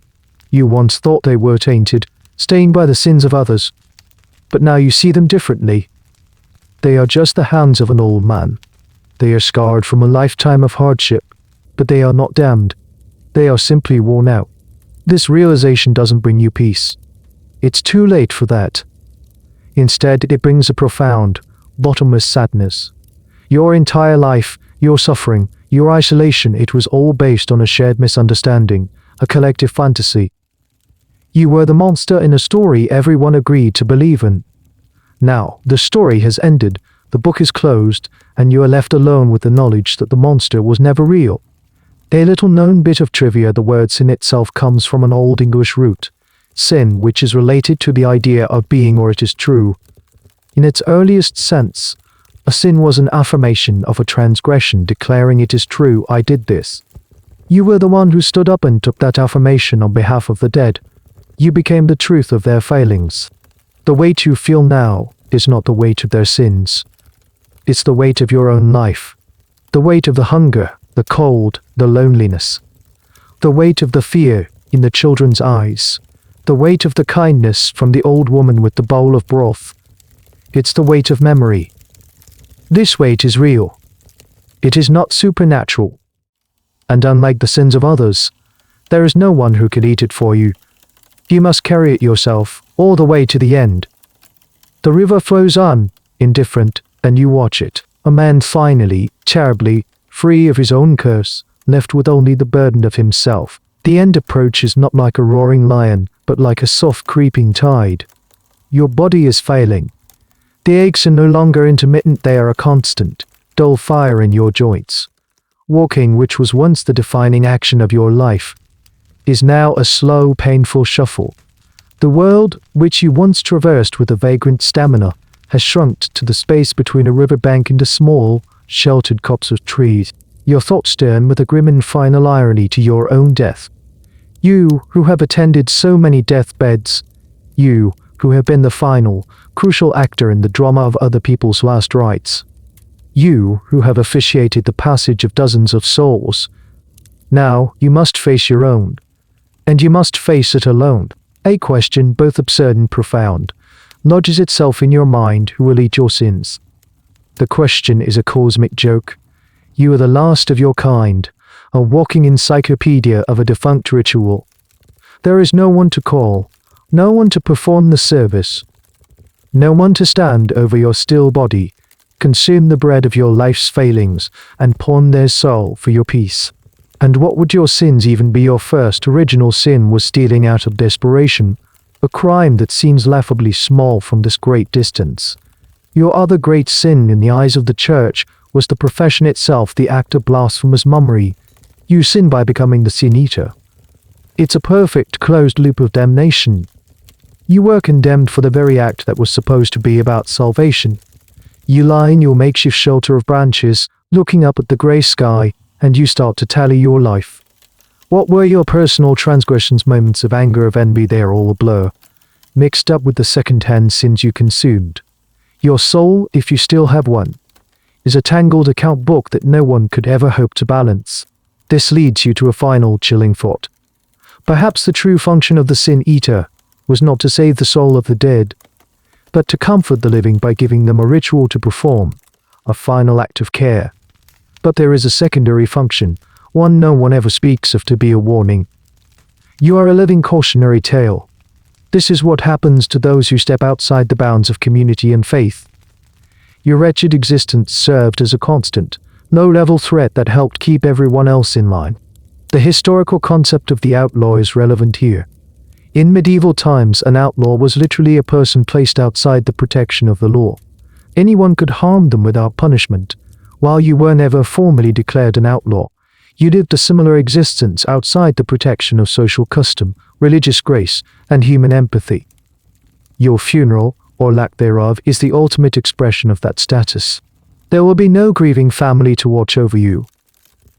You once thought they were tainted, stained by the sins of others, but now you see them differently. They are just the hands of an old man. They are scarred from a lifetime of hardship, but they are not damned. They are simply worn out. This realization doesn't bring you peace. It's too late for that. Instead, it brings a profound, bottomless sadness. Your entire life, your suffering, your isolation, it was all based on a shared misunderstanding, a collective fantasy. You were the monster in a story everyone agreed to believe in. Now, the story has ended, the book is closed, and you are left alone with the knowledge that the monster was never real. A little-known bit of trivia: the word sin itself comes from an Old English root, sin, which is related to the idea of being or it is true. In its earliest sense, a sin was an affirmation of a transgression, declaring it is true, I did this. You were the one who stood up and took that affirmation on behalf of the dead. You became the truth of their failings. The weight you feel now is not the weight of their sins. It's the weight of your own life. The weight of the hunger, the cold, the loneliness. The weight of the fear in the children's eyes. The weight of the kindness from the old woman with the bowl of broth. It's the weight of memory. This weight is real. It is not supernatural. And unlike the sins of others, there is no one who can eat it for you. You must carry it yourself, all the way to the end. The river flows on, indifferent, and you watch it. A man finally, terribly, free of his own curse, left with only the burden of himself. The end approaches not like a roaring lion, but like a soft creeping tide. Your body is failing. The aches are no longer intermittent, they are a constant, dull fire in your joints. Walking, which was once the defining action of your life, is now a slow, painful shuffle. The world, which you once traversed with a vagrant stamina, has shrunk to the space between a riverbank and a small, sheltered copse of trees. Your thoughts turn with a grim and final irony to your own death. You, who have attended so many deathbeds, you, who have been the final, crucial actor in the drama of other people's last rites. You, who have officiated the passage of dozens of souls. Now, you must face your own. And you must face it alone. A question, both absurd and profound, lodges itself in your mind: who will eat your sins? The question is a cosmic joke. You are the last of your kind, a walking encyclopedia of a defunct ritual. There is no one to call, no one to perform the service, no one to stand over your still body, consume the bread of your life's failings, and pawn their soul for your peace. And what would your sins even be? Your first original sin was stealing out of desperation, a crime that seems laughably small from this great distance. Your other great sin in the eyes of the church was the profession itself, the act of blasphemous mummery. You sin by becoming the sin-eater. It's a perfect closed loop of damnation. You were condemned for the very act that was supposed to be about salvation. You lie in your makeshift shelter of branches, looking up at the grey sky, and you start to tally your life. What were your personal transgressions, moments of anger, of envy? They're all a blur, mixed up with the second-hand sins you consumed. Your soul, if you still have one, is a tangled account book that no one could ever hope to balance. This leads you to a final chilling thought. Perhaps the true function of the sin-eater was not to save the soul of the dead, but to comfort the living by giving them a ritual to perform, a final act of care. But there is a secondary function, one no one ever speaks of, to be a warning. You are a living cautionary tale. This is what happens to those who step outside the bounds of community and faith. Your wretched existence served as a constant, low-level threat that helped keep everyone else in line. The historical concept of the outlaw is relevant here. In medieval times, an outlaw was literally a person placed outside the protection of the law. Anyone could harm them without punishment. While you were never formally declared an outlaw, you lived a similar existence outside the protection of social custom, religious grace, and human empathy. Your funeral, or lack thereof, is the ultimate expression of that status. There will be no grieving family to watch over you.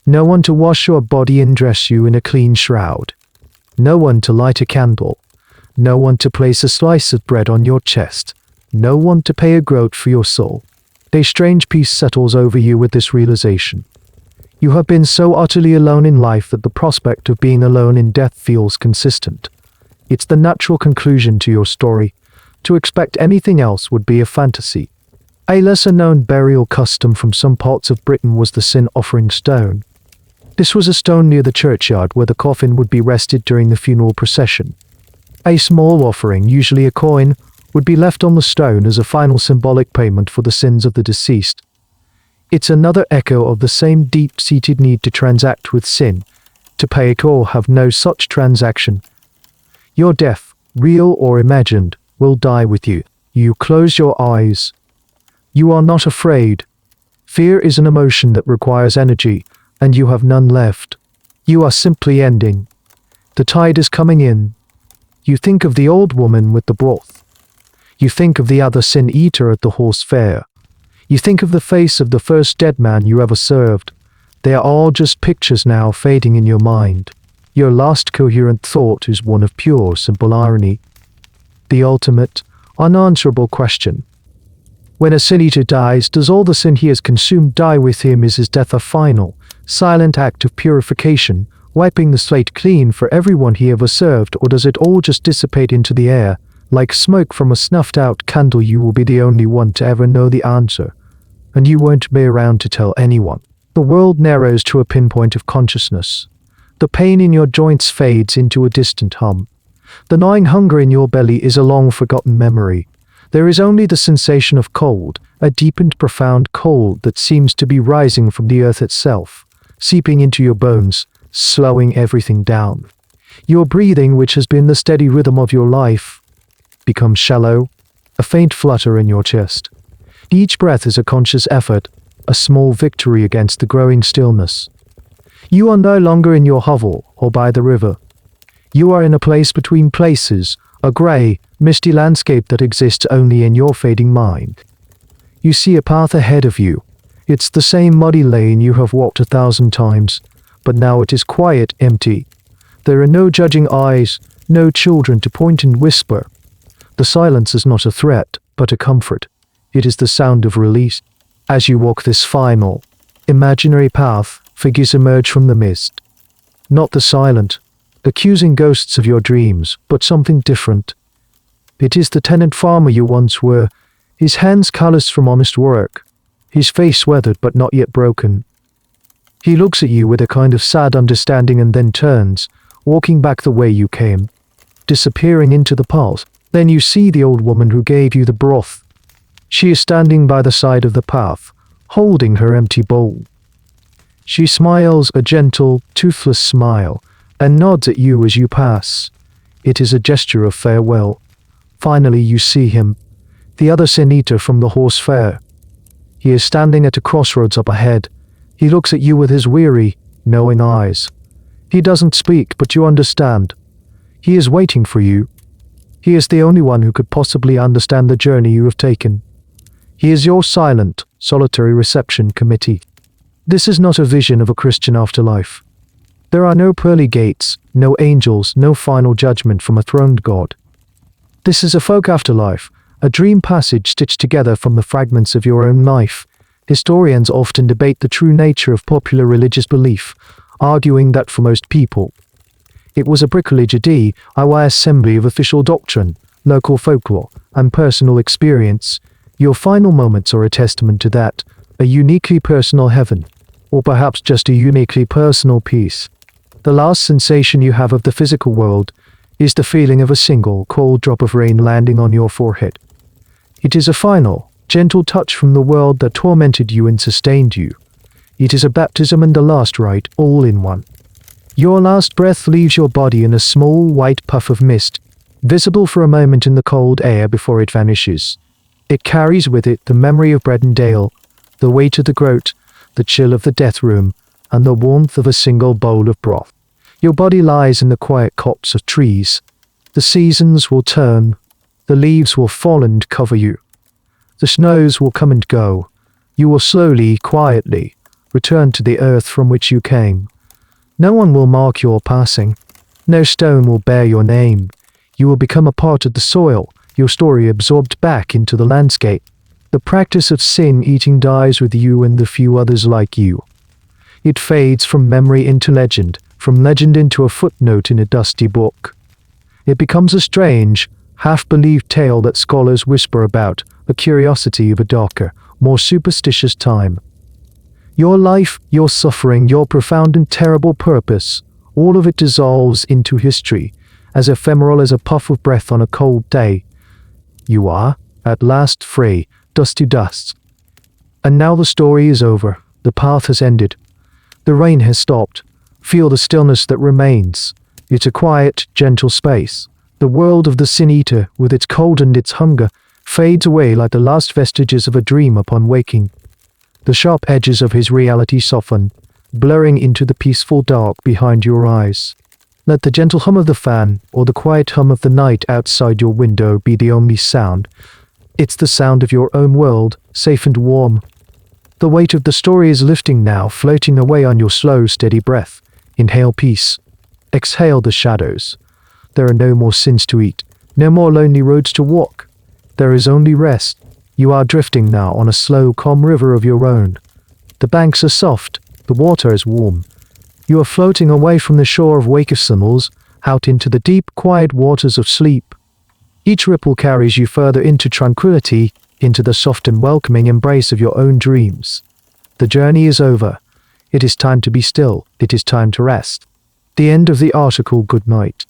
No one to wash your body and dress you in a clean shroud. No one to light a candle. No one to place a slice of bread on your chest. No one to pay a groat for your soul. A strange peace settles over you with this realization. You have been so utterly alone in life that the prospect of being alone in death feels consistent. It's the natural conclusion to your story. To expect anything else would be a fantasy. A lesser-known burial custom from some parts of Britain was the sin-offering stone. This was a stone near the churchyard where the coffin would be rested during the funeral procession. A small offering, usually a coin, would be left on the stone as a final symbolic payment for the sins of the deceased. It's another echo of the same deep-seated need to transact with sin, to pay it or have no such transaction. Your death, real or imagined, will die with you. You close your eyes. You are not afraid. Fear is an emotion that requires energy, and you have none left. You are simply ending. The tide is coming in. You think of the old woman with the broth. You think of the other sin-eater at the horse fair. You think of the face of the first dead man you ever served. They are all just pictures now fading in your mind. Your last coherent thought is one of pure, simple irony. The ultimate, unanswerable question. When a sin-eater dies, does all the sin he has consumed die with him? Is his death a final, silent act of purification, wiping the slate clean for everyone he ever served, or does it all just dissipate into the air, like smoke from a snuffed-out candle? You will be the only one to ever know the answer, and you won't be around to tell anyone. The world narrows to a pinpoint of consciousness. The pain in your joints fades into a distant hum. The gnawing hunger in your belly is a long-forgotten memory. There is only the sensation of cold, a deep and profound cold that seems to be rising from the earth itself, seeping into your bones, slowing everything down. Your breathing, which has been the steady rhythm of your life, becomes shallow, a faint flutter in your chest. Each breath is a conscious effort, a small victory against the growing stillness. You are no longer in your hovel or by the river. You are in a place between places, a grey, misty landscape that exists only in your fading mind. You see a path ahead of you. It's the same muddy lane you have walked 1,000 times, but now it is quiet, empty. There are no judging eyes, no children to point and whisper. The silence is not a threat. but a comfort. It is the sound of release. As you walk this final, imaginary path, figures emerge from the mist. Not the silent, accusing ghosts of your dreams, but something different. It is the tenant farmer you once were, his hands calloused from honest work, his face weathered but not yet broken. He looks at you with a kind of sad understanding and then turns, walking back the way you came, disappearing into the past. Then you see the old woman who gave you the broth. She is standing by the side of the path, holding her empty bowl. She smiles a gentle, toothless smile, and nods at you as you pass. It is a gesture of farewell. Finally you see him, the other sin eater from the horse fair. He is standing at a crossroads up ahead. He looks at you with his weary, knowing eyes. He doesn't speak, but you understand. He is waiting for you. He is the only one who could possibly understand the journey you have taken. He is your silent, solitary reception committee. This is not a vision of a Christian afterlife. There are no pearly gates, no angels, no final judgment from a throned God. This is a folk afterlife, a dream passage stitched together from the fragments of your own life. Historians often debate the true nature of popular religious belief, arguing that for most people, it was a bricolage a DIY assembly of official doctrine, local folklore, and personal experience. Your final moments are a testament to that, a uniquely personal heaven, or perhaps just a uniquely personal peace. The last sensation you have of the physical world is the feeling of a single, cold drop of rain landing on your forehead. It is a final, gentle touch from the world that tormented you and sustained you. It is a baptism and a last rite, all in one. Your last breath leaves your body in a small white puff of mist, visible for a moment in the cold air before it vanishes. It carries with it the memory of bread and ale, the weight of the groat, the chill of the death room, and the warmth of a single bowl of broth. Your body lies in the quiet copse of trees. The seasons will turn, the leaves will fall and cover you. The snows will come and go. You will slowly, quietly, return to the earth from which you came. No one will mark your passing. No stone will bear your name. You will become a part of the soil, your story absorbed back into the landscape. The practice of sin eating dies with you and the few others like you. It fades from memory into legend, from legend into a footnote in a dusty book. It becomes a strange, half-believed tale that scholars whisper about, a curiosity of a darker, more superstitious time. Your life, your suffering, your profound and terrible purpose, all of it dissolves into history, as ephemeral as a puff of breath on a cold day. You are, at last, free, dust to dust. And now the story is over. The path has ended. The rain has stopped. Feel the stillness that remains. It's a quiet, gentle space. The world of the sin-eater, with its cold and its hunger, fades away like the last vestiges of a dream upon waking. The sharp edges of his reality soften, blurring into the peaceful dark behind your eyes. Let the gentle hum of the fan, or the quiet hum of the night outside your window be the only sound. It's the sound of your own world, safe and warm. The weight of the story is lifting now, floating away on your slow, steady breath. Inhale peace. Exhale the shadows. There are no more sins to eat, no more lonely roads to walk. There is only rest. You are drifting now on a slow, calm river of your own. The banks are soft, the water is warm. You are floating away from the shore of wakefulness, out into the deep, quiet waters of sleep. Each ripple carries you further into tranquility, into the soft and welcoming embrace of your own dreams. The journey is over. It is time to be still. It is time to rest. The end of the article. Good night.